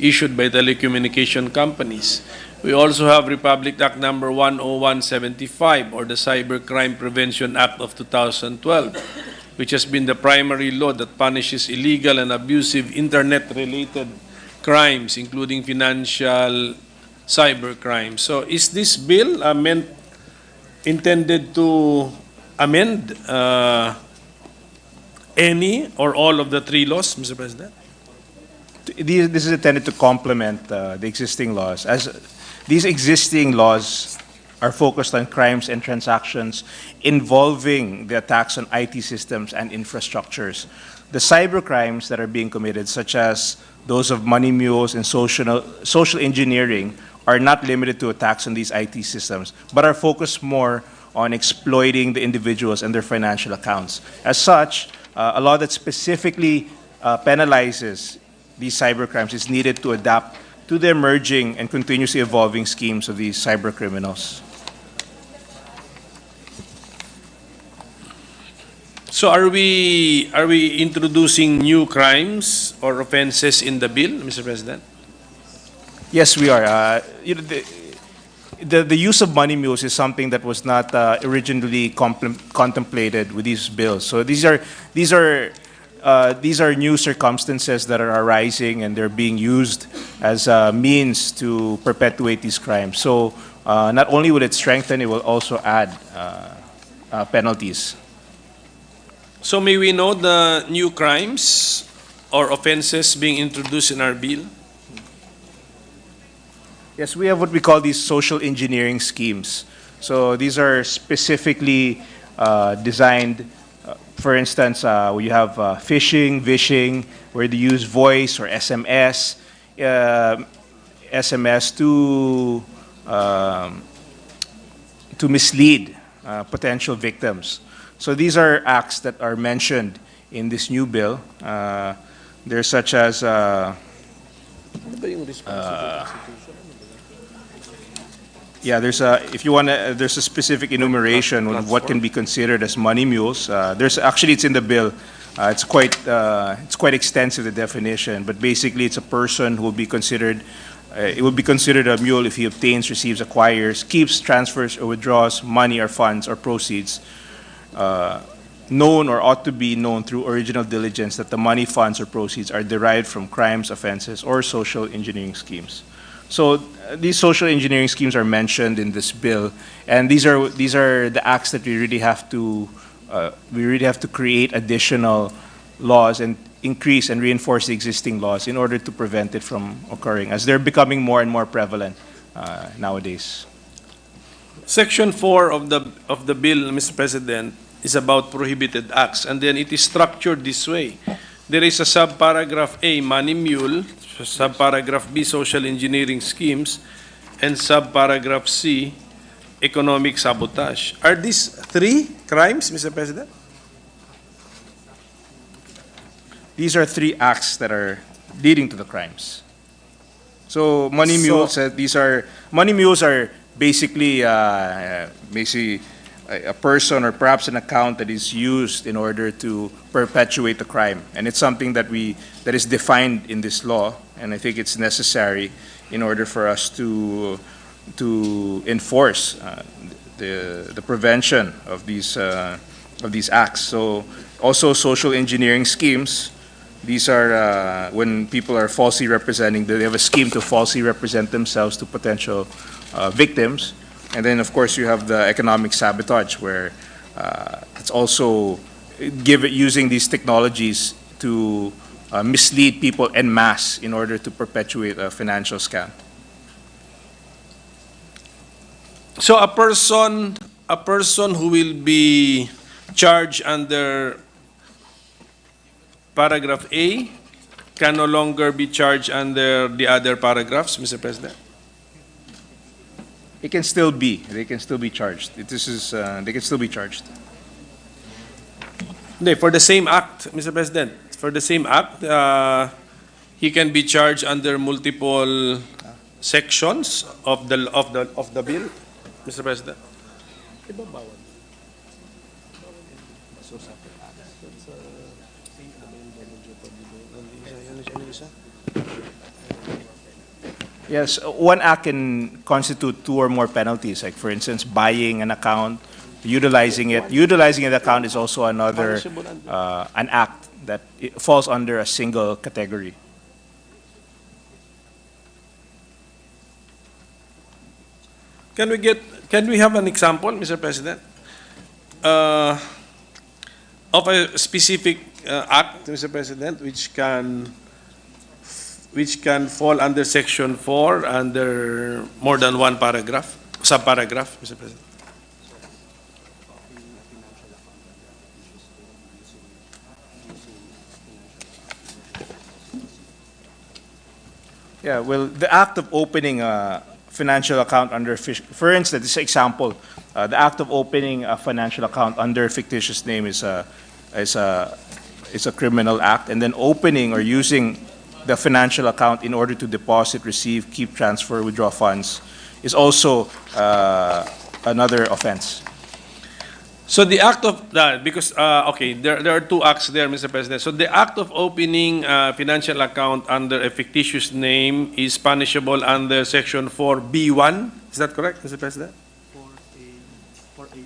issued by telecommunication companies. We also have Republic Act number 10175, or the Cybercrime Prevention Act of 2012, which has been the primary law that punishes illegal and abusive internet-related crimes, including financial cybercrime. So is this bill intended to amend any or all of the three laws, Mr. President? This is intended to complement the existing laws. As these existing laws are focused on crimes and transactions involving the attacks on IT systems and infrastructures. The cybercrimes that are being committed, such as those of money mules and social engineering, are not limited to attacks on these IT systems, but are focused more on exploiting the individuals and their financial accounts. As such, a law that specifically penalizes these cybercrimes is needed to adapt to the emerging and continuously evolving schemes of these cybercriminals. So are we introducing new crimes or offenses in the bill, Mr. President? Yes, we are. The use of money mules is something that was not originally contemplated with these bills. So these are new circumstances that are arising, and they're being used as a means to perpetuate these crimes. So not only will it strengthen, it will also add penalties. So may we know the new crimes or offenses being introduced in our bill? Yes, we have what we call these social engineering schemes. So these are specifically designed, for instance, you have phishing, vishing, where they use voice or SMS to mislead potential victims. So these are acts that are mentioned in this new bill. They're such as there's a specific enumeration of what can be considered as money mules. It's in the bill. It's quite extensive, the definition, but basically it's a person who will be considered. It will be considered a mule if he obtains, receives, acquires, keeps, transfers, or withdraws money or funds or proceeds known or ought to be known through original diligence that the money, funds, or proceeds are derived from crimes, offenses, or social engineering schemes. So these social engineering schemes are mentioned in this bill, and these are the acts that we really have to create additional laws and increase and reinforce the existing laws in order to prevent it from occurring, as they're becoming more and more prevalent nowadays. Section 4 of the bill, Mr. President, is about prohibited acts, and then it is structured this way. There is a subparagraph A, money mule, subparagraph B, social engineering schemes, and subparagraph C, economic sabotage. Are these three crimes, Mr. President? These are three acts that are leading to the crimes. So money mules, money mules are basically a person or perhaps an account that is used in order to perpetuate the crime, and it's something that is defined in this law, and I think it's necessary in order for us to enforce the prevention of these acts. So also social engineering schemes. These are when people are falsely representing. They have a scheme to falsely represent themselves to potential victims. And then, of course, you have the economic sabotage, where it's also using these technologies to mislead people en masse in order to perpetuate a financial scam. So a person who will be charged under paragraph A can no longer be charged under the other paragraphs, Mr. President? They can still be charged. They can still be charged. No, for the same act, Mr. President. For the same act, he can be charged under multiple sections of the bill, Mr. President. Yes, one act can constitute two or more penalties, like for instance, buying an account, utilizing it. Utilizing an account is also another, an act that it falls under a single category. Can we have an example, Mr. President, of a specific act, Mr. President, which can fall under Section 4 under more than one paragraph, subparagraph, Mr. President? Yeah, well, the act of opening a financial account under, for instance, this example, the act of opening a financial account under a fictitious name is a criminal act, and then opening or using the financial account in order to deposit, receive, keep, transfer, withdraw funds is also another offense. So the act of that, because okay, there are two acts there, Mr. President. So the act of opening a financial account under a fictitious name is punishable under Section 4B1. Is that correct, Mr. President? 4A2,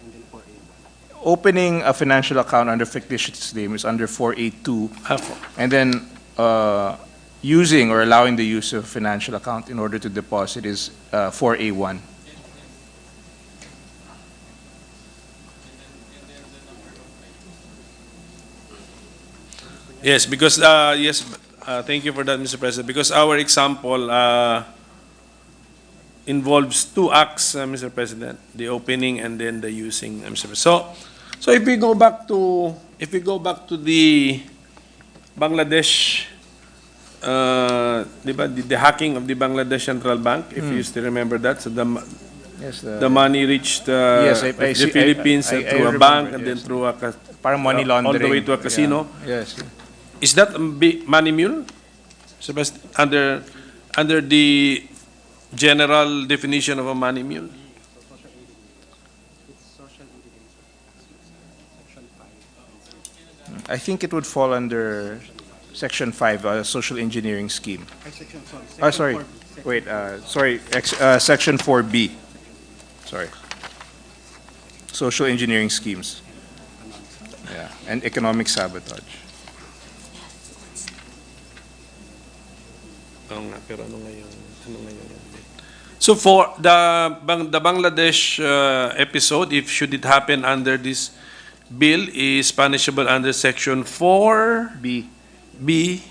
and then 4A1. Opening a financial account under fictitious name is under 482, and then using or allowing the use of financial account in order to deposit is 4A1. Yes, because yes, thank you for that, Mr. President. Because our example involves two acts, Mr. President: the opening and then the using, Mr. President. So if we go back to the Bangladesh, the hacking of the Bangladesh Central Bank, if you still remember that, so the money reached the Philippines through a bank and then through a parang money laundering all the way to a casino. Yeah. Yes. Is that a money mule? Under the general definition of a money mule? I think it would fall under Section 5, social engineering scheme. Sorry. Wait, sorry, Section 4B. Sorry. Social engineering schemes. Yeah, and economic sabotage. Pero ano ngayon yan? So for the Bangladesh episode, if should it happen under this bill, is punishable under Section 4B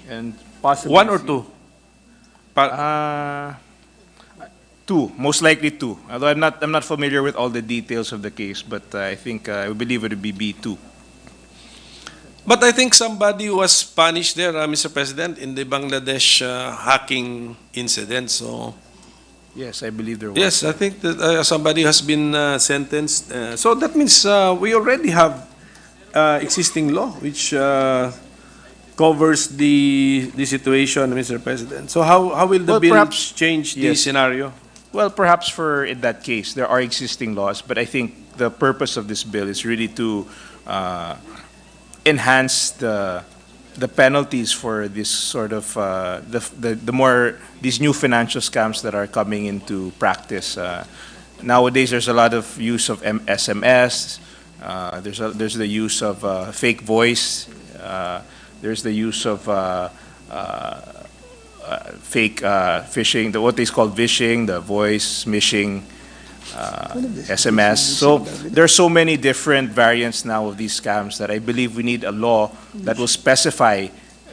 and possibly 1 or 2? Two, most likely two. Although I'm not familiar with all the details of the case, but I think I believe it would be B2. But I think somebody was punished there, Mr. President, in the Bangladesh hacking incident. So yes, I believe there was. yes, I think that somebody has been sentenced. So that means we already have existing law which covers the situation, Mr. President. So how will the bill perhaps change the yes. scenario? Well, perhaps in that case, there are existing laws, but I think the purpose of this bill is really to enhance the penalties for this sort of these new financial scams that are coming into practice. Nowadays, there's a lot of use of SMS. There's the use of fake voice. There's the use of fake phishing, what is called vishing, the voice smishing, SMS. So there are so many different variants now of these scams that I believe we need a law that will specify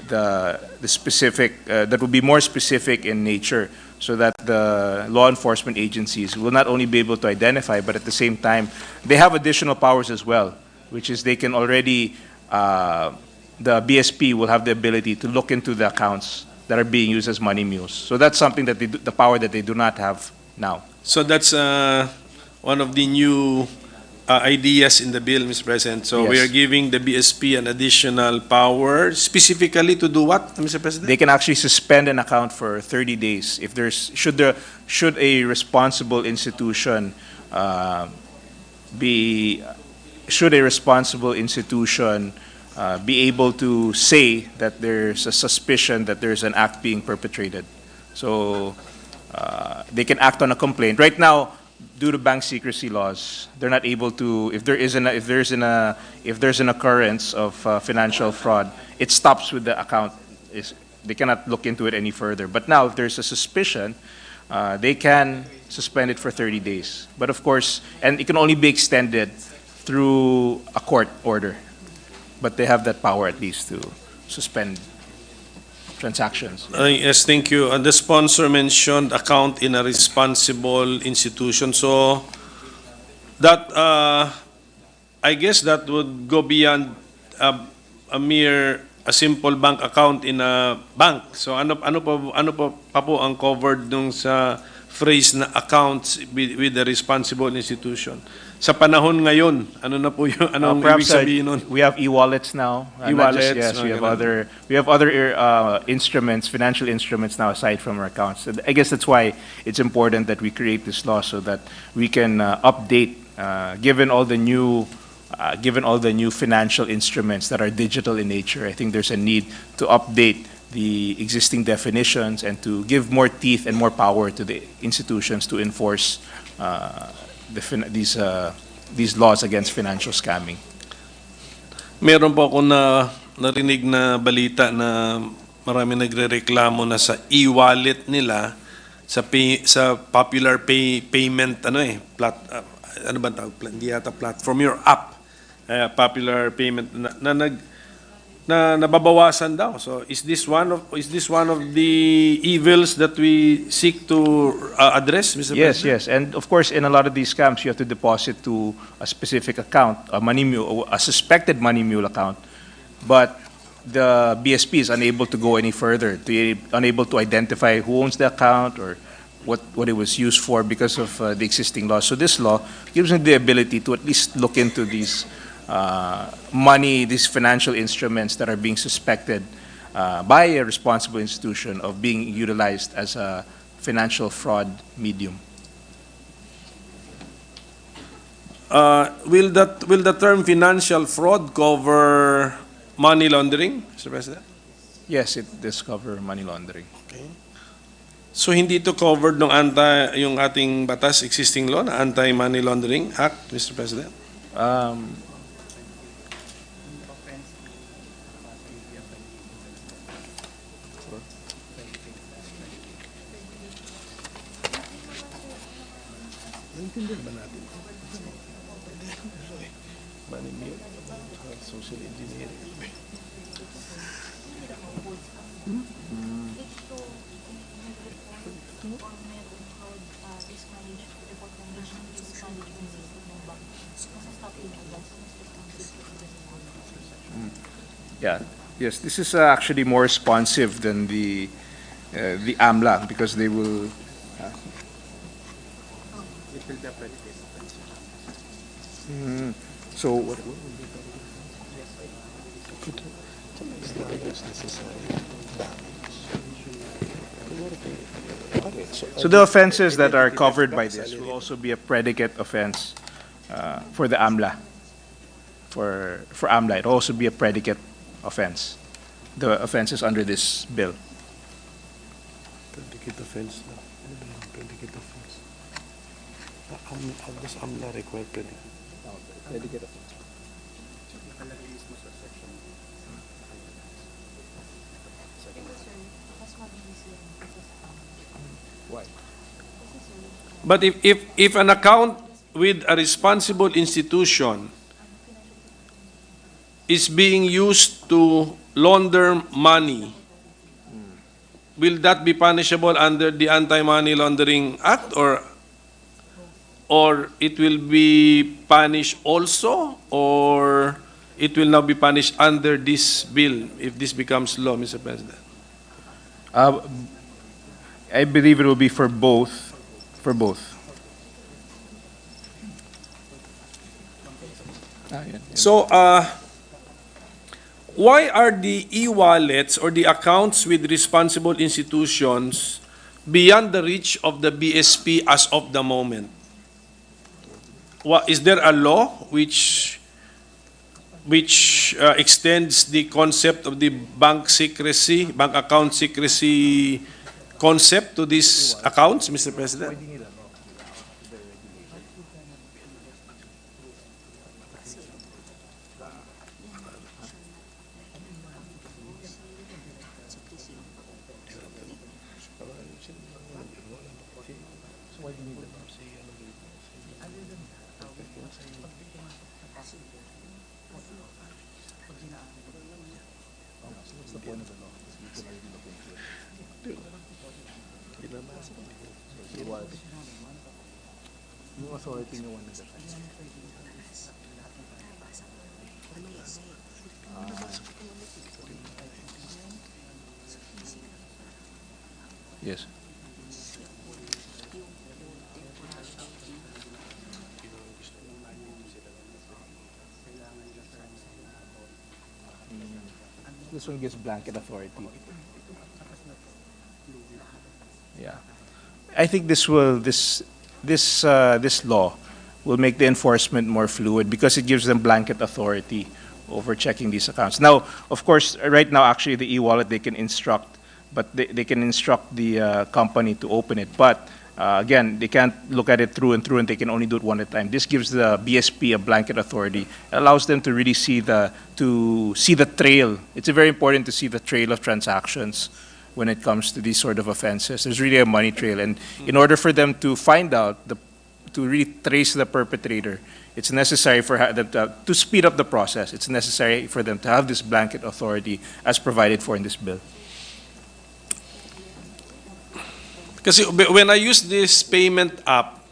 the specific, that will be more specific in nature, so that the law enforcement agencies will not only be able to identify, but at the same time, they have additional powers as well, which is they can already, the BSP will have the ability to look into the accounts that are being used as money mules. So that's something that the power that they do not have now. So that's one of the new ideas in the bill, Mr. President. So we Yes. are giving the BSP an additional power, specifically to do what, Mr. President? They can actually suspend an account for 30 days if there's should a responsible institution be able to say that there's a suspicion that there's an act being perpetrated. So they can act on a complaint. Right now, due to bank secrecy laws, they're not able to. If there's an occurrence of financial fraud, it stops with the account. They cannot look into it any further. But now, if there's a suspicion, they can suspend it for 30 days. But of course, and it can only be extended through a court order. But they have that power at least to suspend transactions. Yes, thank you. The sponsor mentioned account in a responsible institution. So that, I guess that would go beyond a simple bank account in a bank. So ano pa po ang covered nung sa phrase na accounts with a responsible institution? Sa panahon ngayon, ano na po yung anong ibig sabihin nun? We have e-wallets now. E-wallets, Yes, we have other instruments, financial instruments now aside from our accounts. I guess that's why it's important that we create this law so that we can update, given all the new financial instruments that are digital in nature. I think there's a need to update the existing definitions and to give more teeth and more power to the institutions to enforce these laws against financial scamming. Meron po ako narinig na balita na marami nagrereklamo na sa e-wallet nila sa popular payment ano ba tawag, hindi yata platform, your app, popular payment na nababawasan daw. So is this one of the evils that we seek to address, Mr. Yes, President? yes, and of course, in a lot of these scams, you have to deposit to a specific account, a suspected money mule account, but the BSP is unable to go any further, unable to identify who owns the account or what it was used for because of the existing law. So this law gives them the ability to at least look into these these financial instruments that are being suspected by a responsible institution of being utilized as a financial fraud medium. Will the term financial fraud cover money laundering, Mr. President? Yes, it does cover money laundering. Okay. So hindi ito covered ng yung ating batas, existing law na Anti-Money Laundering Act, Mr. President? Naintindihan ba natin? Social engineering. Yeah. Yes, this is actually more responsive than the AMLA because they will. So what? So the offenses that are covered by this will also be a predicate offense for the AMLA. For AMLA, it will also be a predicate offense. The offenses under this bill. Predicate offense. Predicate offense. How does AMLA require predicate? Predicate offense. Why? But if an account with a responsible institution is being used to launder money, will that be punishable under the Anti-Money Laundering Act, or it will be punished also, or it will now be punished under this bill if this becomes law, Mr. President? I believe it will be for both. For both. So, why are the e-wallets or the accounts with responsible institutions beyond the reach of the BSP as of the moment? Is there a law which which extends the concept of the bank secrecy, bank account secrecy concept to these accounts, Mr. President? Yes. This one gives blanket authority. Yeah. I think this law will make the enforcement more fluid because it gives them blanket authority over checking these accounts. Now, of course, right now, actually, the e-wallet, they can instruct, but they can instruct the company to open it. But again, they can't look at it through and they can only do it one at a time. This gives the BSP a blanket authority. It allows them to really see the trail. It's very important to see the trail of transactions when it comes to these sort of offenses. There's really a money trail, and in order for them to find out, to really trace the perpetrator, it's necessary for them to speed up the process. It's necessary for them to have this blanket authority as provided for in this bill. Kasi when I use this payment app,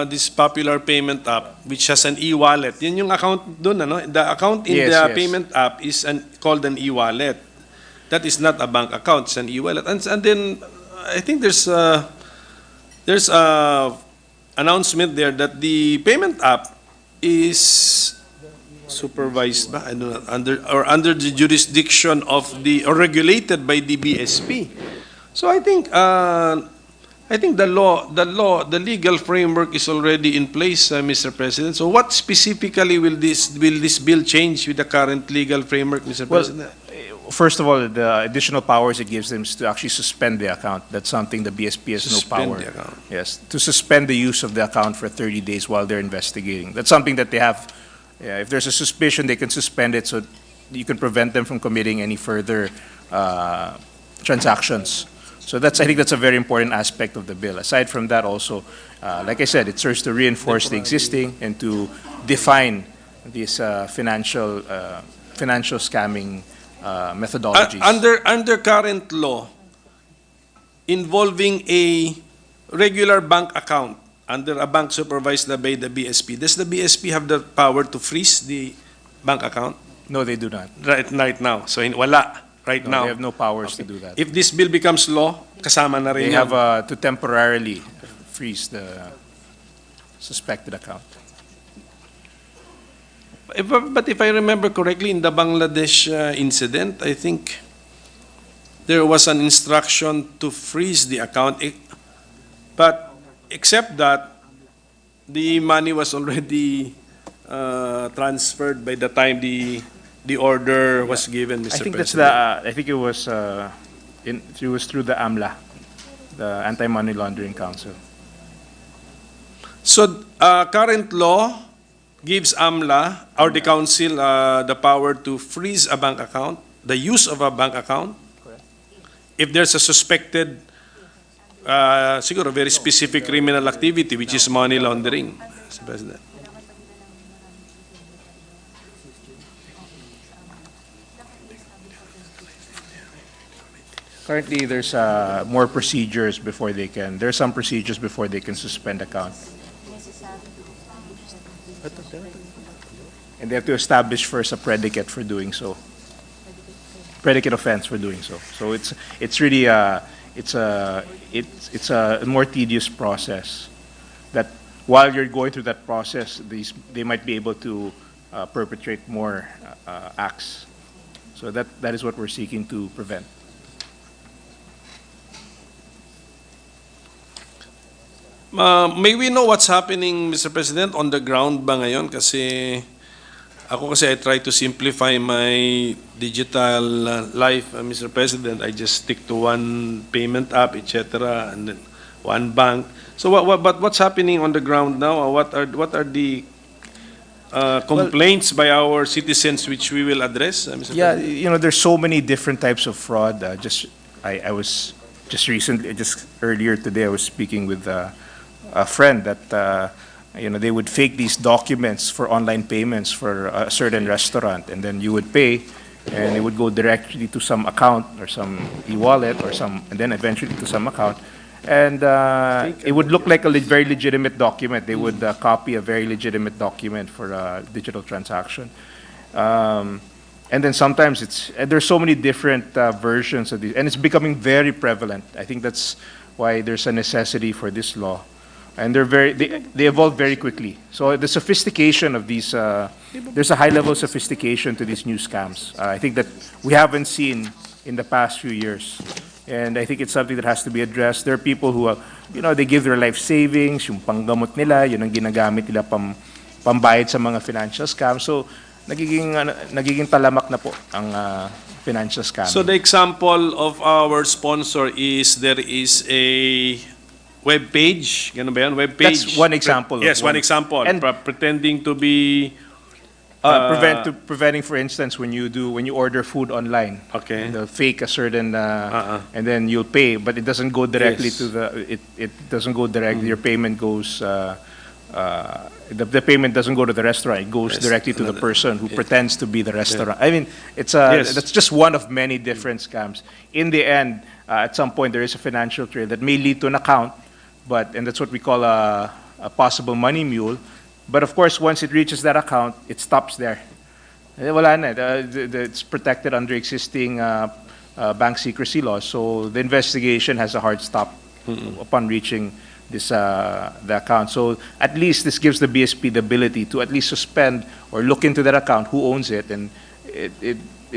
this popular payment app, which has an e-wallet, yun yung account dun, ano? The account in the payment app is called an e-wallet. That is not a bank account, it's an e-wallet. And then I think there's a announcement there that the payment app is supervised by, I don't know, under the jurisdiction of or regulated by the BSP. So I think the legal framework is already in place, Mr. President. So what specifically will this bill change with the current legal framework, Mr. President? First of all, the additional powers it gives them is to actually suspend the account. That's something the BSP has no power. The account. Yes, to suspend the use of the account for 30 days while they're investigating. That's something that they have. If there's a suspicion, they can suspend it so you can prevent them from committing any further transactions. So I think that's a very important aspect of the bill. Aside from that also, like I said, it serves to reinforce the existing and to define these financial scamming methodologies. Under current law, involving a regular bank account under a bank supervised by the BSP, does the BSP have the power to freeze the bank account? No, they do not. Right now. So wala right No, now. they have no powers to do that. If this bill becomes law, kasama na rin They yan. have to temporarily freeze the suspected account. But if I remember correctly, in the Bangladesh incident, I think there was an instruction to freeze the account. But except that, the money was already transferred by the time the order was given, Mr. I think President. I think it was through the AMLA, the Anti-Money Laundering Council. So current law gives AMLA or the council the power to freeze a bank account, the use of a bank account. Correct. If there's a suspected, siguro very specific criminal activity, which is money laundering, Mr. President. Currently, there's more procedures before they can. There's some procedures before they can suspend account. And they have to establish first a predicate for doing so. Predicate offense for doing so. So it's really it's a more tedious process. That while you're going through that process, they might be able to perpetrate more acts. So that is what we're seeking to prevent. May we know what's happening, Mr. President, on the ground ba ngayon? Kasi Ako kasi I try to simplify my digital life, Mr. President. I just stick to one payment app, etc., and then one bank. So but what's happening on the ground now? What are the complaints by our citizens which we will address, Mr. Yeah, President? you know, there's so many different types of fraud. I was just recently, just earlier today, I was speaking with a friend that you know, they would fake these documents for online payments for a certain restaurant, and then you would pay, and it would go directly to some account or some e-wallet or some, and then eventually to some account. And it would look like a very legitimate document. They would copy a very legitimate document for a digital transaction. And then sometimes there's so many different versions of these, and it's becoming very prevalent. I think that's why there's a necessity for this law. And they evolve very quickly. So the sophistication of these, there's a high level of sophistication to these new scams. I think that we haven't seen in the past few years. And I think it's something that has to be addressed. There are people who, you know, they give their life savings, yung panggamot nila, yun ang ginagamit nila pambayad sa mga financial scams. So nagiging talamak na po ang financial scam. So the example of our sponsor is there is a web page, ganun ba yan? Web page. That's one example. Yes, one example. And pretending to be preventing, for instance, when you order food online, okay, the fake a certain and then you'll pay, but it doesn't go directly to the it doesn't go directly. Your payment goes the payment doesn't go to the restaurant. It goes directly to the person who pretends to be the restaurant. I mean, it's that's just one of many different scams. In the end, at some point, there is a financial trail that may lead to an account, and that's what we call a possible money mule. But of course, once it reaches that account, it stops there. Wala na. It's protected under existing bank secrecy laws. So the investigation has a hard stop upon reaching the account. So at least this gives the BSP the ability to at least suspend or look into that account, who owns it, and it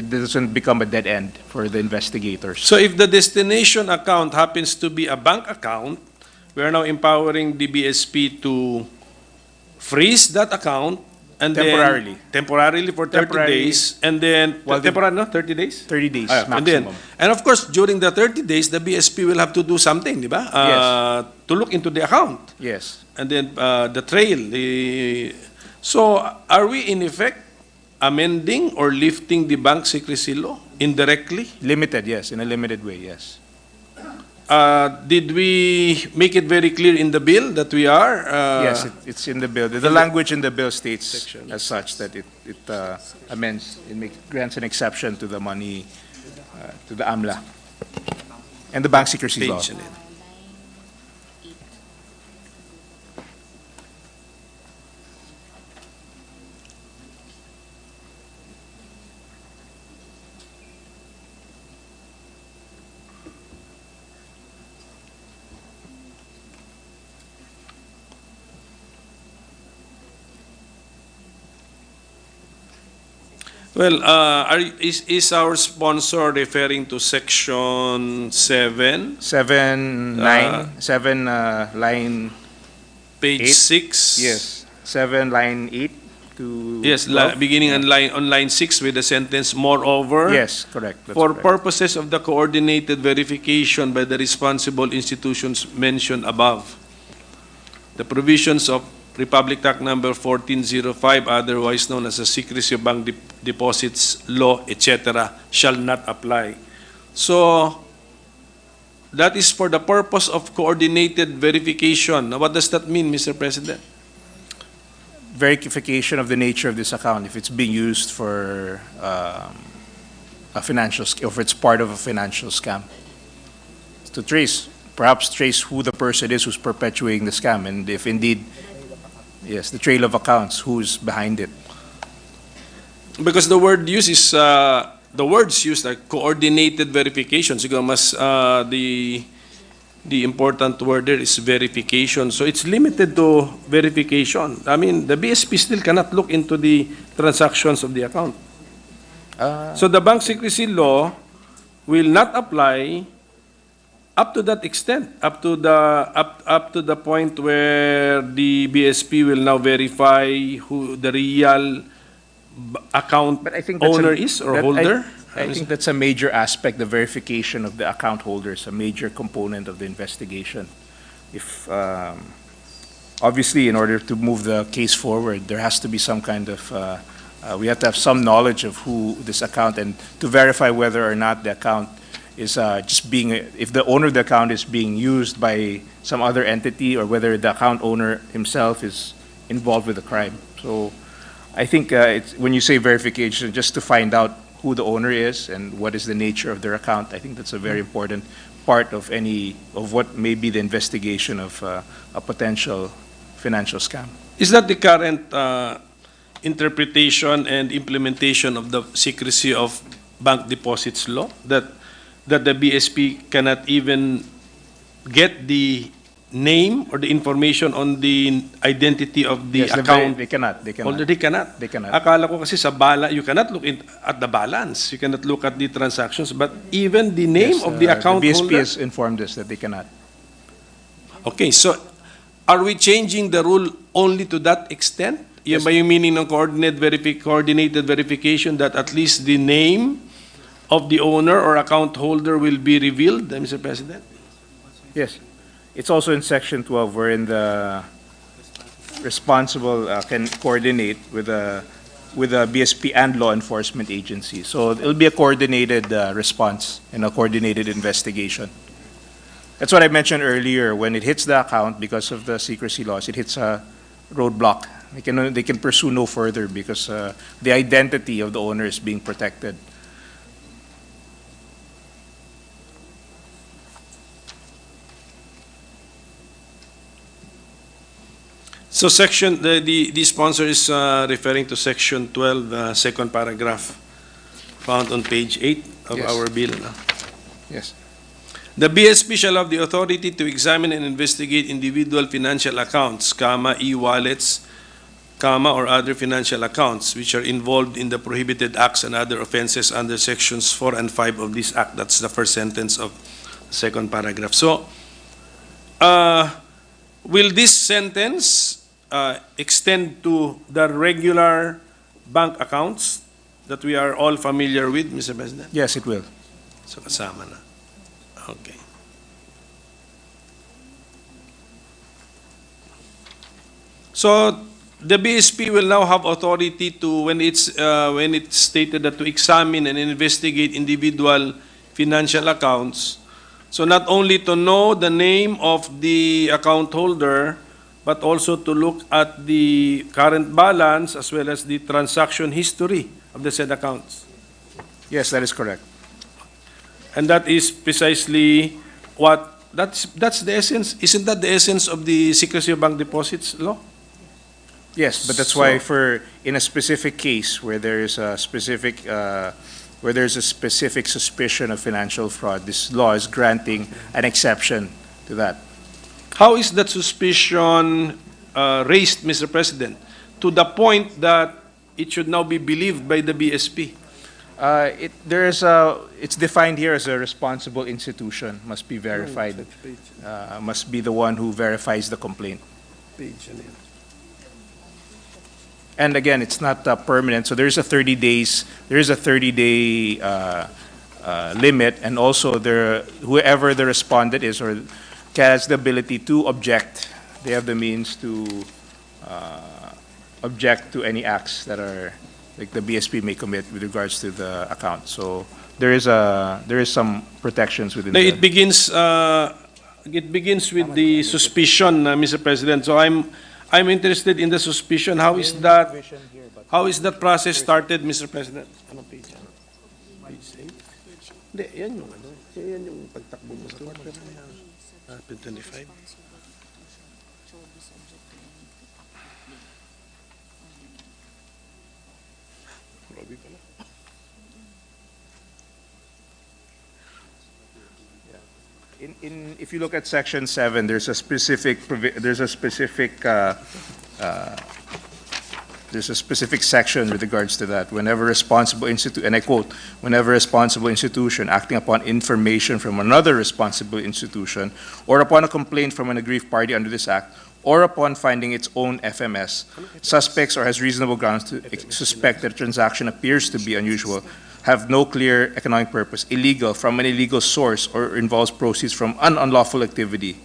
doesn't become a dead end for the investigators. So if the destination account happens to be a bank account, we are now empowering the BSP to freeze that account and temporarily for 30 days, and then 30 days? 30 days maximum. And of course, during the 30 days, the BSP will have to do something, di ba? To look into the account. Yes. And then the trail. So are we in effect amending or lifting the bank secrecy law indirectly? Limited, yes, in a limited way, yes. Did we make it very clear in the bill that we are? Yes, it's in the bill. The language in the bill states as such that it amends, grants an exception to the money, to the AMLA and the bank secrecy law. Well, is our sponsor referring to section 7? 7, 9, 7, line page 8? 6? Yes, 7, line 8 to yes, beginning on line 6 with the sentence, moreover. Yes, correct. For purposes of the coordinated verification by the responsible institutions mentioned above, the provisions of Republic Act number 1405, otherwise known as the Secrecy of Bank Deposits Law, etc., shall not apply. So, that is for the purpose of coordinated verification. Now, what does that mean, Mr. President? Verification of the nature of this account, if it's being used for a financial, or if it's part of a financial scam. To perhaps trace who the person is who's perpetuating the scam, and if indeed, yes, the trail of accounts, who's behind it. Because the word used is, the words used are coordinated verification. Siguro mas, the important word there is verification. So it's limited to verification. I mean, the BSP still cannot look into the transactions of the account. So the bank secrecy law will not apply up to that extent, up to the point where the BSP will now verify who the real account But I think that's owner a, is or that- holder? I think that's a major aspect, the verification of the account holders, a major component of the investigation. If, obviously, in order to move the case forward, there has to be some kind of, we have to have some knowledge of who this account, and to verify whether or not the account is just being, if the owner of the account is being used by some other entity, or whether the account owner himself is involved with the crime. So I think it's, when you say verification, just to find out who the owner is and what is the nature of their account, I think that's a very important part of what may be the investigation of a potential financial scam. Is that the current interpretation and implementation of the secrecy of bank deposits law? That the BSP cannot even get the name or the information on the identity of the Yes, account? they cannot. Holder, they cannot. They cannot. Akala ko kasi sa you cannot look at the balance. You cannot look at the transactions, but even the name Yes, of the account the BSP holder? has informed us that they cannot. Okay, so are we changing the rule only to that extent? Yan ba yung meaning ng coordinated verification, that at least the name of the owner or account holder will be revealed, Mr. President? Yes. It's also in Section 12, wherein the responsible can coordinate with a BSP and law enforcement agency. So it'll be a coordinated response and a coordinated investigation. That's what I mentioned earlier. When it hits the account, because of the secrecy laws, it hits a roadblock. They can pursue no further because the identity of the owner is being protected. So the sponsor is referring to Section 12, second paragraph, found on page 8 of Yes. our bill. No? Yes. The BSP shall have the authority to examine and investigate individual financial accounts, e-wallets, or other financial accounts which are involved in the prohibited acts and other offenses under sections 4 and 5 of this act. That's the first sentence of the second paragraph. So, will this sentence extend to the regular bank accounts that we are all familiar with, Mr. President? Yes, it will. So kasama na. Okay. So the BSP will now have authority to, when it's stated that to examine and investigate individual financial accounts, so not only to know the name of the account holder, but also to look at the current balance as well as the transaction history of the said accounts. Yes, that is correct. And that is precisely what, that's the essence, isn't that the essence of the secrecy of bank deposits law? Yes, but that's why in a specific case where there is a specific suspicion of financial fraud, this law is granting an exception to that. How is that suspicion raised, Mr. President, to the point that it should now be believed by the BSP? It's defined here as a responsible institution, must be verified, must be the one who verifies the complaint. And again, it's not permanent, so there is a 30-day limit, and also whoever the respondent is or has the ability to object, they have the means to object to any acts that are like the BSP may commit with regards to the account. So there is some protections within No, the... it begins with the suspicion, Mr. President. So I'm interested in the suspicion. How is that process started, Mr. President? Ano page? Page 8? Hindi, yan yung ano. Yan yung pagtakbo mo sa quarter. 25. If you look at Section 7, there's a specific section with regards to that. Whenever responsible institution, and I quote, whenever responsible institution acting upon information from another responsible institution or upon a complaint from an aggrieved party under this act or upon finding its own FMS, suspects or has reasonable grounds to suspect that a transaction appears to be unusual, have no clear economic purpose, illegal, from an illegal source, or involves proceeds from an unlawful activity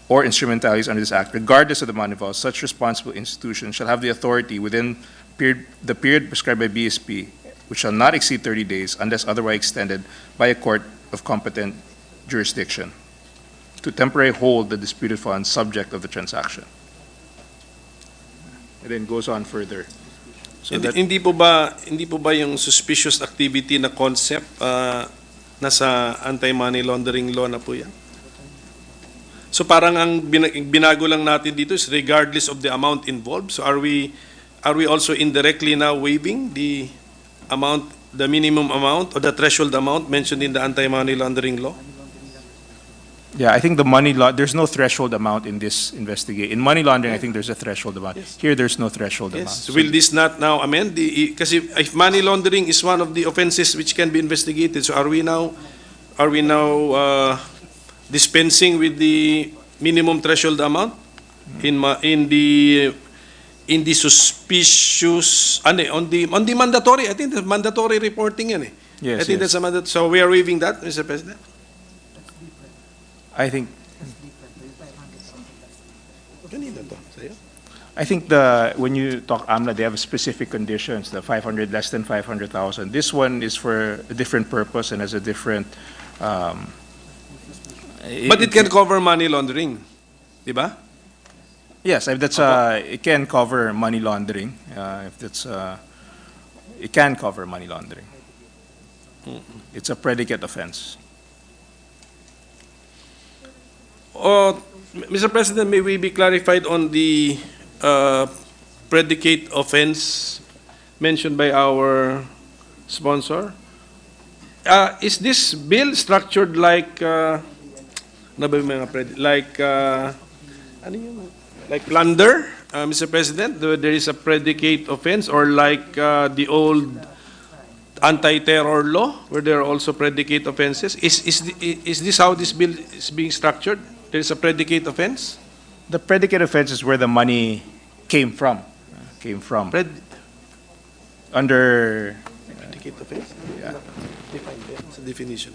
or instrumentalities under this act, regardless of the amount involved, such responsible institution shall have the authority within the period prescribed by BSP, which shall not exceed 30 days unless otherwise extended by a court of competent jurisdiction, to temporarily hold the disputed funds subject of the transaction. And then goes on further. So Hindi po ba yung suspicious activity na concept nasa anti-money laundering law na po yan? So parang ang binago lang natin dito is regardless of the amount involved. So are we also indirectly now waiving the amount, the minimum amount or the threshold amount mentioned in the anti-money laundering law? yeah, I think the money law, there's no threshold amount in this investigation. In money laundering, I think there's a threshold amount. Yes. Here, there's no threshold amount. Yes. Will this not now amend? Kasi if money laundering is one of the offenses which can be investigated, so are we now dispensing with the minimum threshold amount in the suspicious on the mandatory? I think the mandatory reporting yan eh. Yes, I think yes. that's a mandatory. So we are waiving that, Mr. President. I think Kanina to, sa'yo? I think when you talk AMLA, they have specific conditions, the 500, less than 500,000. This one is for a different purpose and has a different... But it can cover money laundering, di ba? Yes, if that's it can cover money laundering. If that's it can cover money laundering. It's a predicate offense. Mr. President, may we be clarified on the predicate offense mentioned by our sponsor? Is this bill structured like like plunder, Mr. President? There is a predicate offense, or like the old anti-terror law, where there are also predicate offenses? Is this how this bill is being structured? There is a predicate offense? The predicate offense is where the money came from. Under Predicate offense? yeah. It's a definition.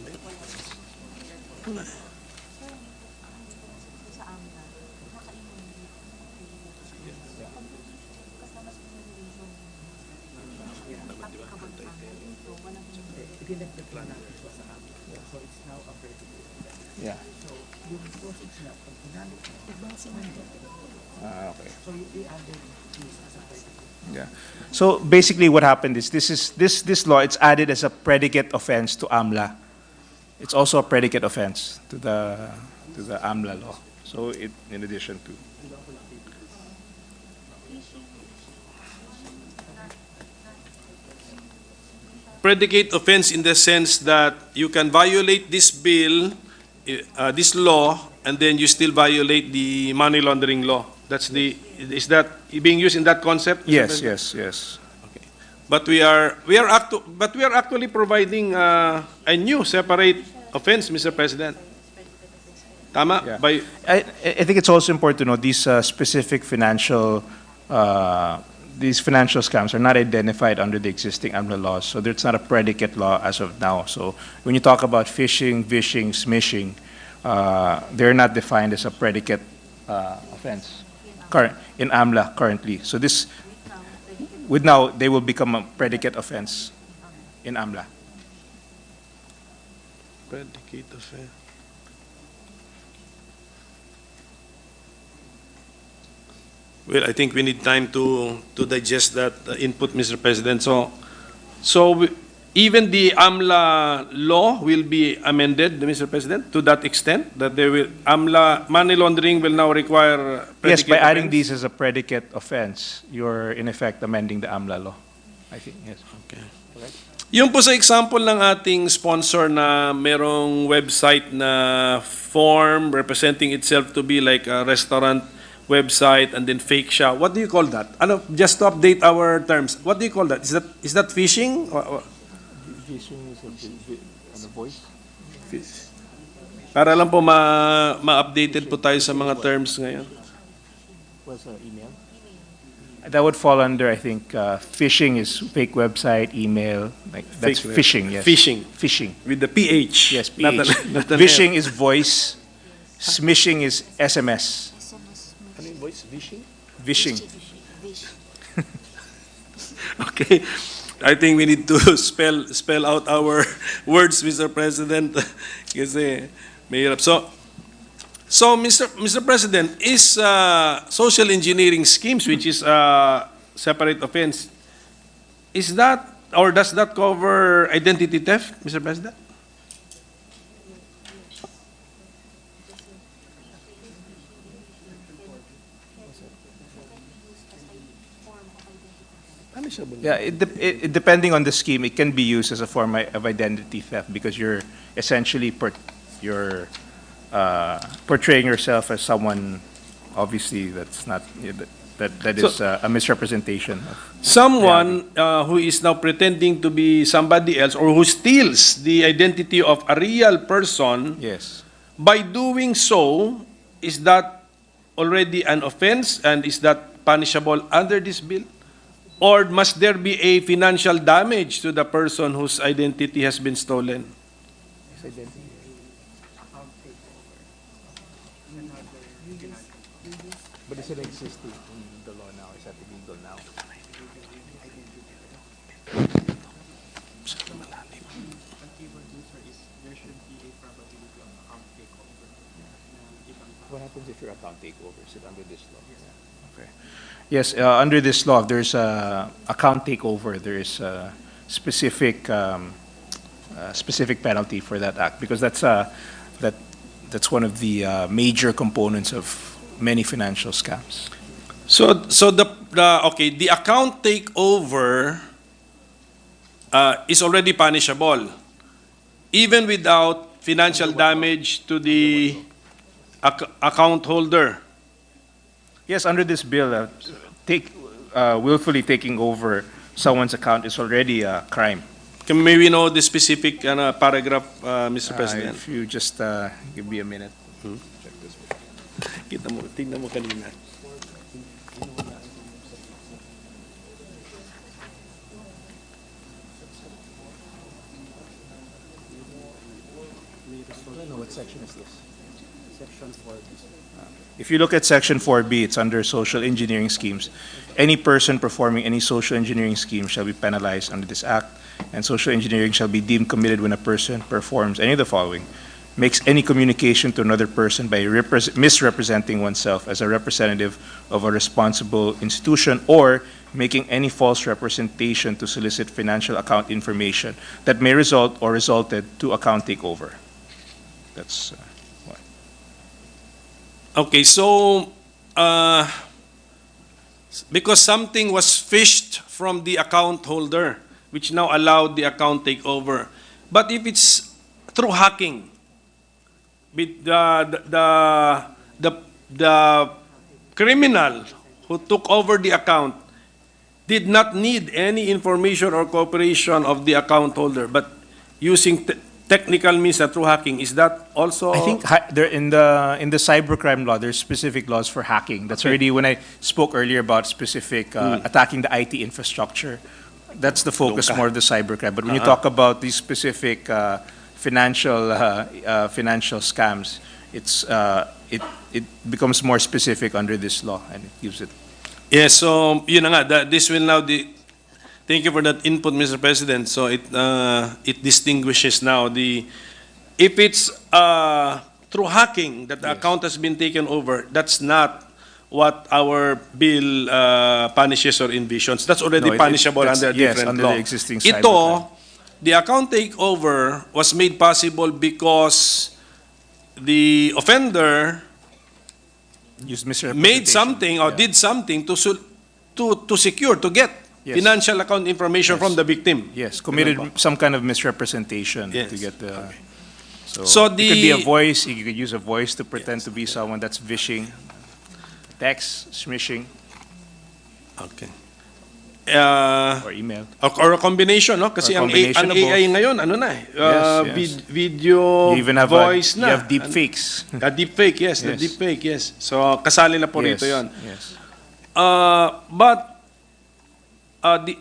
Yeah. Okay. Yeah. So basically, what happened is this law. It's added as a predicate offense to AMLA. It's also a predicate offense to the AMLA law. So in addition to. Predicate offense in the sense that you can violate this bill, this law, and then you still violate the money laundering law. Is that being used in that concept? Yes. Okay. But we are actually providing a new separate offense, Mr. President. Tama? Yeah. By I think it's also important to know these specific financial scams are not identified under the existing AMLA laws, so there's not a predicate law as of now. So when you talk about phishing, vishing, smishing, they're not defined as a predicate offense in AMLA currently. So now they will become a predicate offense in AMLA. predicate offense. Well, I think we need time to digest that input, Mr. President. Even the AMLA law will be amended, Mr. President, to that extent that AMLA money laundering will now require Yes, predicate by adding offense? these as a predicate offense, you're in effect amending the AMLA law. I think, yes. Okay. Yung po sa example ng ating sponsor na merong website na form representing itself to be like a restaurant website and then fake shop. What do you call that? Just to update our terms. What do you call that? Is that phishing? Phishing is on the voice? Para lang po ma-updated po tayo sa mga terms ngayon. Was email? That would fall under, I think, phishing is fake website, email, like that's Fake web- phishing, yes. Phishing. Phishing. With the PH. Yes, Not PH. an- not an Phishing F. is voice, smishing is SMS. Ano yung voice? Phishing? Vishing. Okay. I think we need to spell out our words, Mr. President. Kasi mahirap. So Mr. President, is social engineering schemes, which is a separate offense, is that or does that cover identity theft, Mr. President? Yeah, depending on the scheme, it can be used as a form of identity theft because you're essentially portraying yourself as someone, obviously, that's not, that is a misrepresentation of Someone who is now pretending to be somebody else or who steals the identity of a real person, yes. by doing so, is that already an offense and is that punishable under this bill? Or must there be a financial damage to the person whose identity has been stolen? But is it existing in the law now? Is that illegal now? What happens if your account takeover? Is it under this law? Okay. Yes, under this law, there's a account takeover. There is a specific specific penalty for that act because that's one of the major components of many financial scams. So the account takeover is already punishable, even without financial damage to the account holder. Yes, under this bill, willfully taking over someone's account is already a crime. May we know the specific paragraph, Mr. President? If you just give me a minute. Check this one. Tignan mo kanina. What section is this? Section 4. If you look at Section 4B, it's under social engineering schemes. Any person performing any social engineering scheme shall be penalized under this act, and social engineering shall be deemed committed when a person performs any of the following: makes any communication to another person by misrepresenting oneself as a representative of a responsible institution, or making any false representation to solicit financial account information that may result or resulted to account takeover. That's what. Okay, so because something was fished from the account holder, which now allowed the account takeover. But if it's through hacking, with the criminal who took over the account did not need any information or cooperation of the account holder, but using technical means through hacking, is that also? I think there in the cybercrime law, there's specific laws for hacking. That's already when I spoke earlier about specific attacking the IT infrastructure. That's the focus more of the cybercrime. But when you talk about these specific financial scams, it becomes more specific under this law, and it gives it. Yes, so yun na nga, this will now thank you for that input, Mr. President. So it distinguishes now if it's through hacking that the account has been taken over, that's not what our bill punishes or envisions. That's already punishable under a different under law. the existing Ito, cybercrime. the account takeover was made possible because the offender made something or did something to secure, to get financial account information from the victim. Yes, committed some kind of misrepresentation to get the. So it could be a voice. You could use a voice to pretend to be someone that's vishing, text, smishing. Okay. or email. or a combination, no? Kasi Or ang combination of AI both. ngayon, ano na eh, Yes. video, You even have voice you na. have deep fakes. Deepfake, yes, the Yes. deepfake, yes. So, kasali na po Yes, rito yun. yes. But the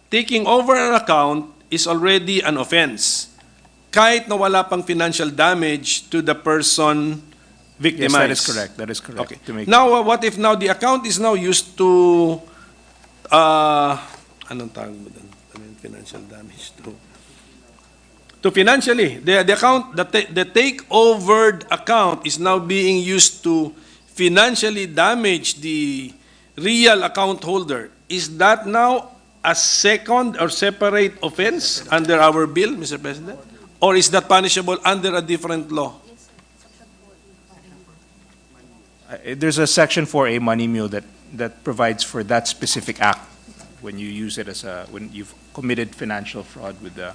taking over an account is already an offense. Kahit na wala pang financial damage to the person Yes, victimized. that is correct. That is correct. Okay. To make Now, what if now the account is now used to, anong tawag mo doon? Financial damage to financially, the account, the takeover account is now being used to financially damage the real account holder. Is that now a second or separate offense under our bill, Mr. President? Or is that punishable under a different law? There's a Section 4A money mule that provides for that specific act when you use it when you've committed financial fraud with the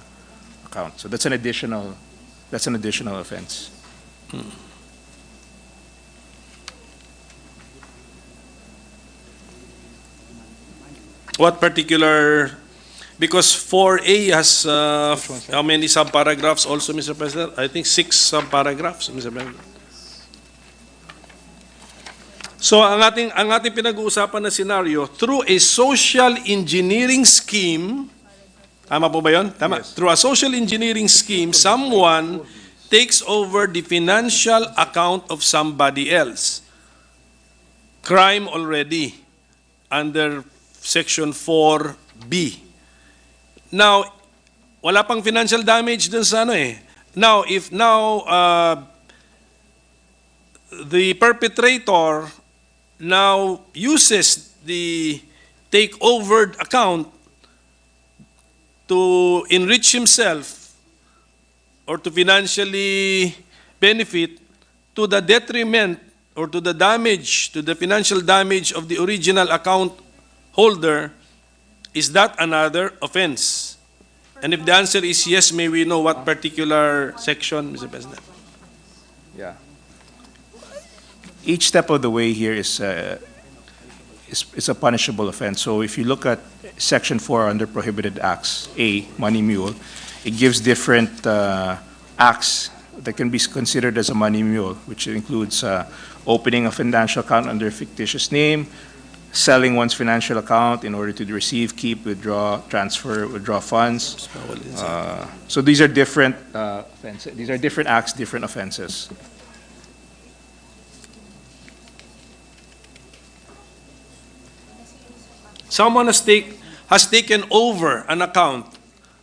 account. So that's an additional offense. What particular, because 4A has how many subparagraphs also, Mr. President? I think 6 subparagraphs, Mr. President. So ang ating pinag-uusapan na scenario, through a social engineering scheme, tama po ba yun? Tama. Yes. Through a social engineering scheme, someone takes over the financial account of somebody else. Crime already under Section 4B. Now, wala pang financial damage dun sa ano eh. Now, if the perpetrator now uses the takeover account to enrich himself or to financially benefit to the detriment or to the damage, to the financial damage of the original account holder, is that another offense? And if the answer is yes, may we know what particular section, Mr. President? Yeah. Each step of the way here is a punishable offense. So if you look at Section 4 under Prohibited Acts, A, money mule, it gives different acts that can be considered as a money mule, which includes opening a financial account under a fictitious name, selling one's financial account in order to receive, keep, withdraw, transfer, withdraw funds. So these are different offenses. These are different acts, different offenses. Someone has taken over an account,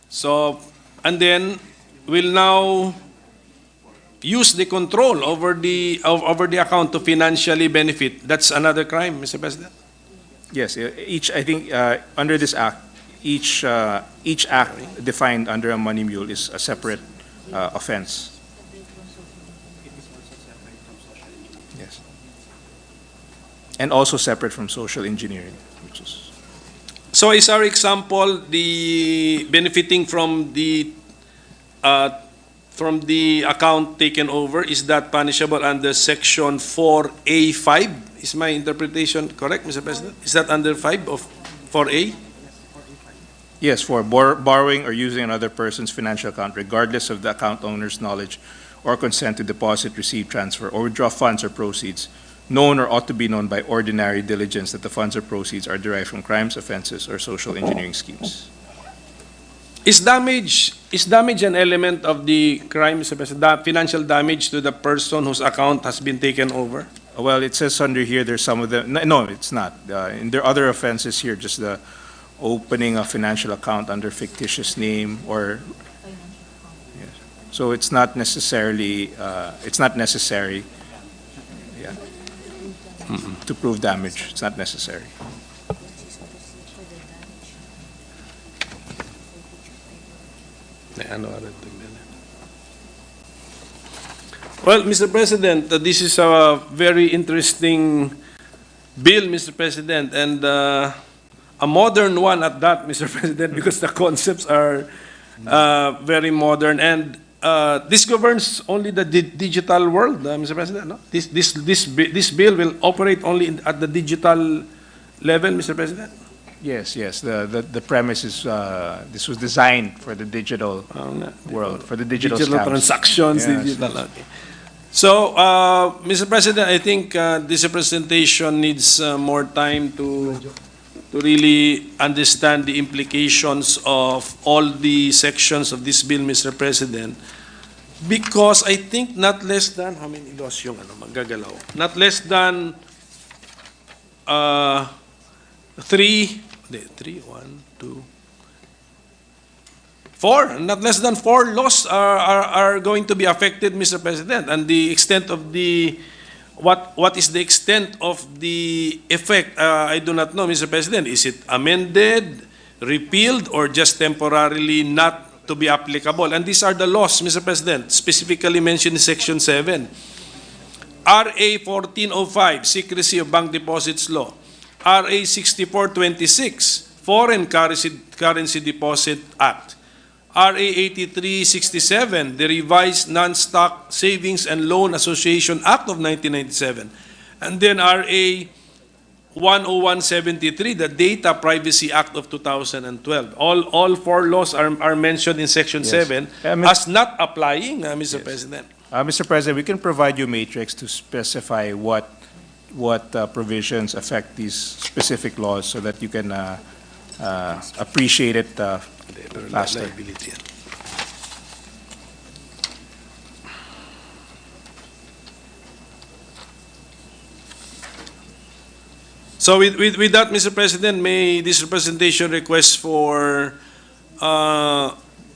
so, and then will now use the control over the account to financially benefit. That's another crime, Mr. President. Yes, I think under this act, each act defined under a money mule is a separate offense. Yes. And also separate from social engineering, which is. So is our example the benefiting from the account taken over, is that punishable under Section 4A5? Is my interpretation correct, Mr. President? Is that under 5 of 4A? Yes, for borrowing or using another person's financial account, regardless of the account owner's knowledge or consent to deposit, receive, transfer, or withdraw funds or proceeds, known or ought to be known by ordinary diligence that the funds or proceeds are derived from crimes, offenses, or social engineering schemes. Is damage an element of the crime, Mr. President? Financial damage to the person whose account has been taken over? Well, it says under here there's some of them. No, it's not. And there are other offenses here, just the opening a financial account under fictitious name or. Yes. So it's not necessarily. It's not necessary. Yeah. To prove damage, it's not necessary. Well, Mr. President, this is a very interesting bill, Mr. President, and a modern one at that, Mr. President, because the concepts are very modern, and this governs only the digital world, Mr. President. No? This bill will operate only at the digital level, Mr. President. Yes, yes. The premise is this was designed for the digital world, for the digital scams. transactions, Yes, digital. yes. Okay. So, Mr. President, I think this presentation needs more time to really understand the implications of all the sections of this bill, Mr. President. Because I think not less than, how many laws yung magagalaw? Not less than 4, not less than 4 laws are going to be affected, Mr. President. And the extent of what is the extent of the effect? I do not know, Mr. President. Is it amended, repealed, or just temporarily not to be applicable? And these are the laws, Mr. President, specifically mentioned in Section 7. RA 1405, Secrecy of Bank Deposits Law. RA 6426, Foreign Currency Deposit Act. RA 8367, the Revised Non-Stock Savings and Loan Association Act of 1997. And then RA 10173, the Data Privacy Act of 2012. All 4 laws are mentioned in Section 7 as not applying, Mr. President. Mr. President, we can provide you a matrix to specify what provisions affect these specific laws so that you can appreciate it faster. So with that, Mr. President, may this representation request for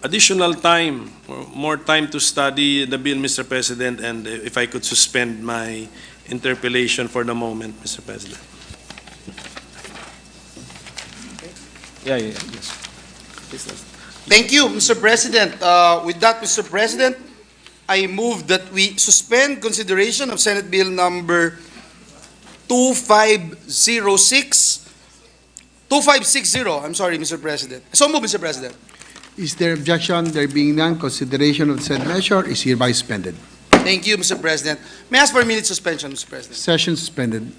additional time, or more time to study the bill, Mr. President, and if I could suspend my interpellation for the moment, Mr. President. Yes. Thank you, Mr. President. With that, Mr. President, I move that we suspend consideration of Senate Bill number 2560. I'm sorry, Mr. President. So move, Mr. President. Is there objection? There being none, consideration of said measure is hereby suspended. Thank you, Mr. President. May I ask for a minute suspension, Mr. President? Session suspended.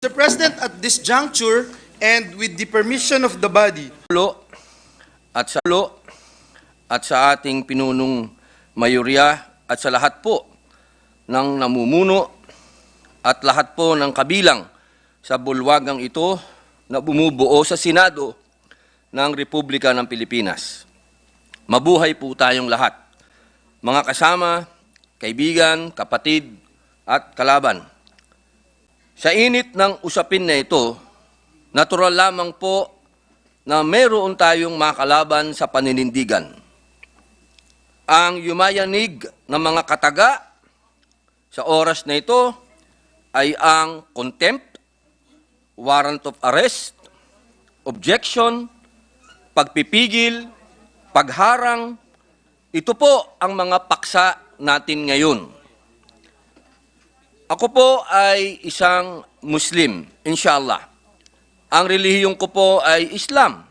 Mr. President, at this juncture, and with the permission of the body, at sa ating pinunong mayorya at sa lahat po ng namumuno at lahat po ng kabilang sa bulwagang ito na bumubuo sa Senado ng Republika ng Pilipinas. Mabuhay po tayong lahat, mga kasama, kaibigan, kapatid at kalaban. Sa init ng usapin na ito, natural lamang po na mayroon tayong makalaban sa paninindigan. Ang yumayanig ng mga kataga sa oras na ito ay ang contempt, warrant of arrest, objection, pagpipigil, pagharang. Ito po ang mga paksa natin ngayon. Ako po ay isang Muslim, inshallah. Ang relihiyong ko po ay Islam.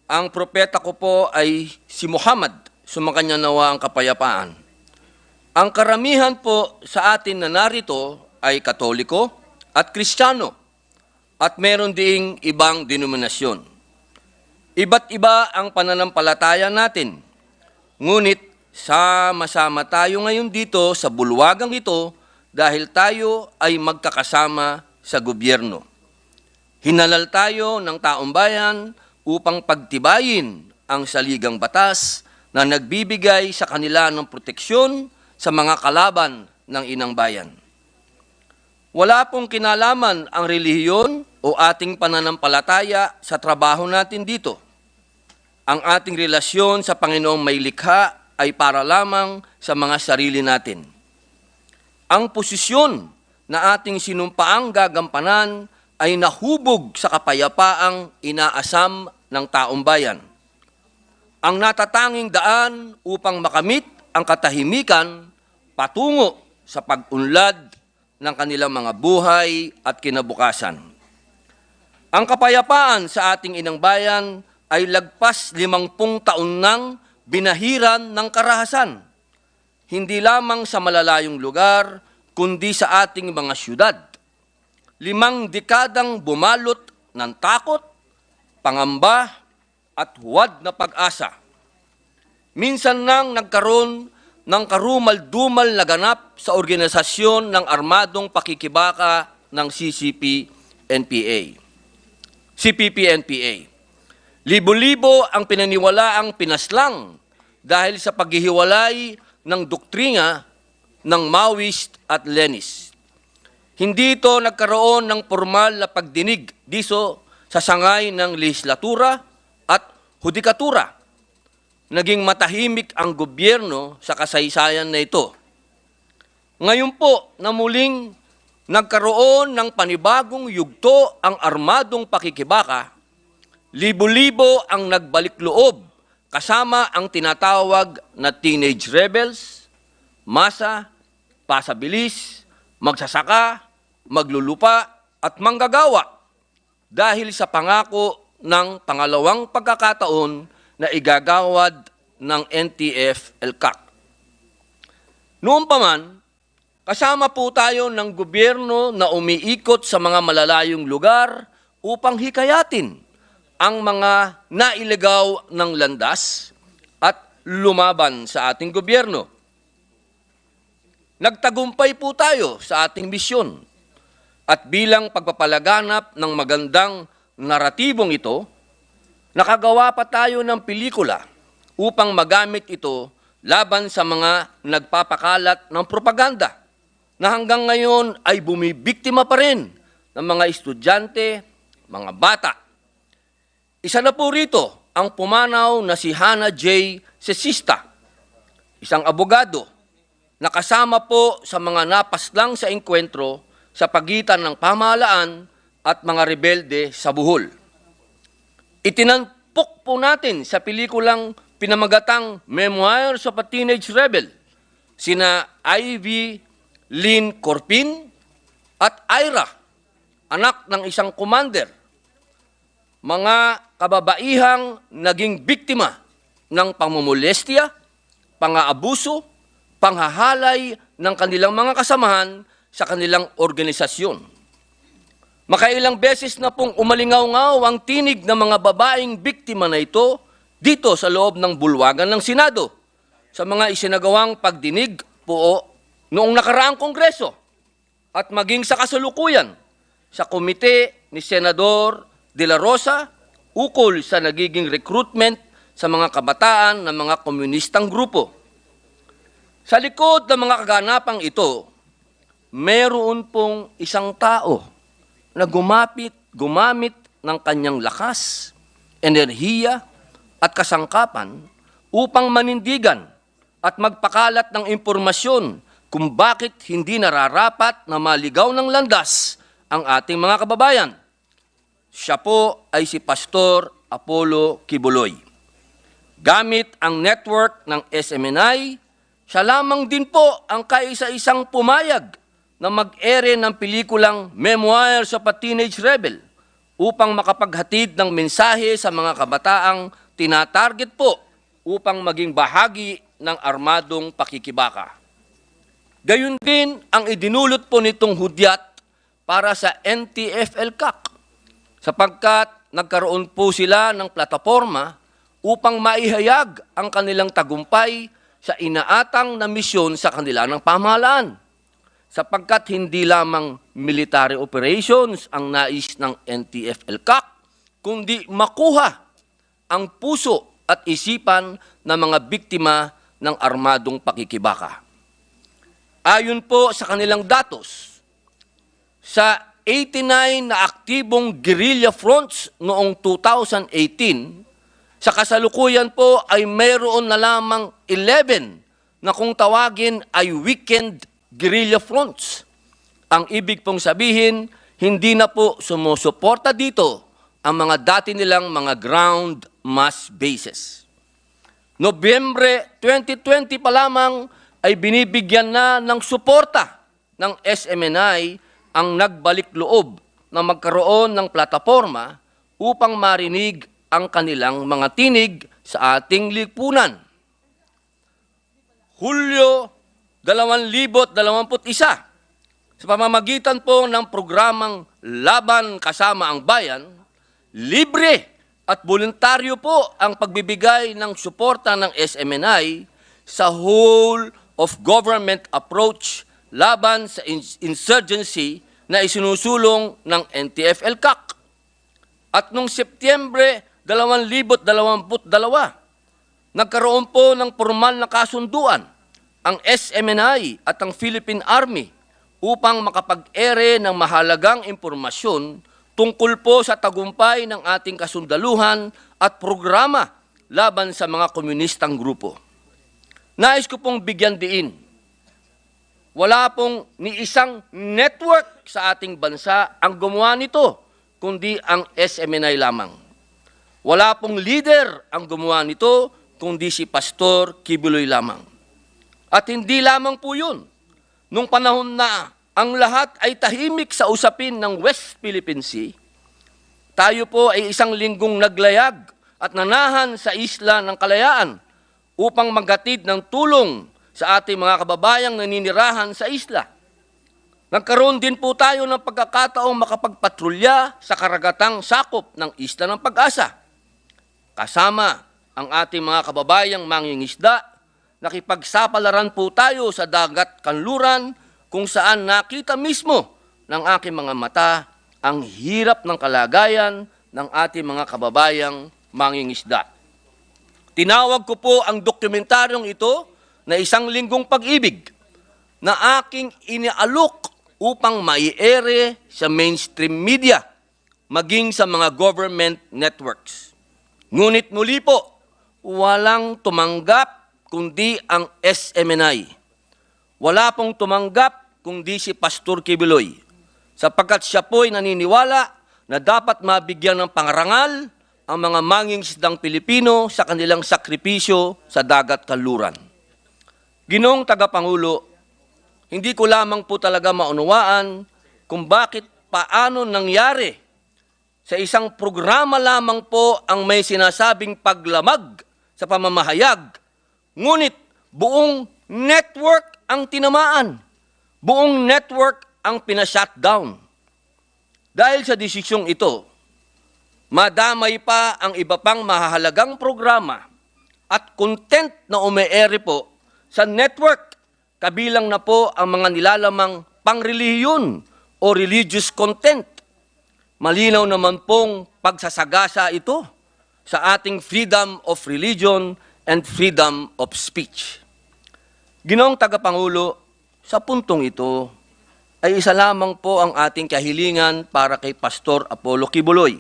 Ang propeta ko po ay si Muhammad, sumakanya nawa ang kapayapaan. Ang karamihan po sa atin na narito ay Katoliko at Kristiyano at meron ding ibang denominasyon. Iba't iba ang pananampalataya natin. Ngunit sama-sama tayo ngayon dito sa bulwagang ito dahil tayo ay magkakasama sa gobyerno. Hinalal tayo ng taong bayan upang pagtibayin ang saligang batas na nagbibigay sa kanila ng proteksyon sa mga kalaban ng inang bayan. Wala pong kinalaman ang relihiyon o ating pananampalataya sa trabaho natin dito. Ang ating relasyon sa Panginoong may likha ay para lamang sa mga sarili natin. Ang posisyon na ating sinumpaang gagampanan ay nahubog sa kapayapaang inaasam ng taong bayan. ang natatanging daan upang makamit ang katahimikan patungo sa pag-unlad ng kanilang mga buhay at kinabukasan. Ang kapayapaan sa ating inang bayan ay lagpas 50 taon nang binahiran ng karahasan, hindi lamang sa malalayong lugar, kundi sa ating mga syudad. 5 dekadang bumalot ng takot, pangamba, at huwad na pag-asa. Minsan nang nagkaroon ng karumal-dumal na ganap sa organisasyon ng armadong pakikibaka ng CPP-NPA. Libo-libo ang pinaniwalaang pinaslang dahil sa paghihiwalay ng doktrina ng Maoist at Leninist. Hindi ito nagkaroon ng formal na pagdinig diso sa sangay ng lehislatura at hudikatura. Naging matahimik ang gobyerno sa kasaysayan na ito. Ngayon po na muling nagkaroon ng panibagong yugto ang armadong pakikibaka, libo-libo ang nagbalik loob kasama ang tinatawag na teenage rebels, masa, pasabilis, magsasaka, maglulupa at manggagawa dahil sa pangako ng pangalawang pagkakataon na igagawad ng NTF-ELCAC. Noon pa man, kasama po tayo ng gobyerno na umiikot sa mga malalayong lugar upang hikayatin ang mga nailigaw ng landas at lumaban sa ating gobyerno. Nagtagumpay po tayo sa ating misyon at bilang pagpapalaganap ng magandang naratibong ito, nakagawa pa tayo ng pelikula upang magamit ito laban sa mga nagpapakalat ng propaganda na hanggang ngayon ay bumibiktima pa rin ng mga estudyante, mga bata. Isa na po rito ang pumanaw na si Hannah J. Cesista, isang abogado na kasama po sa mga napaslang sa engkwentro sa pagitan ng pamahalaan at mga rebelde sa Bohol. Itinampok po natin sa pelikulang pinamagatang Memoirs of a Teenage Rebel sina Ivy Lynn Corpin at Ira, anak ng isang commander, mga kababaihang naging biktima ng pamumulestya, pang-aabuso, panghahalay ng kanilang mga kasamahan sa kanilang organisasyon. Makailang beses na pong umalingaw-ngaw ang tinig ng mga babaeng biktima na ito dito sa loob ng bulwagan ng Senado sa mga isinagawang pagdinig po noong nakaraang Kongreso at maging sa kasalukuyan sa komite ni Senador De La Rosa ukol sa nagiging recruitment sa mga kabataan ng mga komunistang grupo. Sa likod ng mga kaganapang ito, meron pong isang tao na gumamit ng kanyang lakas, enerhiya at kasangkapan upang manindigan at magpakalat ng impormasyon kung bakit hindi nararapat na maligaw ng landas ang ating mga kababayan. Siya po ay si Pastor Apollo Kibuloy. Gamit ang network ng SMNI, siya lamang din po ang kaisa-isang pumayag na mag-ere ng pelikulang Memoirs of a Teenage Rebel upang makapaghatid ng mensahe sa mga kabataang tinatarget po upang maging bahagi ng armadong pakikibaka. Gayun din ang idinulot po nitong hudyat para sa NTF-ELCAC sapagkat nagkaroon po sila ng plataforma upang maihayag ang kanilang tagumpay sa inaatang na misyon sa kanila ng pamahalaan. Sapagkat hindi lamang military operations ang nais ng NTF-ELCAC, kundi makuha ang puso at isipan ng mga biktima ng armadong pakikibaka. Ayon po sa kanilang datos, sa 89 na aktibong guerrilla fronts noong 2018, sa kasalukuyan po ay mayroon na lamang 11 na kung tawagin ay weekend guerrilla fronts. Ang ibig pong sabihin, hindi na po sumusuporta dito ang mga dati nilang mga ground mass bases. Nobyembre 2020 pa lamang ay binibigyan na ng suporta ng SMNI ang nagbalik loob na magkaroon ng plataporma upang marinig ang kanilang mga tinig sa ating lipunan. Hulyo 2021, sa pamamagitan po ng programang Laban Kasama ang Bayan, libre at voluntaryo po ang pagbibigay ng suporta ng SMNI sa whole of government approach laban sa insurgency na isinusulong ng NTF-ELCAC. At noong Setyembre 2022, nagkaroon po ng formal na kasunduan ang SMNI at ang Philippine Army upang makapag-ere ng mahalagang impormasyon tungkol po sa tagumpay ng ating kasundaluhan at programa laban sa mga komunistang grupo. Nais ko pong bigyan diin, wala pong ni isang network sa ating bansa ang gumawa nito, kundi ang SMNI lamang. Wala pong leader ang gumawa nito, kundi si Pastor Kibuloy lamang. At hindi lamang po yun. Nung panahon na ang lahat ay tahimik sa usapin ng West Philippine Sea, tayo po ay isang linggong naglayag at nanahan sa Isla ng Kalayaan upang maghatid ng tulong sa ating mga kababayang naninirahan sa isla. Nagkaroon din po tayo ng pagkakataong makapagpatrolya sa karagatang sakop ng Isla ng Pag-asa. Kasama ang ating mga kababayang mangingisda, nakipagsapalaran po tayo sa dagat kanluran kung saan nakita mismo ng aking mga mata ang hirap ng kalagayan ng ating mga kababayang mangingisda. Tinawag ko po ang dokumentaryong ito na Isang Linggong Pag-ibig na aking inialok upang maiere sa mainstream media, maging sa mga government networks. Ngunit muli po, walang tumanggap kundi ang SMNI. Wala pong tumanggap kundi si Pastor Kibuloy, sapagkat siya po'y naniniwala na dapat mabigyan ng pangarangal ang mga mangingisdang Pilipino sa kanilang sakripisyo sa dagat kanluran. Ginoong Tagapangulo, hindi ko lamang po talaga maunawaan kung bakit paano nangyari sa isang programa lamang po ang may sinasabing paglamag sa pamamahayag, ngunit buong network ang tinamaan, buong network ang pinashutdown. Dahil sa desisyong ito, madamay pa ang iba pang mahahalagang programa at content na umeere po sa network, kabilang na po ang mga nilalamang pangrelihiyon o religious content. Malinaw naman pong pagsasagasa ito sa ating freedom of religion and freedom of speech. Ginoong Tagapangulo, sa puntong ito ay isa lamang po ang ating kahilingan para kay Pastor Apollo Kibuloy.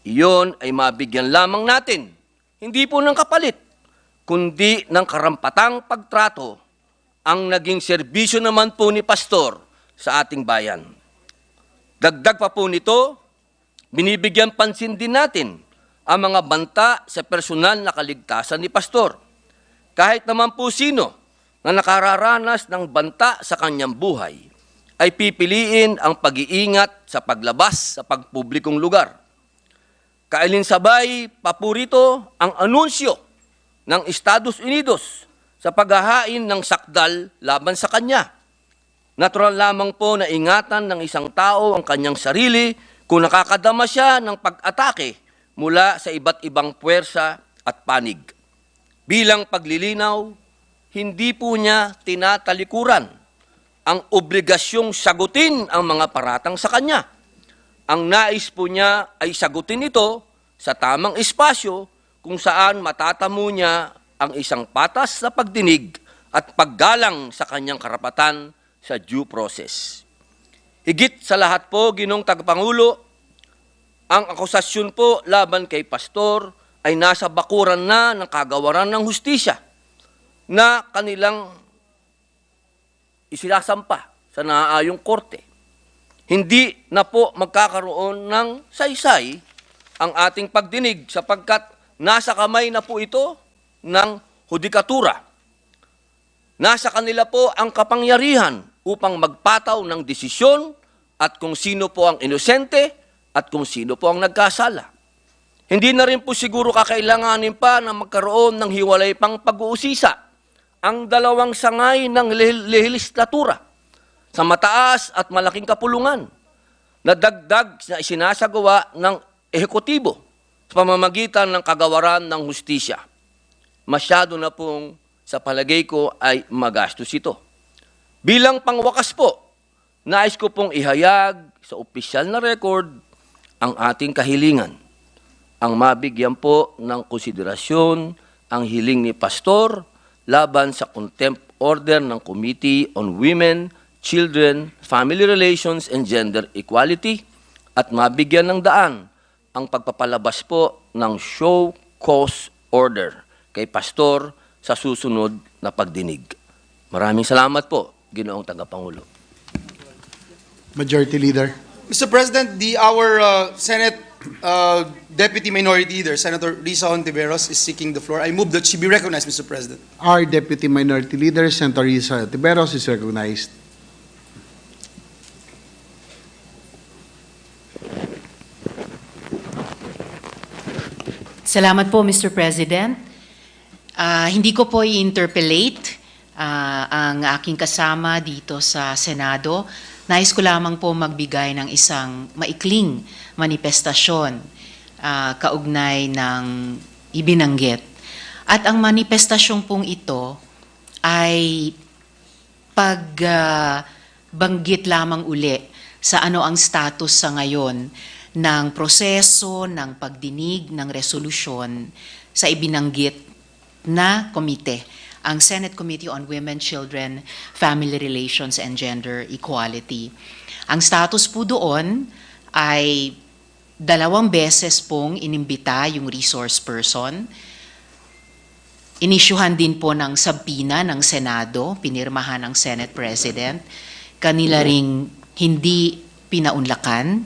Iyon ay mabigyan lamang natin, hindi po ng kapalit, kundi ng karampatang pagtrato ang naging serbisyo naman po ni Pastor sa ating bayan. Dagdag pa po nito, binibigyan pansin din natin ang mga banta sa personal na kaligtasan ni Pastor. Kahit naman po sino na nakararanas ng banta sa kanyang buhay, ay pipiliin ang pag-iingat sa paglabas sa pagpublikong lugar. Kaalinsabay, paborito ang anunsyo ng Estados Unidos sa paghahain ng sakdal laban sa kanya. Natural lamang po na ingatan ng isang tao ang kanyang sarili kung nakakadama siya ng pag-atake mula sa iba't ibang puwersa at panig. Bilang paglilinaw, hindi po niya tinatalikuran ang obligasyong sagutin ang mga paratang sa kanya. Ang nais po niya ay sagutin ito sa tamang espasyo kung saan matatamo niya ang isang patas na pagdinig at paggalang sa kanyang karapatan sa due process. Higit sa lahat po, Ginoong Tagapangulo, ang akusasyon po laban kay Pastor ay nasa bakuran na ng kagawaran ng hustisya na kanilang isilasampa sa naaayong korte. Hindi na po magkakaroon ng saysay ang ating pagdinig sapagkat nasa kamay na po ito ng hudikatura. Nasa kanila po ang kapangyarihan upang magpataw ng desisyon at kung sino po ang inosente at kung sino po ang nagkasala. Hindi na rin po siguro kakailanganin pa na magkaroon ng hiwalay pang pag-uusisa ang dalawang sangay ng lehislatura sa mataas at malaking kapulungan na dagdag na isinasagawa ng ehekutibo sa pamamagitan ng kagawaran ng hustisya. Masyado na pong sa palagay ko ay magastos ito. Bilang pangwakas po, nais ko pong ihayag sa opisyal na record ang ating kahilingan. Ang mabigyan po ng konsiderasyon ang hiling ni Pastor laban sa contempt order ng Committee on Women, Children, Family Relations, and Gender Equality at mabigyan ng daan ang pagpapalabas po ng show cause order kay Pastor sa susunod na pagdinig. Maraming salamat po, Ginoong Tagapangulo. Majority Leader. Mr. President, our Senate Deputy Minority Leader, Senator Risa Hontiveros, is seeking the floor. I move that she be recognized, Mr. President. Our Deputy Minority Leader, Senator Risa Tiberos, is recognized. Salamat po, Mr. President. Hindi ko po i-interpellate ang aking kasama dito sa Senado. Nais ko lamang po magbigay ng isang maikling manifestasyon kaugnay ng ibinanggit. At ang manifestasyon pong ito ay pagbanggit lamang uli sa ano ang status sa ngayon ng proseso ng pagdinig ng resolusyon sa ibinanggit na komite, ang Senate Committee on Women, Children, Family Relations, and Gender Equality. Ang status po doon ay 2 beses pong inimbita yung resource person. Inisyuhan din po ng sabina ng Senado, pinirmahan ng Senate President. Kanila ring hindi pinaunlakan.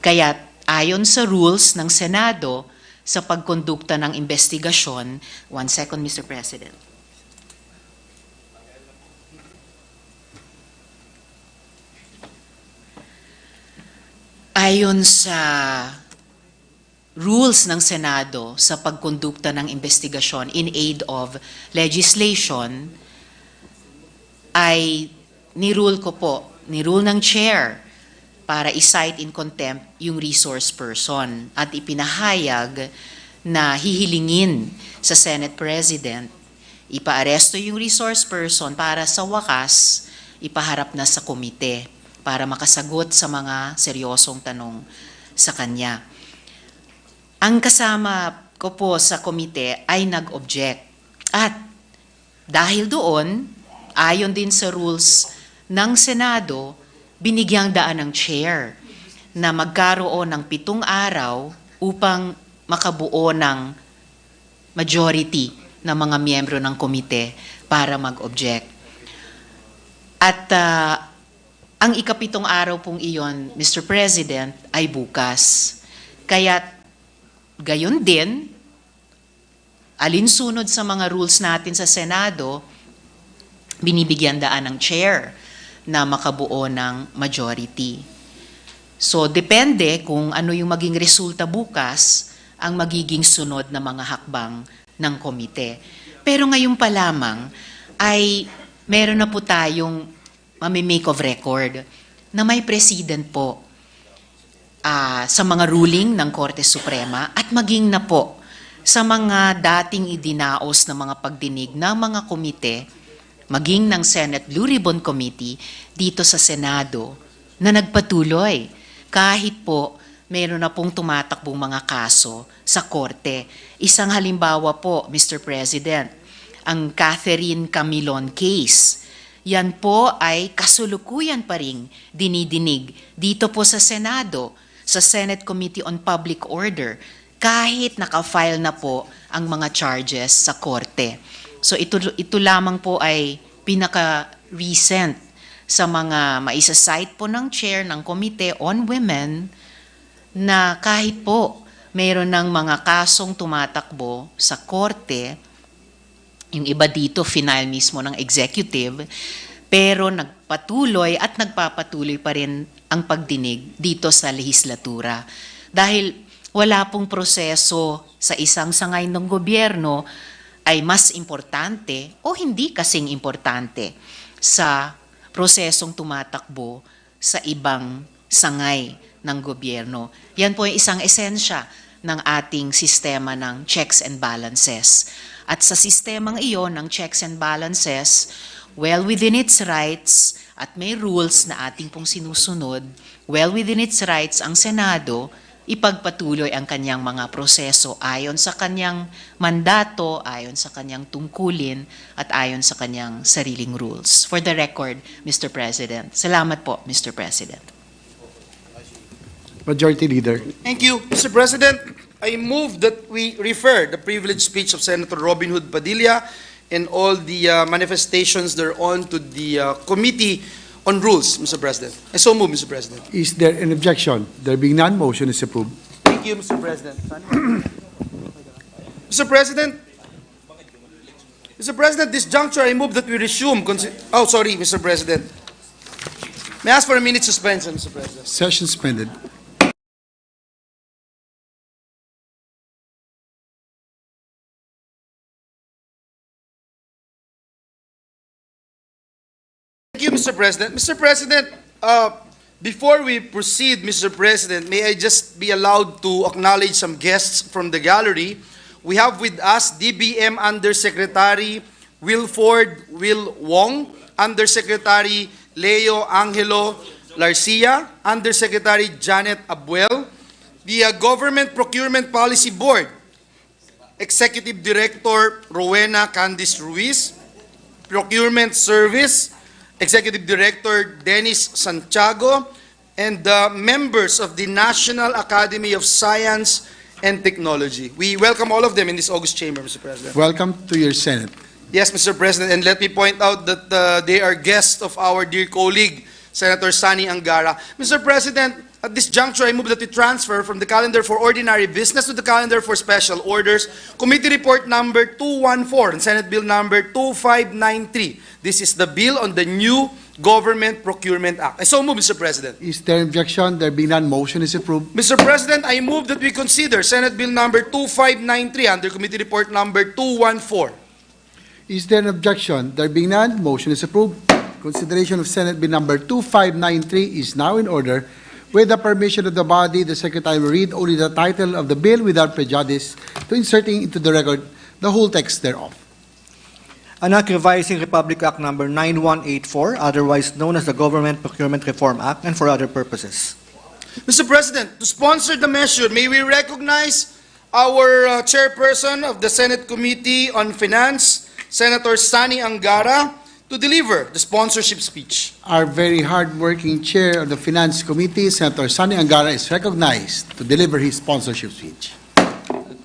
Kaya ayon sa rules ng Senado, sa pagkondukta ng investigasyon. 1 second, Mr. President. Ayon sa rules ng Senado sa pagkondukta ng investigasyon in aid of legislation, ay nirule ko po, nirule ng chair para i-cite in contempt yung resource person at ipinahayag na hihilingin sa Senate President, ipaaresto yung resource person para sa wakas, ipaharap na sa komite para makasagot sa mga seryosong tanong sa kanya. Ang kasama ko po sa komite ay nag-object at dahil doon, ayon din sa rules ng Senado, binigyang daan ng chair na magkaroon ng 7 araw upang makabuo ng majority ng mga miyembro ng komite para mag-object. At ang ika-7 araw pong iyon, Mr. President, ay bukas. Kaya gayon din, alinsunod sa mga rules natin sa Senado, binibigyan daan ng chair na makabuo ng majority. So, depende kung ano yung maging resulta bukas ang magiging sunod na mga hakbang ng komite. Pero ngayon pa lamang ay meron na po tayong mamimake of record na may president po sa mga ruling ng Korte Suprema at maging na po sa mga dating idinaos na mga pagdinig ng mga komite maging ng Senate Blue Ribbon Committee dito sa Senado na nagpatuloy kahit po meron na pong tumatakbong mga kaso sa Korte. Isang halimbawa po, Mr. President, ang Catherine Camilon case. Yan po ay kasulukuyan pa ring dinidinig dito po sa Senado, sa Senate Committee on Public Order, kahit nakafile na po ang mga charges sa Korte. So ito lamang po ay pinaka-recent sa mga maisa-cite po ng chair ng Committee on Women na kahit po mayroon ng mga kasong tumatakbo sa Korte, Yung iba dito, final mismo ng executive, pero nagpatuloy at nagpapatuloy pa rin ang pagdinig dito sa lehislatura. Dahil wala pong proseso sa isang sangay ng gobyerno ay mas importante o hindi kasing importante sa prosesong tumatakbo sa ibang sangay ng gobyerno. Yan po ay isang esensya ng ating sistema ng checks and balances. At sa sistemang iyon ng checks and balances, well within its rights at may rules na ating pong sinusunod, well within its rights ang Senado, ipagpatuloy ang kanyang mga proseso ayon sa kanyang mandato, ayon sa kanyang tungkulin, at ayon sa kanyang sariling rules. For the record, Mr. President. Salamat po, Mr. President. Majority Leader. Thank you, Mr. President. I move that we refer the privileged speech of Senator Robin Hood Padilla and all the manifestations thereon to the Committee on Rules, Mr. President. I so move, Mr. President. Is there an objection? There being none, motion is approved. Thank you, Mr. President. Mr. President, this juncture, I move that we resume. Oh, sorry, Mr. President. May I ask for a minute suspension, Mr. President? Session suspended. Thank you, Mr. President. Mr. President, before we proceed, Mr. President, may I just be allowed to acknowledge some guests from the gallery. We have with us DBM Undersecretary Wilford Will Wong, Undersecretary Leo Angelo Larcia, Undersecretary Janet Abuel, the Government Procurement Policy Board, Executive Director Rowena Candice Ruiz, Procurement Service, Executive Director Dennis Santiago, and members of the National Academy of Science and Technology. We welcome all of them in this August chamber, Mr. President. Welcome to your Senate. Yes, Mr. President, and let me point out that they are guests of our dear colleague, Senator Sani Angara. Mr. President, at this juncture, I move that we transfer from the calendar for ordinary business to the calendar for special orders, Committee Report number 214 and Senate Bill number 2593. This is the bill on the new Government Procurement Act. I so move, Mr. President. Is there an objection? There being none, motion is approved. Mr. President, I move that we consider Senate Bill number 2593 under Committee Report number 214. Is there an objection? There being none, motion is approved. Consideration of Senate Bill number 2593 is now in order. With the permission of the body, the Secretary will read only the title of the bill without prejudice to inserting into the record the whole text thereof. An Act revising Republic Act Number 9184, otherwise known as the Government Procurement Reform Act, and for other purposes. Mr. President, to sponsor the measure, may we recognize our chairperson of the Senate Committee on Finance, Senator Sani Angara, to deliver the sponsorship speech. Our very hard-working chair of the Finance Committee, Senator Sani Angara, is recognized to deliver his sponsorship speech.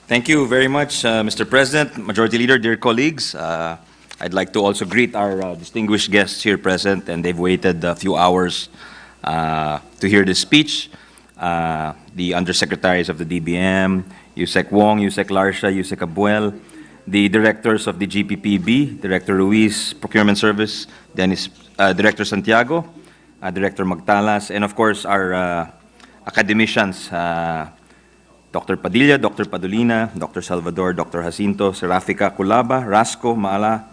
Thank you very much, Mr. President, Majority Leader, dear colleagues. I'd like to also greet our distinguished guests here present, and they've waited a few hours to hear this speech. The undersecretaries of the DBM, Yusek Wong, Yusek Larcia, Yusek Abuel, the directors of the GPPB, Director Ruiz, Procurement Service, Director Santiago, Director Magtalas, and of course our academicians, Dr. Padilla, Dr. Padulina, Dr. Salvador, Dr. Jacinto, Serafica Culaba, Rasco, Maala,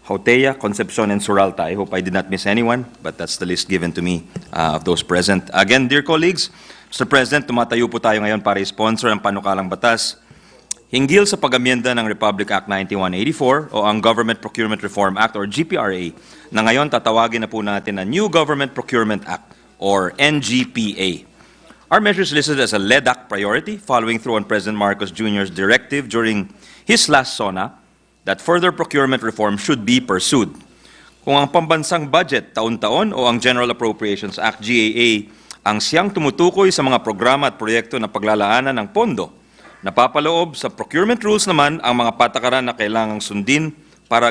Hautea, Concepcion, and Suralta. I hope I did not miss anyone, but that's the list given to me of those present. Again, dear colleagues, Mr. President, tumatayo po tayo ngayon para i-sponsor ang panukalang batas hinggil sa pag-amyenda ng Republic Act 9184 o ang Government Procurement Reform Act or GPRA na ngayon tatawagin na po natin na New Government Procurement Act or NGPA. Our measure is listed as a LEDAC priority following through on President Marcos Jr.'s directive during his last SONA that further procurement reform should be pursued. Kung ang pambansang budget taon-taon o ang General Appropriations Act GAA ang siyang tumutukoy sa mga programa at proyekto na paglalaanan ng pondo, napapaloob sa procurement rules naman ang mga patakaran na kailangang sundin para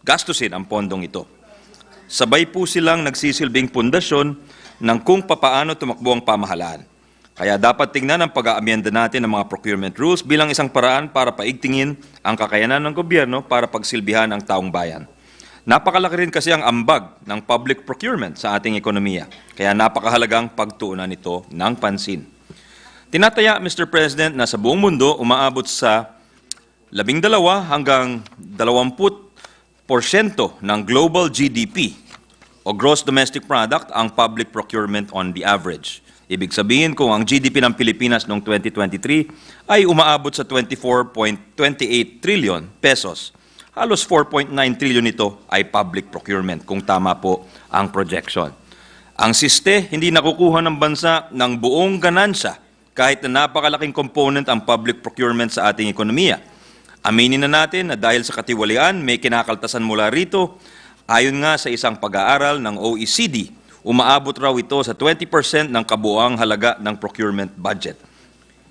gastusin ang pondong ito. Sabay po silang nagsisilbing pundasyon ng kung papaano tumakbo ang pamahalaan. Kaya dapat tingnan ang pag-aamyenda natin ng mga procurement rules bilang isang paraan para paigtingin ang kakayanan ng gobyerno para pagsilbihan ang taong bayan. Napakalaki rin kasi ang ambag ng public procurement sa ating ekonomiya, kaya napakahalagang pagtuunan ito ng pansin. Tinataya, Mr. President, na sa buong mundo umaabot sa 12 hanggang 20% ng global GDP o Gross Domestic Product ang public procurement on the average. Ibig sabihin, kung ang GDP ng Pilipinas noong 2023 ay umaabot sa 24.28 trillion pesos, halos 4.9 trillion ito ay public procurement, kung tama po ang projection. Ang SISTE, hindi nakukuha ng bansa ng buong ganansya kahit na napakalaking component ang public procurement sa ating ekonomiya. Aminin na natin na dahil sa katiwalian, may kinakaltasan mula rito. Ayon nga sa isang pag-aaral ng OECD, umaabot raw ito sa 20% ng kabuuang halaga ng procurement budget.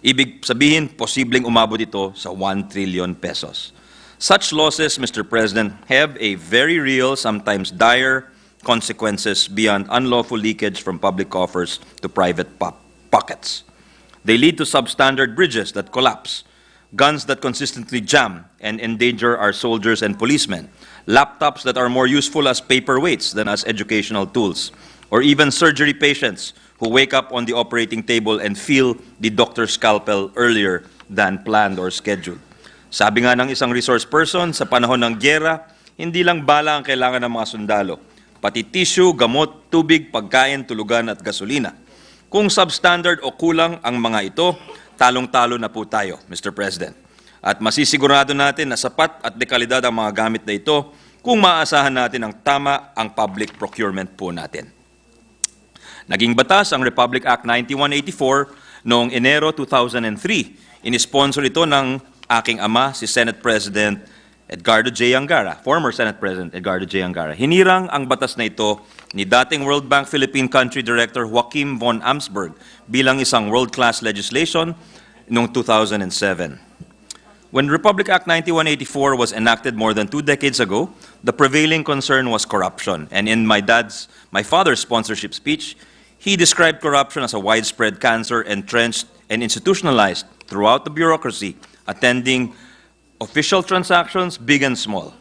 Ibig sabihin, posibleng umabot ito sa 1 trillion pesos. Such losses, Mr. President, have a very real, sometimes dire, consequences beyond unlawful leakage from public coffers to private pockets. They lead to substandard bridges that collapse, guns that consistently jam and endanger our soldiers and policemen, laptops that are more useful as paperweights than as educational tools, or even surgery patients who wake up on the operating table and feel the doctor's scalpel earlier than planned or scheduled. Sabi nga ng isang resource person, sa panahon ng gyera, hindi lang bala ang kailangan ng mga sundalo, pati tissue, gamot, tubig, pagkain, tulugan at gasolina. Kung substandard o kulang ang mga ito, talong-talo na po tayo, Mr. President. At masisigurado natin na sapat at dekalidad ang mga gamit na ito kung maaasahan natin ang tama ang public procurement po natin. Naging batas ang Republic Act 9184 noong Enero 2003. Inisponsor ito ng aking ama, si Senate President Edgardo J. Angara, former Senate President Edgardo J. Angara. Hinirang ang batas na ito ni dating World Bank Philippine Country Director Joaquim von Amsberg bilang isang world-class legislation noong 2007. When Republic Act 9184 was enacted more than 2 decades ago, the prevailing concern was corruption. And in my father's sponsorship speech, he described corruption as a widespread cancer entrenched and institutionalized throughout the bureaucracy, attending official transactions, big and small.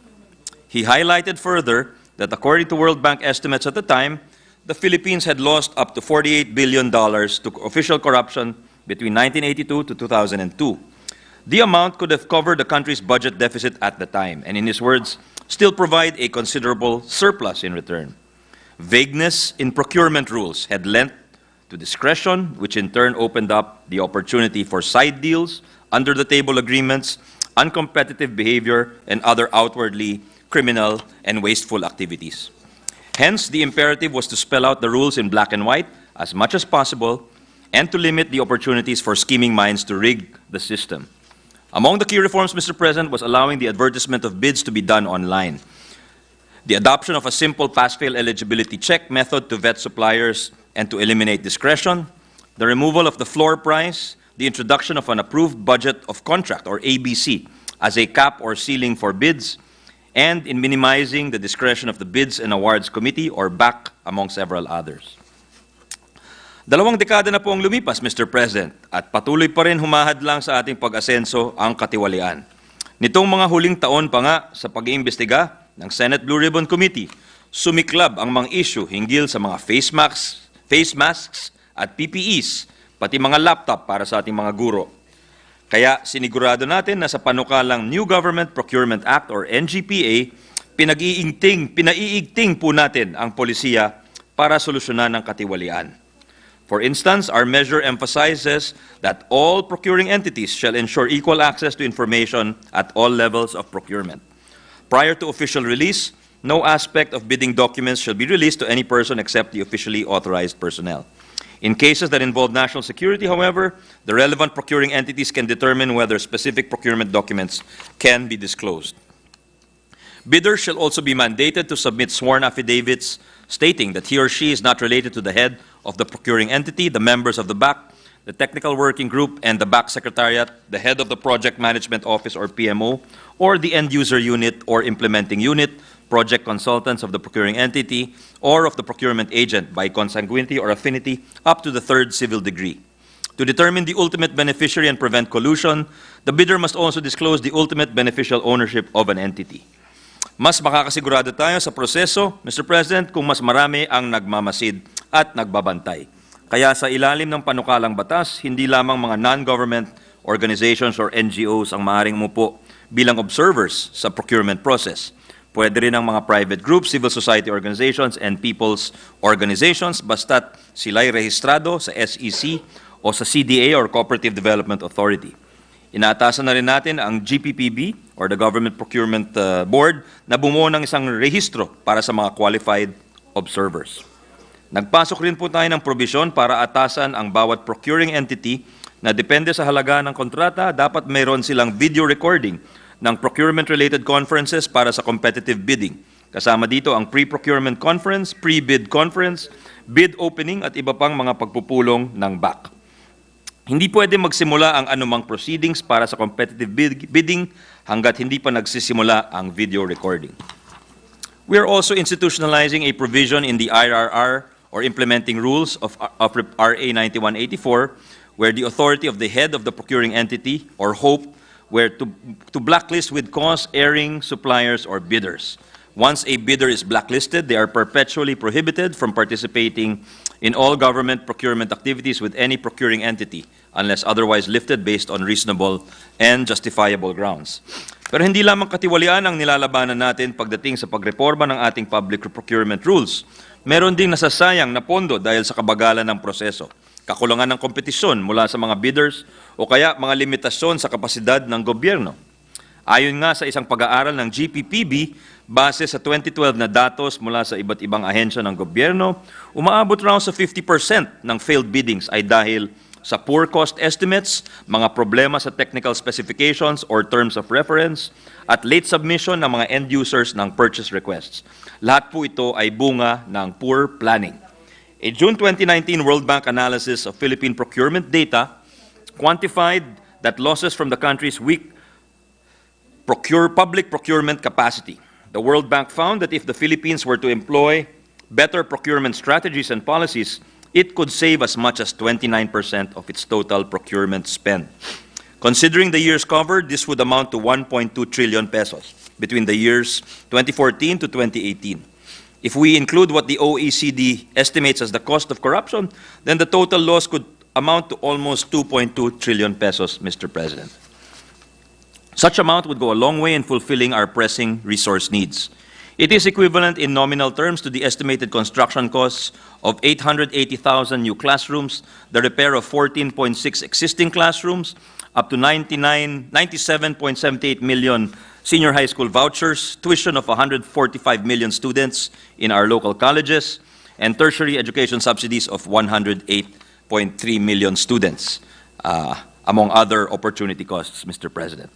He highlighted further that according to World Bank estimates at the time, the Philippines had lost up to $48 billion to official corruption between 1982 to 2002. The amount could have covered the country's budget deficit at the time, and in his words, still provide a considerable surplus in return. Vagueness in procurement rules had lent to discretion, which in turn opened up the opportunity for side deals, under-the-table agreements, uncompetitive behavior, and other outwardly criminal and wasteful activities. Hence, the imperative was to spell out the rules in black and white as much as possible and to limit the opportunities for scheming minds to rig the system. Among the key reforms, Mr. President, was allowing the advertisement of bids to be done online, the adoption of a simple pass-fail eligibility check method to vet suppliers and to eliminate discretion, the removal of the floor price, the introduction of an approved budget of contract, or ABC, as a cap or ceiling for bids, and in minimizing the discretion of the Bids and Awards Committee, or BAC, among several others. 2 dekada na po ang lumipas, Mr. President, at patuloy pa rin humahadlang sa ating pag-asenso ang katiwalian. Nitong mga huling taon pa nga sa pag-iimbestiga ng Senate Blue Ribbon Committee, sumiklab ang mga issue hinggil sa mga face masks at PPEs, pati mga laptop para sa ating mga guro. Kaya sinigurado natin na sa panukalang New Government Procurement Act or NGPA, pinaiigting po natin ang polisiya para solusyonan ang katiwalian. For instance, our measure emphasizes that all procuring entities shall ensure equal access to information at all levels of procurement. Prior to official release, no aspect of bidding documents shall be released to any person except the officially authorized personnel. In cases that involve national security, however, the relevant procuring entities can determine whether specific procurement documents can be disclosed. Bidders shall also be mandated to submit sworn affidavits stating that he or she is not related to the head of the procuring entity, the members of the BAC, the technical working group, and the BAC secretariat, the head of the project management office or PMO, or the end user unit or implementing unit, project consultants of the procuring entity, or of the procurement agent by consanguinity or affinity up to the 3rd civil degree. To determine the ultimate beneficiary and prevent collusion, the bidder must also disclose the ultimate beneficial ownership of an entity. Mas makakasigurado tayo sa proseso, Mr. President, kung mas marami ang nagmamasid at nagbabantay. Kaya sa ilalim ng panukalang batas, hindi lamang mga non-government organizations or NGOs ang maaaring umupo bilang observers sa procurement process. Pwede rin ang mga private groups, civil society organizations, and people's organizations basta't sila'y rehistrado sa SEC o sa CDA or Cooperative Development Authority. Inaatasan na rin natin ang GPPB or the Government Procurement Board na bumuo ng isang rehistro para sa mga qualified observers. Nagpasok rin po tayo ng probisyon para atasan ang bawat procuring entity na depende sa halaga ng kontrata, dapat mayroon silang video recording ng procurement-related conferences para sa competitive bidding. Kasama dito ang pre-procurement conference, pre-bid conference, bid opening at iba pang mga pagpupulong ng BAC. Hindi pwede magsimula ang anumang proceedings para sa competitive bidding hanggat hindi pa nagsisimula ang video recording. We are also institutionalizing a provision in the IRR or implementing rules of RA 9184 where the authority of the head of the procuring entity or HOPE were to blacklist with cause erring suppliers or bidders. Once a bidder is blacklisted, they are perpetually prohibited from participating in all government procurement activities with any procuring entity unless otherwise lifted based on reasonable and justifiable grounds. Pero hindi lamang katiwalian ang nilalabanan natin pagdating sa pagreforma ng ating public procurement rules. Meron ding nasasayang na pondo dahil sa kabagalan ng proseso, kakulangan ng kompetisyon mula sa mga bidders o kaya mga limitasyon sa kapasidad ng gobyerno. Ayon nga sa isang pag-aaral ng GPPB, base sa 2012 na datos mula sa iba't ibang ahensya ng gobyerno, umaabot raw sa 50% ng failed biddings ay dahil sa poor cost estimates, mga problema sa technical specifications or terms of reference, at late submission ng mga end users ng purchase requests. Lahat po ito ay bunga ng poor planning. A June 2019 World Bank analysis of Philippine procurement data quantified that losses from the country's weak public procurement capacity. The World Bank found that if the Philippines were to employ better procurement strategies and policies, it could save as much as 29% of its total procurement spend. Considering the years covered, this would amount to 1.2 trillion pesos between the years 2014 to 2018. If we include what the OECD estimates as the cost of corruption, then the total loss could amount to almost 2.2 trillion pesos, Mr. President. Such amount would go a long way in fulfilling our pressing resource needs. It is equivalent in nominal terms to the estimated construction costs of 880,000 new classrooms, the repair of 14.6 existing classrooms, up to 97.78 million senior high school vouchers, tuition of 145 million students in our local colleges, and tertiary education subsidies of 108.3 million students, among other opportunity costs, Mr. President.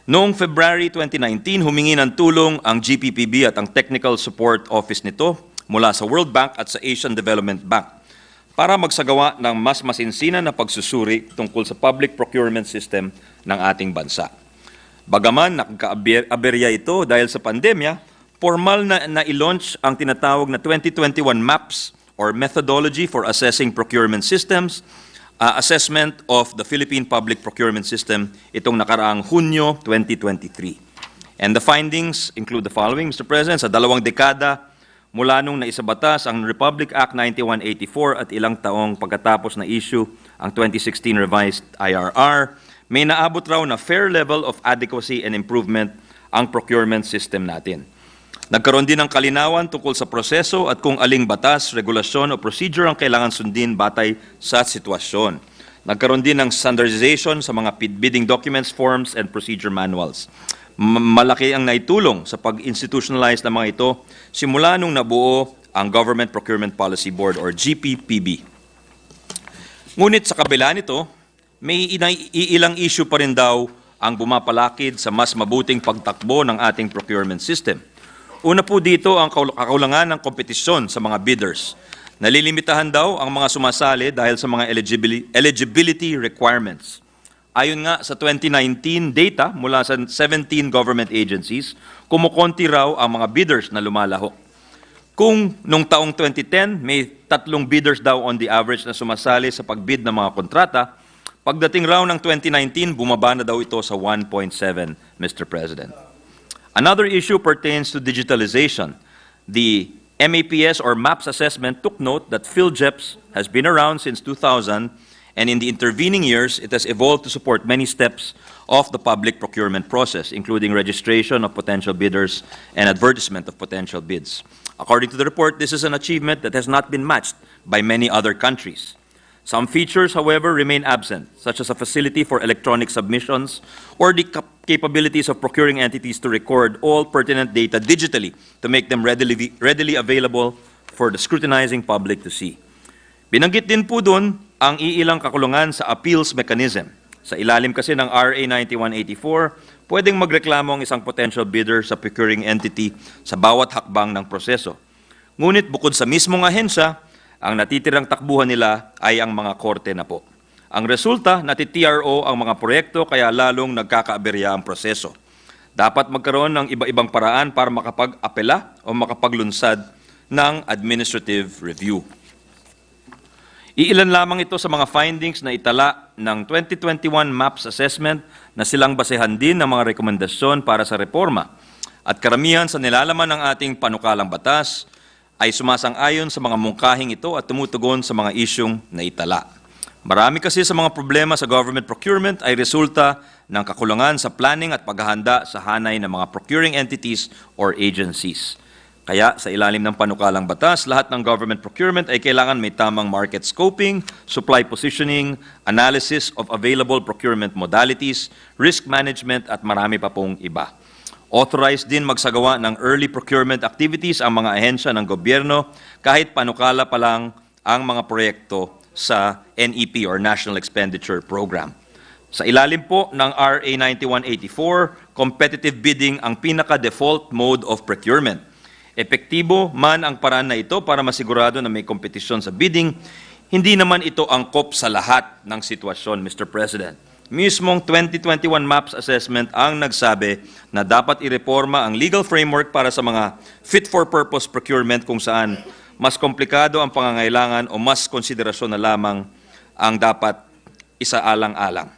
Noong February 2019, humingi ng tulong ang GPPB at ang Technical Support Office nito mula sa World Bank at sa Asian Development Bank para magsagawa ng mas masinsinan na pagsusuri tungkol sa public procurement system ng ating bansa. Bagaman nakaka-aberya ito dahil sa pandemya, formal na i-launch ang tinatawag na 2021 MAPS or Methodology for Assessing Procurement Systems, assessment of the Philippine Public Procurement System itong nakaraang Hunyo 2023. And the findings include the following, Mr. President, sa 2 dekada mula nung naisabatas ang Republic Act 9184 at ilang taong pagkatapos na issue ang 2016 revised IRR, may naabot raw na fair level of adequacy and improvement ang procurement system natin. Nagkaroon din ng kalinawan tungkol sa proseso at kung aling batas, regulasyon o procedure ang kailangan sundin batay sa sitwasyon. Nagkaroon din ng standardization sa mga bidding documents, forms, and procedure manuals. Malaki ang naitulong sa pag-institutionalize ng mga ito simula nung nabuo ang Government Procurement Policy Board or GPPB. Ngunit sa kabila nito, may ilang issue pa rin daw ang bumapalakid sa mas mabuting pagtakbo ng ating procurement system. Una po dito ang kakulangan ng kompetisyon sa mga bidders. Nalilimitahan daw ang mga sumasali dahil sa mga eligibility requirements. Ayon nga sa 2019 data mula sa 17 government agencies, kumukonti raw ang mga bidders na lumalahok. Kung nung taong 2010, may 3 bidders daw on the average na sumasali sa pagbid ng mga kontrata, pagdating raw ng 2019, bumaba na daw ito sa 1.7, Mr. President. Another issue pertains to digitalization. The MAPS or MAPS assessment took note that PhilJeps has been around since 2000, and in the intervening years, it has evolved to support many steps of the public procurement process, including registration of potential bidders and advertisement of potential bids. According to the report, this is an achievement that has not been matched by many other countries. Some features, however, remain absent, such as a facility for electronic submissions or the capabilities of procuring entities to record all pertinent data digitally to make them readily available for the scrutinizing public to see. Binanggit din po doon ang iilang kakulungan sa appeals mechanism. Sa ilalim kasi ng RA 9184, pwedeng magreklamo ang isang potential bidder sa procuring entity sa bawat hakbang ng proseso. Ngunit bukod sa mismong ahensya, ang natitirang takbuhan nila ay ang mga korte na po. Ang resulta, nati-TRO ang mga proyekto kaya lalong nagkakaaberya ang proseso. Dapat magkaroon ng iba-ibang paraan para makapag-apela o makapaglunsad ng administrative review. Iilan lamang ito sa mga findings na itala ng 2021 MAPS assessment na silang basehan din ng mga rekomendasyon para sa reforma. At karamihan sa nilalaman ng ating panukalang batas ay sumasang-ayon sa mga mungkahing ito at tumutugon sa mga isyong na itala. Marami kasi sa mga problema sa government procurement ay resulta ng kakulangan sa planning at paghahanda sa hanay ng mga procuring entities or agencies. Kaya sa ilalim ng panukalang batas, lahat ng government procurement ay kailangan may tamang market scoping, supply positioning, analysis of available procurement modalities, risk management at marami pa pong iba. Authorized din magsagawa ng early procurement activities ang mga ahensya ng gobyerno kahit panukala pa lang ang mga proyekto sa NEP or National Expenditure Program. Sa ilalim po ng RA 9184, competitive bidding ang pinaka-default mode of procurement. Epektibo man ang paraan na ito para masigurado na may kompetisyon sa bidding, hindi naman ito angkop sa lahat ng sitwasyon, Mr. President. Mismong 2021 MAPS assessment ang nagsabi na dapat ireforma ang legal framework para sa mga fit-for-purpose procurement kung saan mas komplikado ang pangangailangan o mas konsiderasyon na lamang ang dapat isaalang-alang.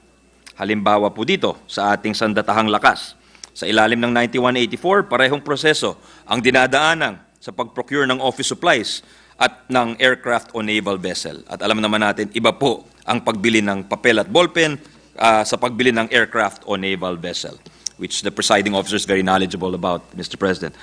Halimbawa po dito sa ating sandatahang lakas. Sa ilalim ng 9184, parehong proseso ang dinadaanan sa pag-procure ng office supplies at ng aircraft o naval vessel. At alam naman natin, iba po ang pagbili ng papel at ballpen sa pagbili ng aircraft o naval vessel, which the presiding officer is very knowledgeable about, Mr. President.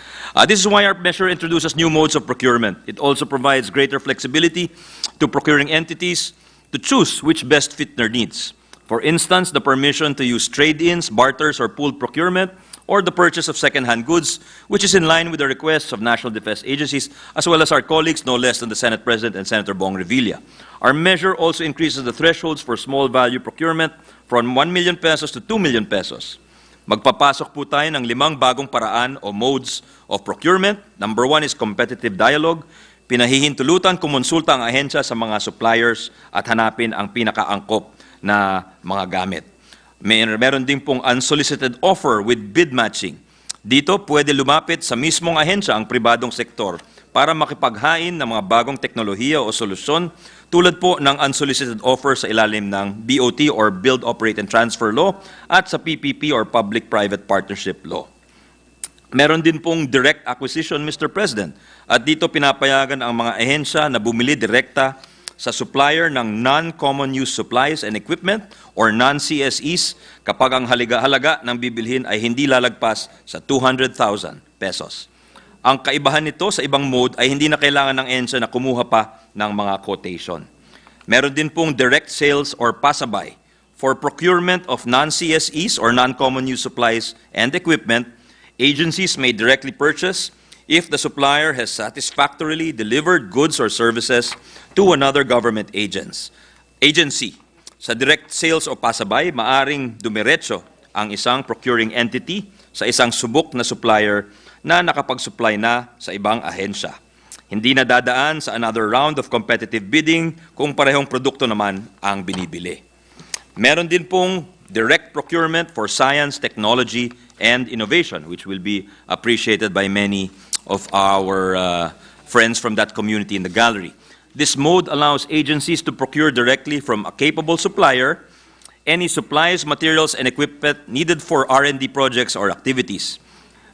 This is why our measure introduces new modes of procurement. It also provides greater flexibility to procuring entities to choose which best fit their needs. For instance, the permission to use trade-ins, barters, or pooled procurement, or the purchase of second-hand goods, which is in line with the requests of national defense agencies, as well as our colleagues, no less than the Senate President and Senator Bong Revilla. Our measure also increases the thresholds for small value procurement from 1 million pesos to 2 million pesos. Magpapasok po tayo ng 5 bagong paraan o modes of procurement. Number 1 is competitive dialogue. Pinahihintulutan kumonsulta ang ahensya sa mga suppliers at hanapin ang pinakaangkop na mga gamit. Meron din pong unsolicited offer with bid matching. Dito, pwede lumapit sa mismong ahensya ang pribadong sektor para makipaghain ng mga bagong teknolohiya o solusyon tulad po ng unsolicited offer sa ilalim ng BOT or Build, Operate, and Transfer Law at sa PPP or Public-Private Partnership Law. Meron din pong direct acquisition, Mr. President. At dito pinapayagan ang mga ahensya na bumili direkta sa supplier ng non-common use supplies and equipment or non-CSEs kapag ang halaga ng bibilhin ay hindi lalagpas sa 200,000 pesos. Ang kaibahan nito sa ibang mode ay hindi na kailangan ng ahensya na kumuha pa ng mga quotation. Meron din pong direct sales or pasabay. For procurement of non-CSEs or non-common use supplies and equipment, agencies may directly purchase if the supplier has satisfactorily delivered goods or services to another government agency. Sa direct sales o pasabay, maaring dumiretso ang isang procuring entity sa isang subok na supplier na nakapag-supply na sa ibang ahensya. Hindi na dadaan sa another round of competitive bidding kung parehong produkto naman ang binibili. Meron din pong direct procurement for science, technology, and innovation, which will be appreciated by many of our friends from that community in the gallery. This mode allows agencies to procure directly from a capable supplier any supplies, materials, and equipment needed for R&D projects or activities.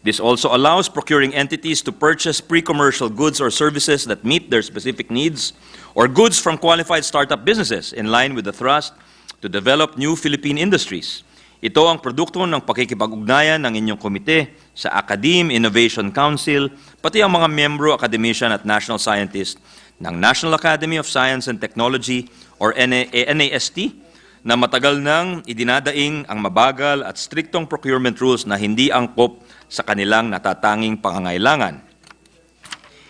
This also allows procuring entities to purchase pre-commercial goods or services that meet their specific needs, or goods from qualified startup businesses in line with the thrust to develop new Philippine industries. Ito ang produkto ng pakikipag-ugnayan ng inyong komite sa Academe Innovation Council, pati ang mga miyembro, academician at national scientist ng National Academy of Science and Technology or NAST, na matagal nang idinadaing ang mabagal at striktong procurement rules na hindi angkop sa kanilang natatanging pangangailangan.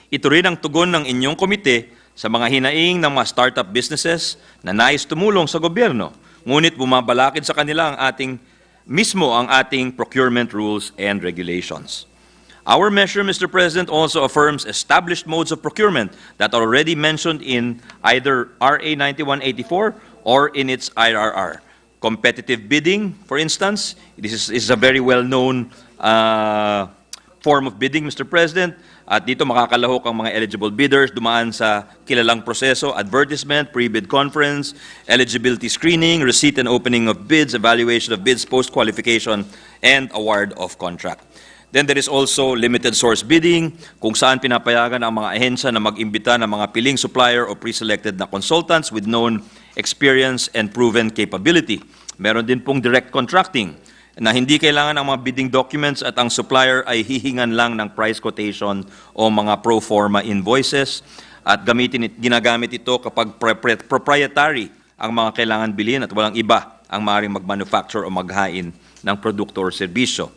Ito rin ang tugon ng inyong komite sa mga hinaing ng mga startup businesses na nais tumulong sa gobyerno, ngunit bumabalakid sa kanila ang ating procurement rules and regulations. Our measure, Mr. President, also affirms established modes of procurement that are already mentioned in either RA 9184 or in its IRR. Competitive bidding, for instance, this is a very well-known form of bidding, Mr. President. At dito makakalahok ang mga eligible bidders dumaan sa kilalang proseso: advertisement, pre-bid conference, eligibility screening, receipt and opening of bids, evaluation of bids, post-qualification, and award of contract. Then there is also limited source bidding, kung saan pinapayagan ang mga ahensya na mag-imbita ng mga piling supplier o pre-selected na consultants with known experience and proven capability. Meron din pong direct contracting, na hindi kailangan ang mga bidding documents at ang supplier ay hihingan lang ng price quotation o mga pro forma invoices, at ginagamit ito kapag proprietary ang mga kailangan bilhin at walang iba ang maaaring mag-manufacture o maghain ng produkto o serbisyo.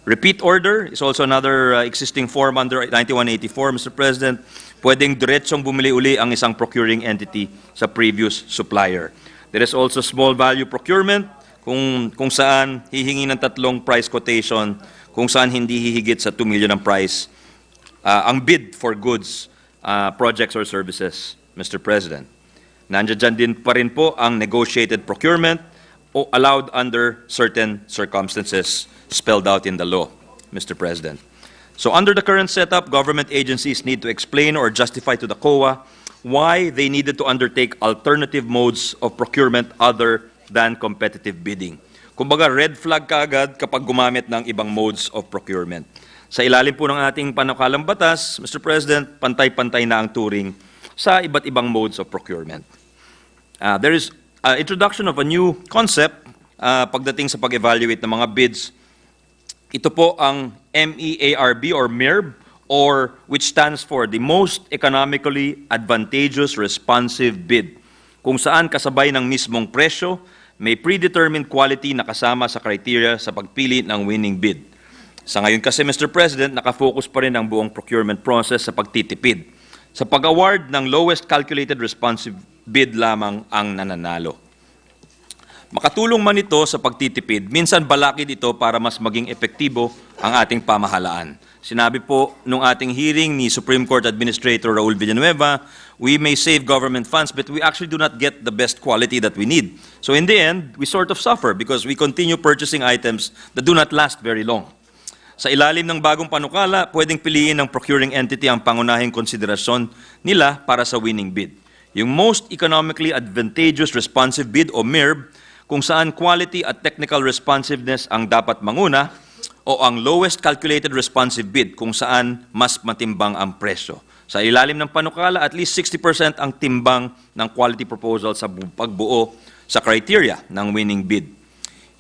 Repeat order is also another existing form under 9184, Mr. President. Pwedeng diretsong bumili uli ang isang procuring entity sa previous supplier. There is also small value procurement, kung saan hihingi ng 3 price quotation, kung saan hindi hihigit sa 2 million ang price, ang bid for goods, projects or services, Mr. President. Nandiyan din pa rin po ang negotiated procurement o allowed under certain circumstances spelled out in the law, Mr. President. So under the current setup, government agencies need to explain or justify to the COA why they needed to undertake alternative modes of procurement other than competitive bidding. Kumbaga, red flag kaagad kapag gumamit ng ibang modes of procurement. Sa ilalim po ng ating panukalang batas, Mr. President, pantay-pantay na ang turing sa iba't ibang modes of procurement. There is introduction of a new concept pagdating sa pag-evaluate ng mga bids. Ito po ang MEARB or MERB, or which stands for the most economically advantageous responsive bid, kung saan kasabay ng mismong presyo, may predetermined quality na kasama sa criteria sa pagpili ng winning bid. Sa ngayon kasi, Mr. President, nakafocus pa rin ang buong procurement process sa pagtitipid. Sa pag-award ng lowest calculated responsive bid lamang ang nananalo. Makatulong man ito sa pagtitipid, minsan balakid ito para mas maging epektibo ang ating pamahalaan. Sinabi po nung ating hearing ni Supreme Court Administrator Raul Villanueva, we may save government funds but we actually do not get the best quality that we need. So in the end, we sort of suffer because we continue purchasing items that do not last very long. Sa ilalim ng bagong panukala, pwedeng piliin ng procuring entity ang pangunahing konsiderasyon nila para sa winning bid. Yung most economically advantageous responsive bid o MERB, kung saan quality at technical responsiveness ang dapat manguna, o ang lowest calculated responsive bid kung saan mas matimbang ang presyo. Sa ilalim ng panukala, at least 60% ang timbang ng quality proposal sa pagbuo sa criteria ng winning bid.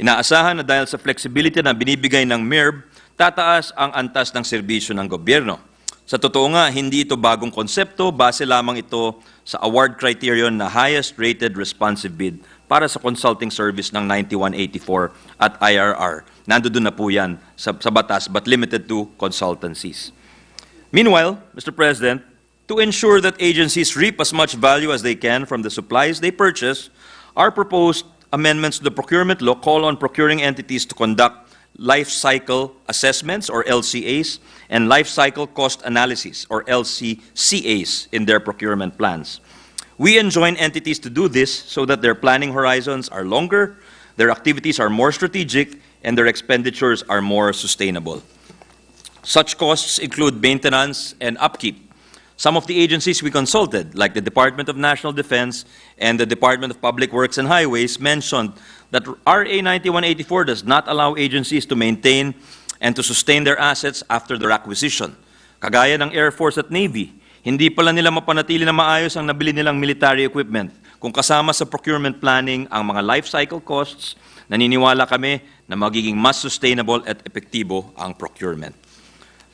Inaasahan na dahil sa flexibility na binibigay ng MERB, tataas ang antas ng serbisyo ng gobyerno. Sa totoo nga, hindi ito bagong konsepto, base lamang ito sa award criterion na highest rated responsive bid para sa consulting service ng 9184 at IRR. Nandoon na po yan sa batas but limited to consultancies. Meanwhile, Mr. President, to ensure that agencies reap as much value as they can from the supplies they purchase, our proposed amendments to the procurement law call on procuring entities to conduct life cycle assessments or LCAs and life cycle cost analysis or LCCAs in their procurement plans. We enjoin entities to do this so that their planning horizons are longer, their activities are more strategic, and their expenditures are more sustainable. Such costs include maintenance and upkeep, Some of the agencies we consulted, like the Department of National Defense and the Department of Public Works and Highways, mentioned that RA 9184 does not allow agencies to maintain and to sustain their assets after their acquisition. Kagaya ng Air Force at Navy, hindi pala nila mapanatili na maayos ang nabili nilang military equipment. Kung kasama sa procurement planning ang mga life cycle costs, naniniwala kami na magiging mas sustainable at epektibo ang procurement.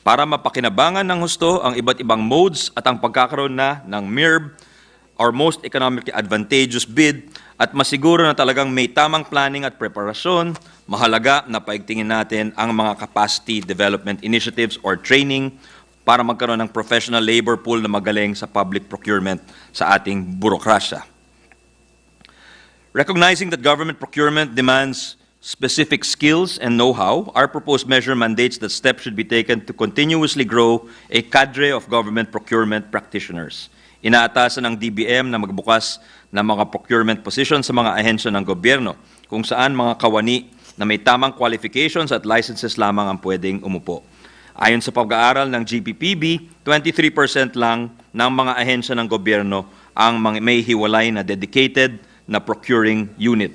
Para mapakinabangan ng husto ang iba't ibang modes at ang pagkakaroon na ng MIRB or most economically advantageous bid at masiguro na talagang may tamang planning at preparasyon, mahalaga na paigtingin natin ang mga capacity development initiatives or training para magkaroon ng professional labor pool na magaling sa public procurement sa ating burokrasya. Recognizing that government procurement demands specific skills and know-how, our proposed measure mandates that steps should be taken to continuously grow a cadre of government procurement practitioners. Inaatasan ng DBM na magbukas ng mga procurement positions sa mga ahensya ng gobyerno, kung saan mga kawani na may tamang qualifications at licenses lamang ang pwedeng umupo. Ayon sa pag-aaral ng GPPB, 23% lang ng mga ahensya ng gobyerno ang may hiwalay na dedicated na procuring unit.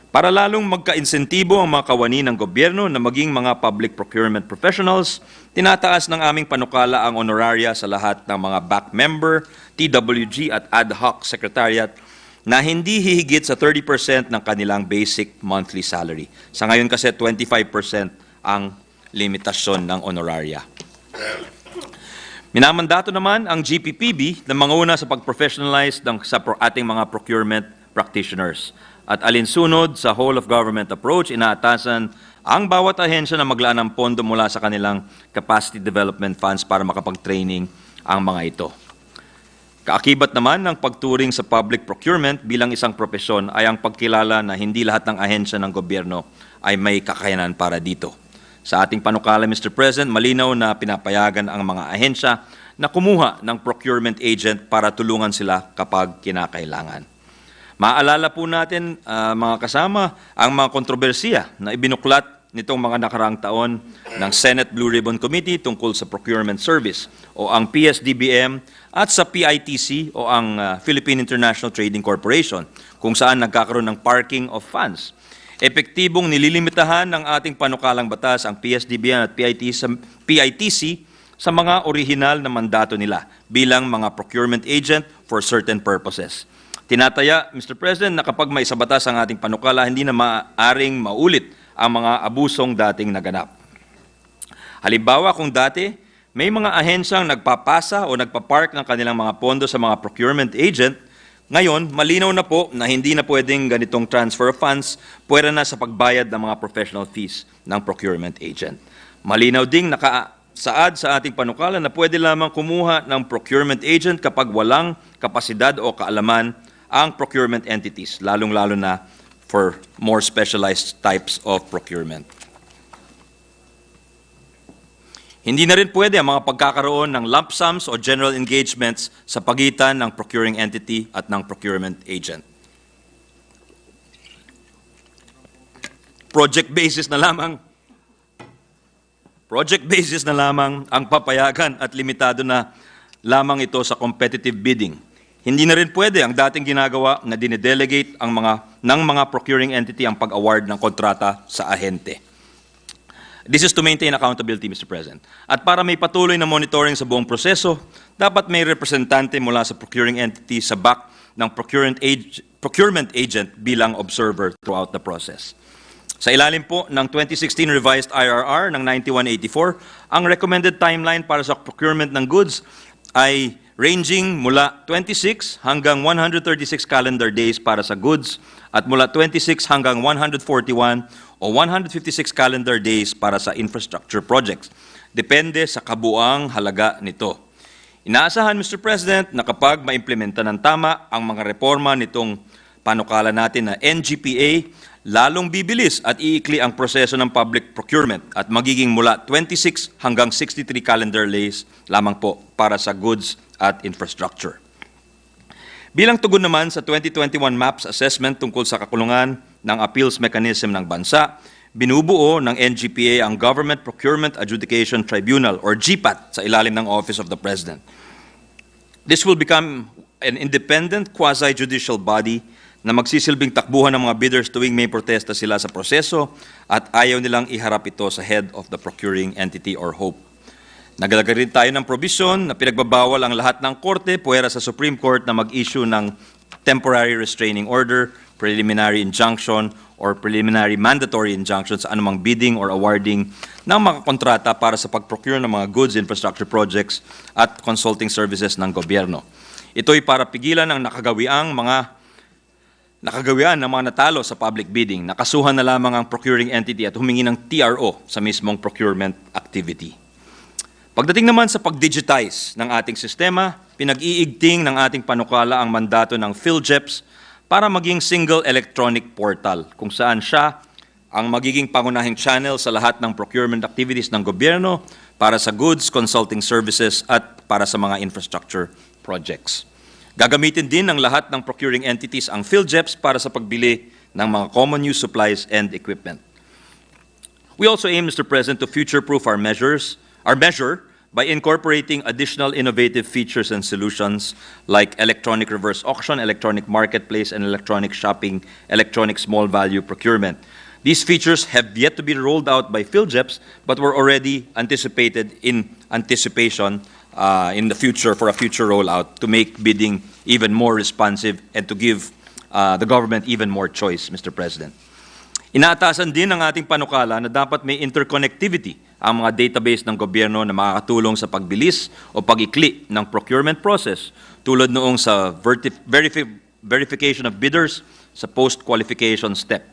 Para lalong magka-insentibo ang mga kawani ng gobyerno na maging mga public procurement professionals, tinataas ng aming panukala ang honoraria sa lahat ng mga back member, TWG at ad hoc secretariat na hindi hihigit sa 30% ng kanilang basic monthly salary. Sa ngayon kasi 25% ang limitasyon ng honoraria. Minamandato naman ang GPPB na manguna sa pag-professionalize sa ating mga procurement practitioners. At alinsunod sa whole-of-government approach, inaatasan ang bawat ahensya na maglaan ng pondo mula sa kanilang capacity development funds para makapag-training ang mga ito. Kaakibat naman ng pagturing sa public procurement bilang isang propesyon ay ang pagkilala na hindi lahat ng ahensya ng gobyerno ay may kakayanan para dito. Sa ating panukala, Mr. President, malinaw na pinapayagan ang mga ahensya na kumuha ng procurement agent para tulungan sila kapag kinakailangan. Maalala po natin, mga kasama, ang mga kontrobersiya na ibinuklat nitong mga nakaraang taon ng Senate Blue Ribbon Committee tungkol sa Procurement Service o ang PSDBM at sa PITC o ang Philippine International Trading Corporation kung saan nagkakaroon ng parking of funds. Epektibong nililimitahan ng ating panukalang batas ang PSDBM at PITC sa mga orihinal na mandato nila bilang mga procurement agent for certain purposes. Tinataya, Mr. President, na kapag may sabatas ang ating panukala, hindi na maaaring maulit ang mga abusong dating naganap. Halimbawa, kung dati, may mga ahensyang nagpapasa o nagpapark ng kanilang mga pondo sa mga procurement agent, ngayon, malinaw na po na hindi na pwedeng ganitong transfer of funds, pwera na sa pagbayad ng mga professional fees ng procurement agent. Malinaw ding nakasaad sa ating panukala na pwede lamang kumuha ng procurement agent kapag walang kapasidad o kaalaman ang procurement entities, lalong-lalo na for more specialized types of procurement. Hindi na rin pwede ang mga pagkakaroon ng lump sums o general engagements sa pagitan ng procuring entity at ng procurement agent. Project basis na lamang ang papayagan at limitado na lamang ito sa competitive bidding. Hindi na rin pwede ang dating ginagawa na dinedelegate ng mga procuring entity ang pag-award ng kontrata sa ahente. This is to maintain accountability, Mr. President. At para may patuloy na monitoring sa buong proseso, dapat may representante mula sa procuring entity sa back ng procurement agent bilang observer throughout the process. Sa ilalim po ng 2016 revised IRR ng 9184, ang recommended timeline para sa procurement ng goods ay ranging mula 26 hanggang 136 calendar days para sa goods at mula 26 hanggang 141 o 156 calendar days para sa infrastructure projects. Depende sa kabuang halaga nito. Inaasahan, Mr. President, na kapag maimplementa ng tama ang mga reforma nitong panukala natin na NGPA, lalong bibilis at iikli ang proseso ng public procurement at magiging mula 26 hanggang 63 calendar days lamang po para sa goods at infrastructure. Bilang tugon naman sa 2021 MAPS assessment tungkol sa kakulungan ng appeals mechanism ng bansa, binubuo ng NGPA ang Government Procurement Adjudication Tribunal or GPAT sa ilalim ng Office of the President. This will become an independent quasi-judicial body na magsisilbing takbuhan ng mga bidders tuwing may protesta sila sa proseso at ayaw nilang iharap ito sa head of the procuring entity or HOPE. Naglagay rin tayo ng provision na pinagbabawal ang lahat ng korte puwera sa Supreme Court na mag-issue ng temporary restraining order, preliminary injunction, or preliminary mandatory injunction sa anumang bidding or awarding ng mga kontrata para sa pag-procure ng mga goods, infrastructure projects at consulting services ng gobyerno. Ito'y para pigilan ang nakagawian ng mga natalo sa public bidding. Nakasuhan na lamang ang procuring entity at humingi ng TRO sa mismong procurement activity. Pagdating naman sa pag-digitize ng ating sistema, pinag-iigting ng ating panukala ang mandato ng PhilJEPS para maging single electronic portal kung saan siya ang magiging pangunahing channel sa lahat ng procurement activities ng gobyerno para sa goods, consulting services at para sa mga infrastructure projects. Gagamitin din ng lahat ng procuring entities ang PhilJEPS para sa pagbili ng mga common use supplies and equipment. We also aim, Mr. President, to future-proof our measure by incorporating additional innovative features and solutions like electronic reverse auction, electronic marketplace, and electronic shopping, electronic small value procurement. These features have yet to be rolled out by PhilJEPS, but were already anticipated in anticipation in the future for a future rollout to make bidding even more responsive and to give the government even more choice, Mr. President. Inaatasan din ng ating panukala na dapat may interconnectivity ang mga database ng gobyerno na makakatulong sa pagbilis o pag-ikli ng procurement process tulad noong sa verification of bidders sa post-qualification step.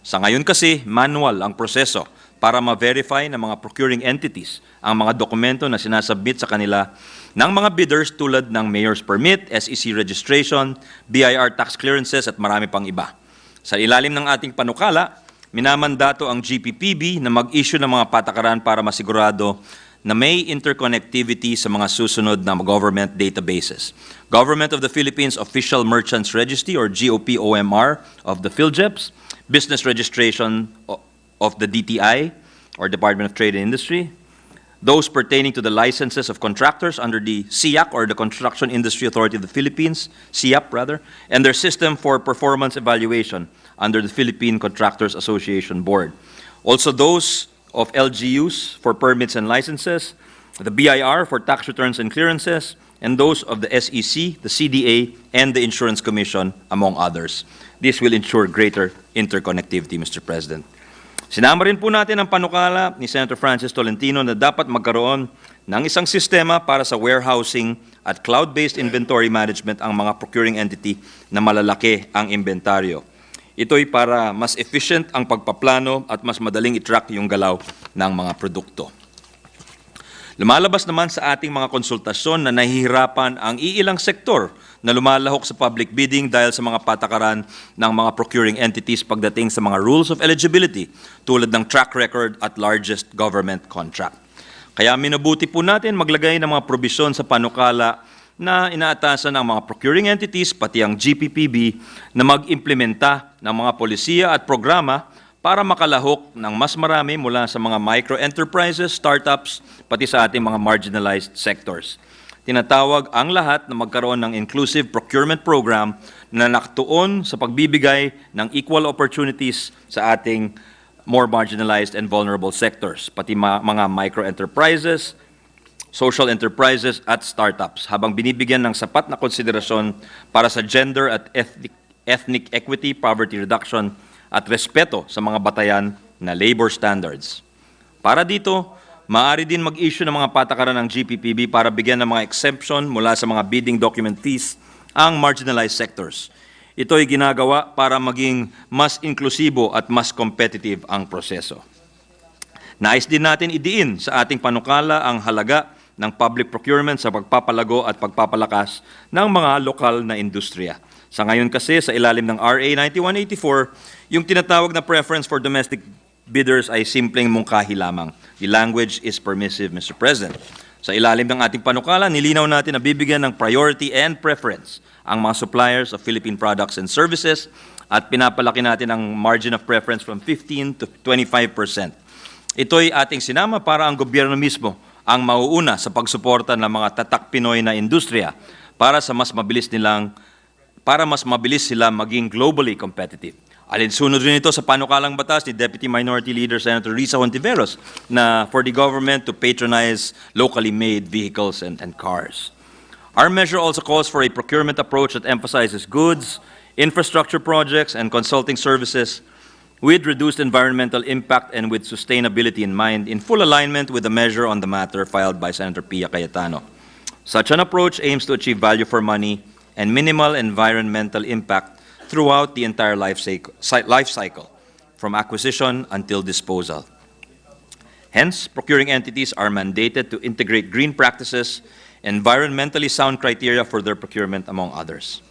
Sa ngayon kasi, manual ang proseso para ma-verify ng mga procuring entities ang mga dokumento na sinasubmit sa kanila ng mga bidders tulad ng Mayor's Permit, SEC registration, BIR tax clearances at marami pang iba. Sa ilalim ng ating panukala, minamandato ang GPPB na mag-issue ng mga patakaran para masigurado na may interconnectivity sa mga susunod na government databases. Government of the Philippines Official Merchants Registry or GOP-OMR of the PhilJEPS, business registration of the DTI or Department of Trade and Industry, those pertaining to the licenses of contractors under the SIAC or the Construction Industry Authority of the Philippines, SIAP rather, and their system for performance evaluation under the Philippine Contractors Association Board. Also those of LGUs for permits and licenses, the BIR for tax returns and clearances, and those of the SEC, the CDA, and the Insurance Commission, among others. This will ensure greater interconnectivity, Mr. President. Sinama rin po natin ang panukala ni Senator Francis Tolentino na dapat magkaroon ng isang sistema para sa warehousing at cloud-based inventory management ang mga procuring entity na malalaki ang inventaryo. Ito'y para mas efficient ang pagpaplano at mas madaling i-track yung galaw ng mga produkto. Lumalabas naman sa ating mga konsultasyon na nahihirapan ang iilang sektor na lumalahok sa public bidding dahil sa mga patakaran ng mga procuring entities pagdating sa mga rules of eligibility tulad ng track record at largest government contract. Kaya minabuti po natin maglagay ng mga probisyon sa panukala na inaatasan ng mga procuring entities pati ang GPPB na mag-implementa ng mga polisiya at programa para makalahok ng mas marami mula sa mga micro-enterprises, startups, pati sa ating mga marginalized sectors. Tinatawag ang lahat na magkaroon ng inclusive procurement program na nakatuon sa pagbibigay ng equal opportunities sa ating more marginalized and vulnerable sectors, pati mga micro-enterprises, social enterprises at startups, habang binibigyan ng sapat na konsiderasyon para sa gender at ethnic equity, poverty reduction, at respeto sa mga batayan na labor standards. Para dito, maaari din mag-issue ng mga patakaran ng GPPB para bigyan ng mga exemption mula sa mga bidding document fees ang marginalized sectors. Ito ay ginagawa para maging mas inklusibo at mas competitive ang proseso. Nais din natin idiin sa ating panukala ang halaga ng public procurement sa pagpapalago at pagpapalakas ng mga lokal na industriya. Sa ngayon kasi, sa ilalim ng RA 9184, yung tinatawag na preference for domestic bidders ay simpleng mungkahi lamang. The language is permissive, Mr. President. Sa ilalim ng ating panukala, nilinaw natin na bibigyan ng priority and preference ang mga suppliers of Philippine products and services at pinapalaki natin ang margin of preference from 15 to 25%. Ito'y ating sinama para ang gobyerno mismo ang mauuna sa pagsuporta ng mga tatak Pinoy na industriya para mas mabilis sila maging globally competitive. Alinsunod rin ito sa panukalang batas ni Deputy Minority Leader Senator Risa Hontiveros na for the government to patronize locally made vehicles and cars. Our measure also calls for a procurement approach that emphasizes goods, infrastructure projects, and consulting services with reduced environmental impact and with sustainability in mind, in full alignment with the measure on the matter filed by Senator Pia Cayetano. Such an approach aims to achieve value for money and minimal environmental impact throughout the entire life cycle, from acquisition until disposal. Hence, procuring entities are mandated to integrate green practices, environmentally sound criteria for their procurement, among others.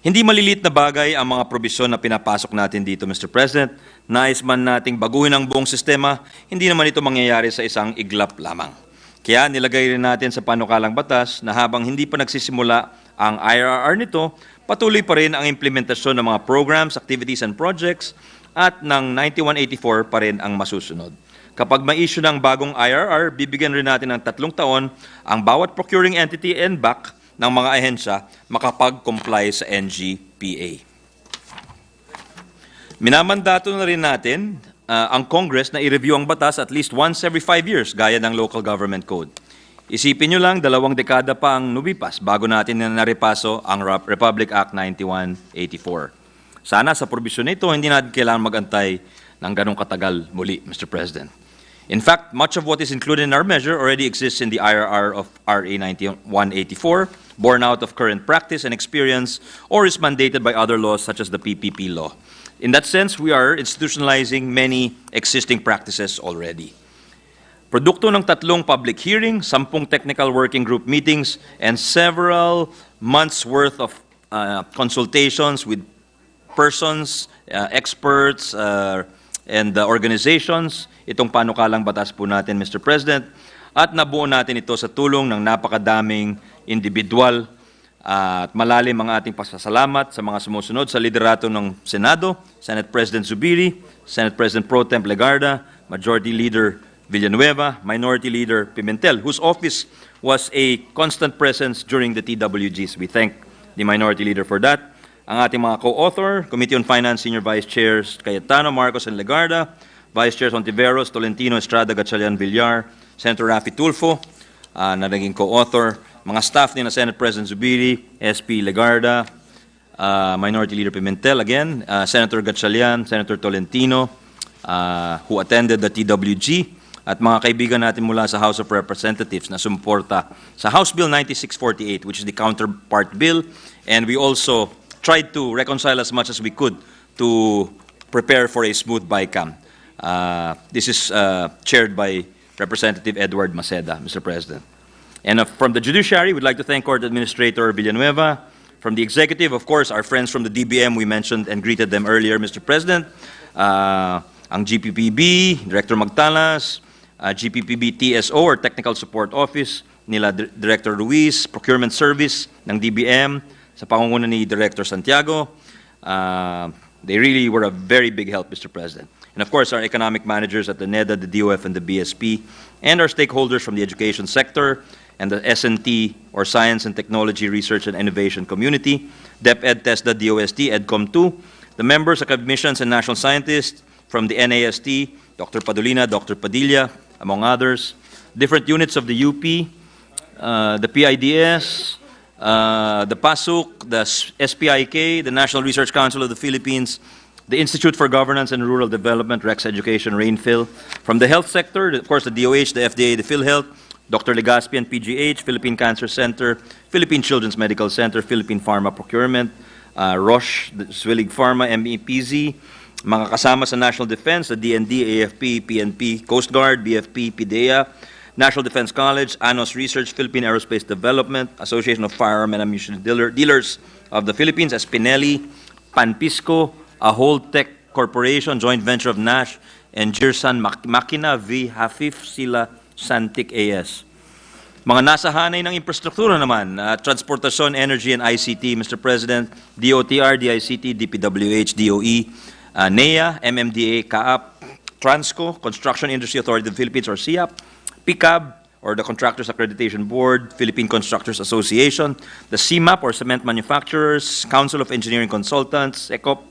Hindi maliliit na bagay ang mga probisyon na pinapasok natin dito, Mr. President. Nais man nating baguhin ang buong sistema, hindi naman ito mangyayari sa isang iglap lamang. Kaya nilagay rin natin sa panukalang batas na habang hindi pa nagsisimula ang IRR nito, patuloy pa rin ang implementasyon ng mga programs, activities, and projects at ng 9184 pa rin ang masusunod. Kapag ma-issue ng bagong IRR, bibigyan rin natin ng 3 taon ang bawat procuring entity and back ng mga ahensya makapag-comply sa NGPA. Minamandato na rin natin ang Congress na i-review ang batas at least once every 5 years gaya ng Local Government Code. Isipin nyo lang, 2 dekada pa ang lumipas bago natin na naripaso ang Republic Act 9184. Sana sa probisyon nito, hindi natin kailangan magantay ng ganong katagal muli, Mr. President. In fact, much of what is included in our measure already exists in the IRR of RA 9184, born out of current practice and experience, or is mandated by other laws such as the PPP law. In that sense, we are institutionalizing many existing practices already. Produkto ng 3 public hearings, 10 technical working group meetings, and several months' worth of consultations with persons, experts, and organizations, itong panukalang batas po natin, Mr. President, at nabuo natin ito sa tulong ng napakadaming individual at malalim ang ating pasasalamat sa mga sumusunod sa liderato ng Senado, Senate President Zubiri, Senate President Pro Tem Legarda, Majority Leader Villanueva, Minority Leader Pimentel, whose office was a constant presence during the TWGs. We thank the Minority Leader for that. Ang ating mga co-author, Committee on Finance Senior Vice Chairs Cayetano, Marcos, and Legarda, Vice Chairs Ontiveros, Tolentino, Estrada, Gatchalian, Villar, Senator Raffy Tulfo, na naging co-author, mga staff ni na Senate President Zubiri, SP Legarda, Minority Leader Pimentel, again, Senator Gatchalian, Senator Tolentino, who attended the TWG, at mga kaibigan natin mula sa House of Representatives na sumuporta sa House Bill 9648, which is the counterpart bill, and we also tried to reconcile as much as we could to prepare for a smooth BICAM. This is chaired by Representative Edward Maceda, Mr. President. And from the judiciary, we'd like to thank Court Administrator Villanueva. From the executive, of course, our friends from the DBM, we mentioned and greeted them earlier, Mr. President. Ang GPPB, Director Magtalas, GPPB TSO or Technical Support Office nila Director Ruiz, Procurement Service ng DBM sa pangunguna ni Director Santiago. They really were a very big help, Mr. President. And of course, our economic managers at the NEDA, the DOF, and the BSP, and our stakeholders from the education sector and the SNT or Science and Technology Research and Innovation Community, DepEd, TESDA, DOST, EDCOM2, the members of commissions and national scientists from the NAST, Dr. Padolina, Dr. Padilla, among others, different units of the UP, the PIDS, the PASUC, the SPIK, the National Research Council of the Philippines, the Institute for Governance and Rural Development, Rex Education, RAINPhil. From the health sector, of course, the DOH, the FDA, the PhilHealth, Dr. Legaspi and PGH, Philippine Cancer Center, Philippine Children's Medical Center, Philippine Pharma Procurement, Roche, Zwillig Pharma, MEPZ, mga kasama sa National Defense, the DND, AFP, PNP, Coast Guard, BFP, PIDEA, National Defense College, ANOS Research, Philippine Aerospace Development, Association of Firearm and Ammunition Dealers of the Philippines, Espinelli, Panpisco, Aholtech Corporation, joint venture of Nash, and Jirsan Makina v. Hafif Sila Santic AS. Mga nasa hanay ng infrastruktura naman, Transportasyon, Energy, and ICT, Mr. President, DOTR, DICT, DPWH, DOE, NEA, MMDA, CAAP, Transco, Construction Industry Authority of the Philippines, or CIAP, PICAB, or the Contractors Accreditation Board, Philippine Constructors Association, the CMAP or Cement Manufacturers, Council of Engineering Consultants, ECOP,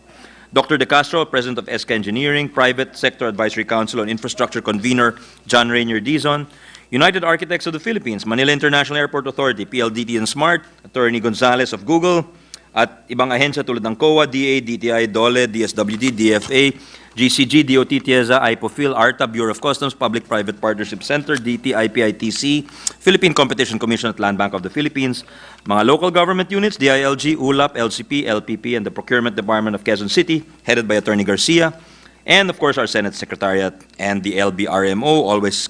Dr. De Castro, President of ESCA Engineering, Private Sector Advisory Council on Infrastructure Convener John Rainier Dizon, United Architects of the Philippines, Manila International Airport Authority, PLDT and SMART, Attorney Gonzales of Google, at ibang ahensya tulad ng COA, DA, DTI, DOLE, DSWD, DFA, GCG, DOT, TIEZA, IPOFIL, ARTA, Bureau of Customs, Public-Private Partnership Center, DT, IPITC, Philippine Competition Commission at Land Bank of the Philippines, mga local government units, DILG, ULAP, LCP, LPP, and the Procurement Department of Quezon City, headed by Attorney Garcia, and of course our Senate Secretariat and the LBRMO, always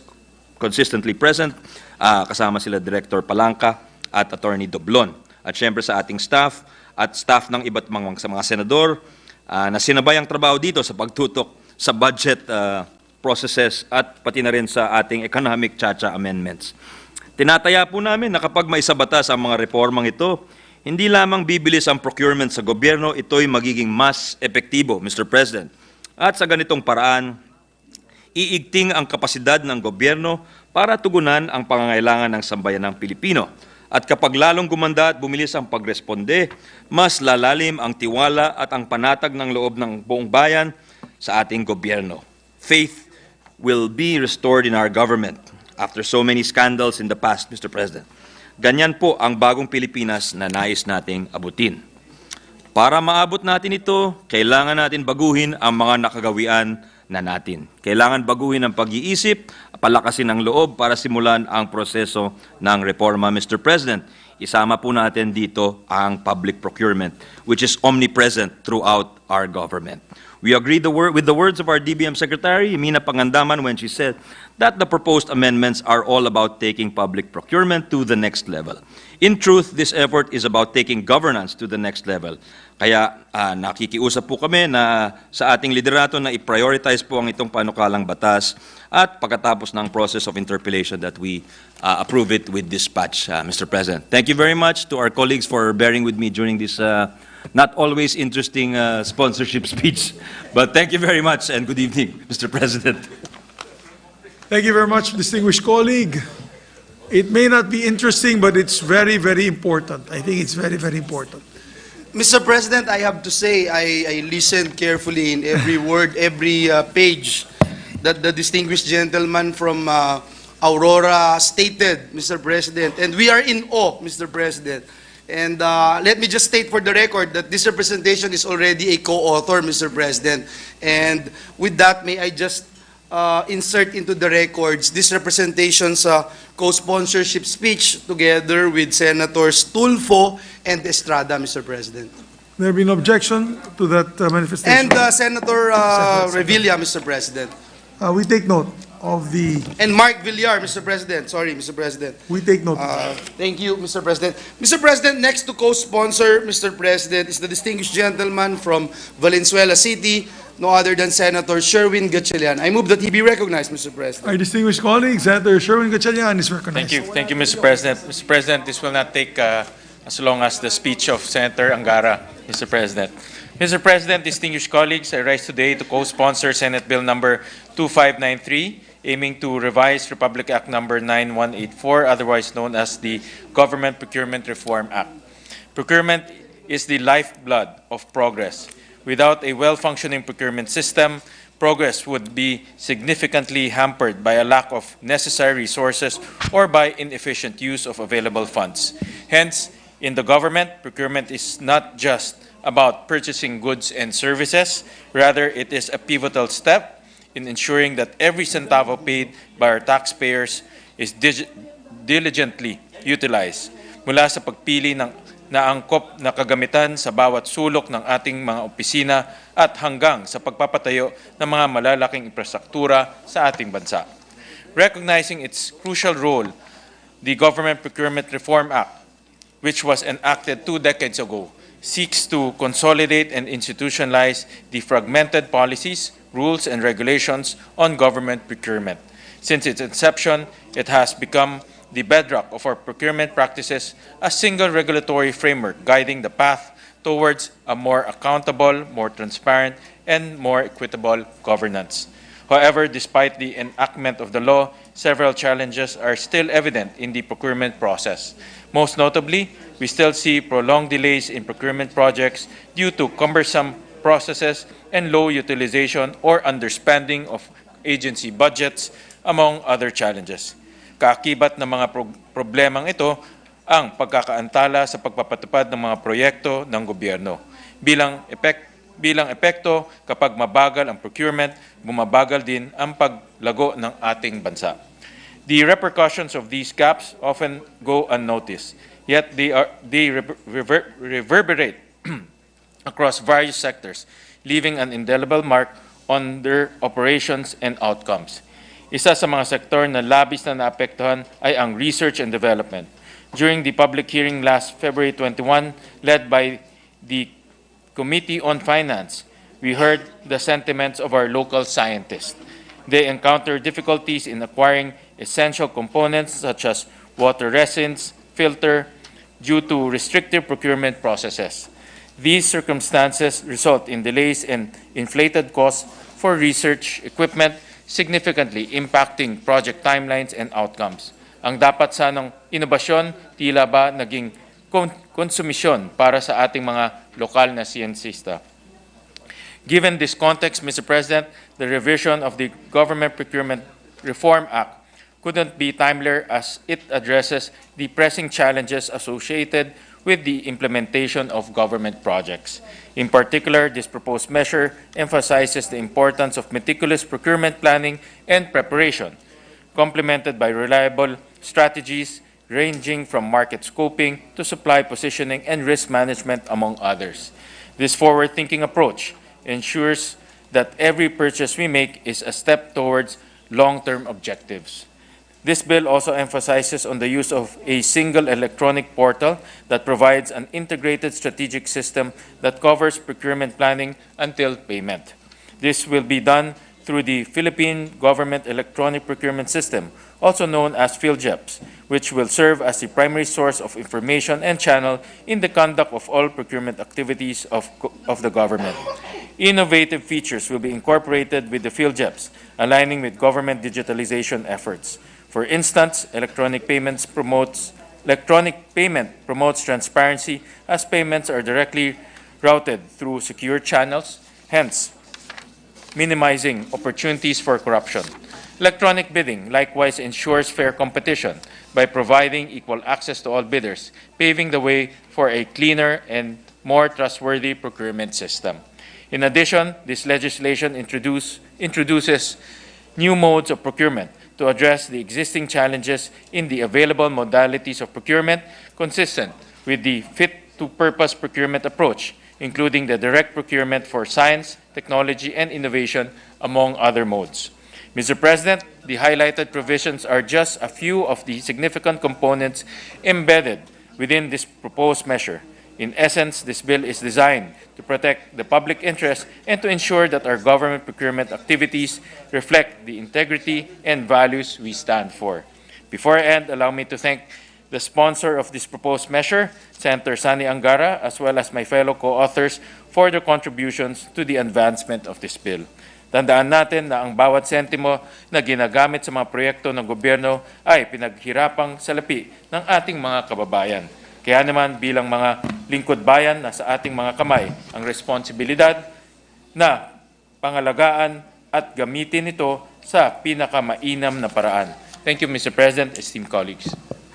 consistently present, kasama sila Director Palanca at Attorney Doblon. At syempre sa ating staff at staff ng iba't mga senador na sinabay ang trabaho dito sa pagtutok sa budget processes at pati na rin sa ating economic chacha amendments. Tinataya po namin na kapag maisabatas ang mga reformang ito, hindi lamang bibilis ang procurement sa gobyerno, ito'y magiging mas epektibo, Mr. President. At sa ganitong paraan, iigting ang kapasidad ng gobyerno para tugunan ang pangangailangan ng sambayanang Pilipino. At kapag lalong gumanda at bumilis ang pagresponde, mas lalalim ang tiwala at ang panatag ng loob ng buong bayan sa ating gobyerno. Faith will be restored in our government after so many scandals in the past, Mr. President. Ganyan po ang bagong Pilipinas na nais nating abutin. Para maabot natin ito, kailangan natin baguhin ang mga nakagawian na natin. Kailangan baguhin ang pag-iisip, palakasin ang loob para simulan ang proseso ng reforma, Mr. President. Isama po natin dito ang public procurement, which is omnipresent throughout our government. We agree with the words of our DBM Secretary, Mina Pangandaman, when she said that the proposed amendments are all about taking public procurement to the next level. In truth, this effort is about taking governance to the next level. Kaya nakikiusap po kami na sa ating liderato na i-prioritize po ang itong panukalang batas at pagkatapos ng process of interpellation that we approve it with dispatch, Mr. President. Thank you very much to our colleagues for bearing with me during this not always interesting sponsorship speech. But thank you very much and good evening, Mr. President. Thank you very much, distinguished colleague. It may not be interesting, but it's very, very important. I think it's very, very important. Mr. President, I have to say I listened carefully in every word, every page that the distinguished gentleman from Aurora stated, Mr. President. And we are in awe, Mr. President. And let me just state for the record that this representation is already a co-author, Mr. President. And with that, may I just insert into the records this representation's co-sponsorship speech together with Senators Tulfo and Estrada, Mr. President. There been objection to that manifestation? And Senator Revilla, Mr. President. We take note of the... And Mark Villar, Mr. President. Sorry, Mr. President. We take note. Thank you, Mr. President. Mr. President, next to co-sponsor, Mr. President, is the distinguished gentleman from Valenzuela City, no other than Senator Sherwin Gatchalian. I move that he be recognized, Mr. President. Our distinguished colleague, Senator Sherwin Gatchalian, is recognized. Thank you, Mr. President. Mr. President, this will not take as long as the speech of Senator Angara, Mr. President. Mr. President, distinguished colleagues, I rise today to co-sponsor Senate Bill number 2593, aiming to revise Republic Act number 9184, otherwise known as the Government Procurement Reform Act. Procurement is the lifeblood of progress. Without a well-functioning procurement system, progress would be significantly hampered by a lack of necessary resources or by inefficient use of available funds. Hence, in the government, procurement is not just about purchasing goods and services. Rather, it is a pivotal step in ensuring that every centavo paid by our taxpayers is diligently utilized mula sa pagpili ng naangkop na kagamitan sa bawat sulok ng ating mga opisina at hanggang sa pagpapatayo ng mga malalaking infrastruktura sa ating bansa. Recognizing its crucial role, the Government Procurement Reform Act, which was enacted 2 decades ago, seeks to consolidate and institutionalize the fragmented policies, rules, and regulations on government procurement. Since its inception, it has become the bedrock of our procurement practices, a single regulatory framework guiding the path towards a more accountable, more transparent, and more equitable governance. However, despite the enactment of the law, several challenges are still evident in the procurement process. Most notably, we still see prolonged delays in procurement projects due to cumbersome processes and low utilization or underspending of agency budgets, among other challenges. Kaakibat ng mga problemang ito ang pagkakaantala sa pagpapatupad ng mga proyekto ng gobyerno. Bilang epekto, kapag mabagal ang procurement, bumabagal din ang paglago ng ating bansa. The repercussions of these gaps often go unnoticed, yet they reverberate across various sectors, leaving an indelible mark on their operations and outcomes. Isa sa mga sektor na labis na naapektuhan ay ang research and development. During the public hearing last February 21, led by the Committee on Finance, we heard the sentiments of our local scientists. They encounter difficulties in acquiring essential components such as water resins, filter, due to restrictive procurement processes. These circumstances result in delays and inflated costs for research equipment, significantly impacting project timelines and outcomes. Ang dapat sanang inobasyon, tila ba naging konsumisyon para sa ating mga lokal na siyensista. Given this context, Mr. President, the revision of the Government Procurement Reform Act couldn't be timelier as it addresses the pressing challenges associated with the implementation of government projects. In particular, this proposed measure emphasizes the importance of meticulous procurement planning and preparation, complemented by reliable strategies ranging from market scoping to supply positioning and risk management, among others. This forward-thinking approach ensures that every purchase we make is a step towards long-term objectives. This bill also emphasizes on the use of a single electronic portal that provides an integrated strategic system that covers procurement planning until payment. This will be done through the Philippine Government Electronic Procurement System, also known as PhilGEPS, which will serve as the primary source of information and channel in the conduct of all procurement activities of the government. Innovative features will be incorporated with the PhilGEPS, aligning with government digitalization efforts. For instance, electronic payment promotes transparency as payments are directly routed through secure channels, hence minimizing opportunities for corruption. Electronic bidding likewise ensures fair competition by providing equal access to all bidders, paving the way for a cleaner and more trustworthy procurement system. In addition, this legislation introduces new modes of procurement to address the existing challenges in the available modalities of procurement, consistent with the fit-to-purpose procurement approach, including the direct procurement for science, technology, and innovation, among other modes. Mr. President, the highlighted provisions are just a few of the significant components embedded within this proposed measure. In essence, this bill is designed to protect the public interest and to ensure that our government procurement activities reflect the integrity and values we stand for. Before I end, allow me to thank the sponsor of this proposed measure, Senator Sani Angara, as well as my fellow co-authors for their contributions to the advancement of this bill. Tandaan natin na ang bawat sentimo na ginagamit sa mga proyekto ng gobyerno ay pinaghirapang salapi ng ating mga kababayan. Kaya naman bilang mga lingkod bayan na sa ating mga kamay ang responsibilidad na pangalagaan at gamitin ito sa pinakamainam na paraan. Thank you, Mr. President, esteemed colleagues.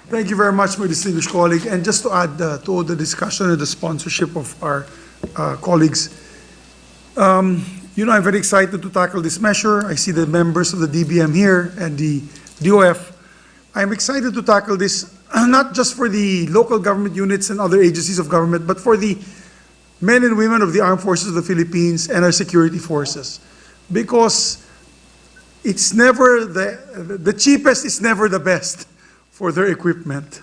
Thank you very much, my distinguished colleague. And just to add to all the discussion and the sponsorship of our colleagues, I'm very excited to tackle this measure. I see the members of the DBM here and the DOF. I'm excited to tackle this not just for the local government units and other agencies of government, but for the men and women of the armed forces of the Philippines and our security forces. Because it's never the cheapest is never the best for their equipment.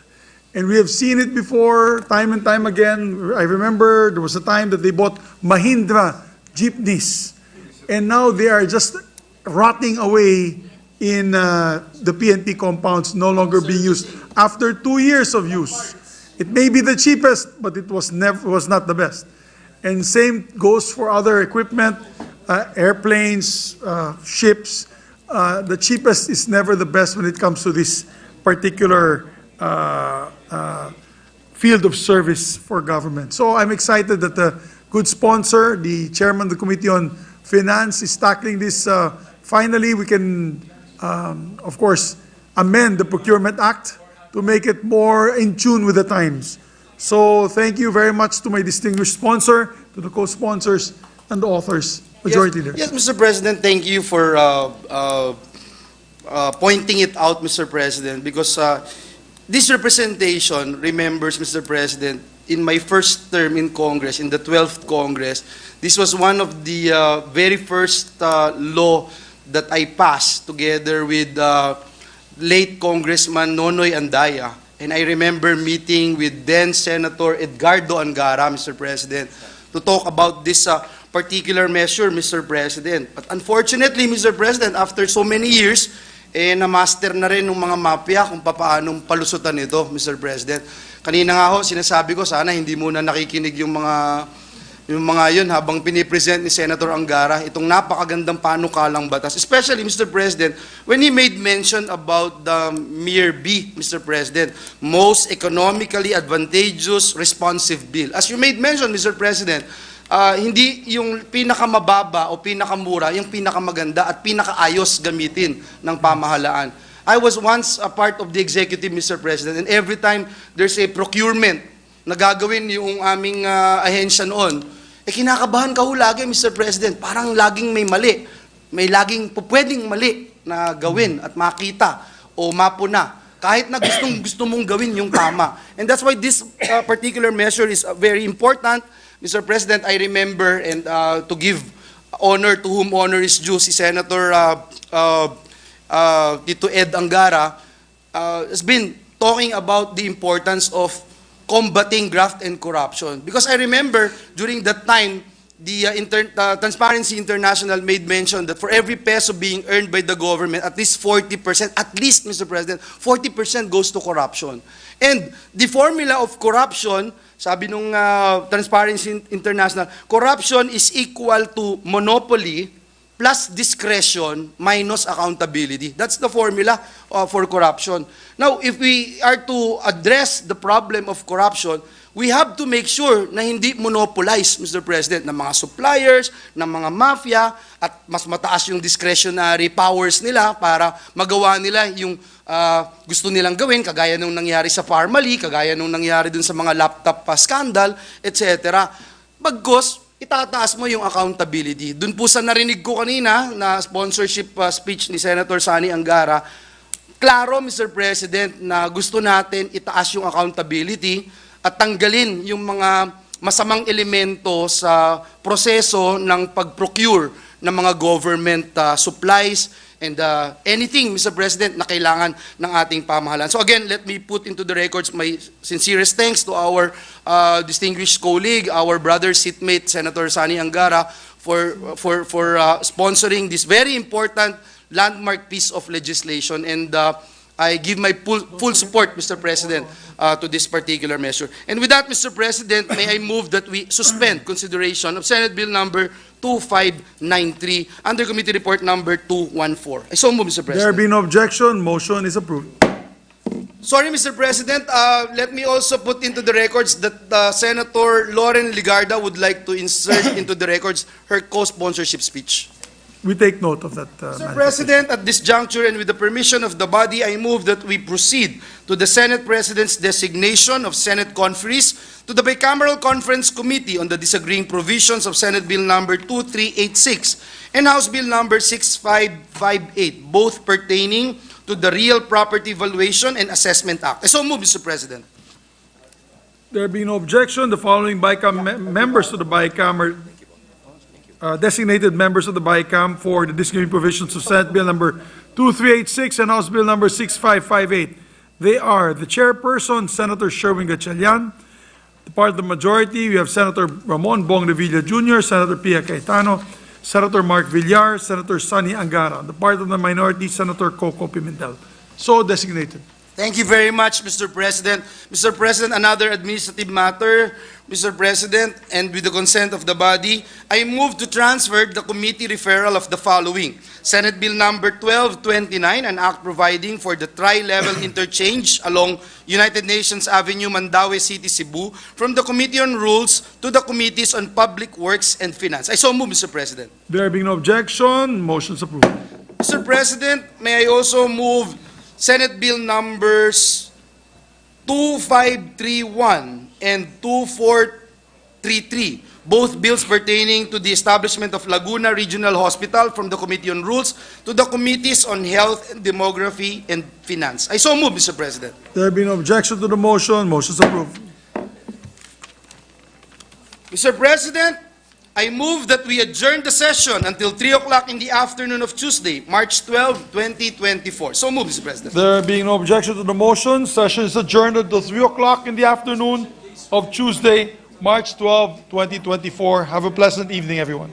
And we have seen it before, time and time again. I remember there was a time that they bought Mahindra jeepneys, and now they are just rotting away in the PNP compounds, no longer being used after 2 years of use. It may be the cheapest, but it was not the best. And same goes for other equipment. airplanes, ships, the cheapest is never the best when it comes to this particular field of service for government. So I'm excited that the good sponsor, the chairman of the Committee on Finance, is tackling this. Finally, we can, of course, amend the Procurement Act to make it more in tune with the times. So thank you very much to my distinguished sponsor, to the co-sponsors, and the authors, majority leaders. Yes, Mr. President, thank you for pointing it out, Mr. President, because this representation remembers, Mr. President, in my first term in Congress, in the 12th Congress, this was one of the very first law that I passed together with late Congressman Nonoy Andaya. And I remember meeting with then Senator Edgardo Angara, Mr. President, to talk about this particular measure, Mr. President. But unfortunately, Mr. President, after so many years, na-master na rin ng mga mafia kung paano palusutan ito, Mr. President. Kanina nga ho, sinasabi ko, sana hindi muna nakikinig yung mga yun habang pinipresent ni Senator Angara itong napakagandang panukalang batas. Especially, Mr. President, when he made mention about the MIR B, Mr. President, most economically advantageous responsive bill. As you made mention, Mr. President, hindi yung pinakamababa o pinakamura, yung pinakamaganda at pinakaayos gamitin ng pamahalaan. I was once a part of the executive, Mr. President, and every time there's a procurement na gagawin yung aming ahensya noon, kinakabahan ka ho lagi, Mr. President. Parang laging may mali. May laging pwedeng mali na gawin at makita o mapuna. Kahit na gusto mong gawin yung tama. And that's why this particular measure is very important. Mr. President, I remember, and to give honor to whom honor is due, si Senator Tito Ed Angara has been talking about the importance of combating graft and corruption. Because I remember during that time, the Transparency International made mention that for every peso being earned by the government, at least 40%, at least, Mr. President, 40% goes to corruption. And the formula of corruption, sabi nung Transparency International, corruption is equal to monopoly plus discretion minus accountability. That's the formula for corruption. Now, if we are to address the problem of corruption, we have to make sure na hindi monopolize, Mr. President, ng mga suppliers, ng mga mafia, at mas mataas yung discretionary powers nila para magawa nila yung gusto nilang gawin, kagaya nung nangyari sa Parmali, kagaya nung nangyari dun sa mga laptop scandal, etc. Bagkus, itataas mo yung accountability. Doon po sa narinig ko kanina na sponsorship speech ni Senator Sani Angara, klaro, Mr. President, na gusto natin itaas yung accountability at tanggalin yung mga masamang elemento sa proseso ng pag-procure ng mga government supplies and anything, Mr. President, na kailangan ng ating pamahalaan. So again, let me put into the records my sincerest thanks to our distinguished colleague, our brother seatmate, Senator Sani Angara, for sponsoring this very important landmark piece of legislation. And I give my full support, Mr. President, to this particular measure. And with that, Mr. President, may I move that we suspend consideration of Senate Bill number 2593 under Committee Report number 214. I so move, Mr. President. There be no objection, motion is approved. Sorry, Mr. President, let me also put into the records that Senator Lauren Ligarda would like to insert into the records her co-sponsorship speech. We take note of that. Mr. President, at this juncture and with the permission of the body, I move that we proceed to the Senate President's designation of Senate conferees to the Bicameral Conference Committee on the disagreeing provisions of Senate Bill number 2386 and House Bill number 6558, both pertaining to the Real Property Valuation and Assessment Act. I so move, Mr. President. There being no objection, the following members to the bicameral designated members of the BICAM for the disagreeing provisions of Senate Bill number 2386 and House Bill number 6558. They are the chairperson, Senator Sherwin Gatchalian. The part of the majority, we have Senator Ramon Bong Revilla Jr., Senator Pia Cayetano, Senator Mark Villar, Senator Sani Angara. The part of the minority, Senator Coco Pimentel. So designated. Thank you very much, Mr. President. Mr. President, another administrative matter, Mr. President, and with the consent of the body, I move to transfer the committee referral of the following. Senate Bill number 1229, an act providing for the tri-level interchange along United Nations Avenue, Mandaue City, Cebu, from the Committee on Rules to the Committees on Public Works and Finance. I so move, Mr. President. There being no objection, motion's approved. Mr. President, may I also move Senate Bill numbers 2531 and 2433, both bills pertaining to the establishment of Laguna Regional Hospital from the Committee on Rules to the Committees on Health, Demography, and Finance. I so move, Mr. President. There being no objection to the motion, motion's approved. Mr. President, I move that we adjourn the session until 3 o'clock in the afternoon of Tuesday, March 12, 2024. So move, Mr. President. There being no objection to the motion, session is adjourned until 3 o'clock in the afternoon of Tuesday, March 12, 2024. Have a pleasant evening, everyone.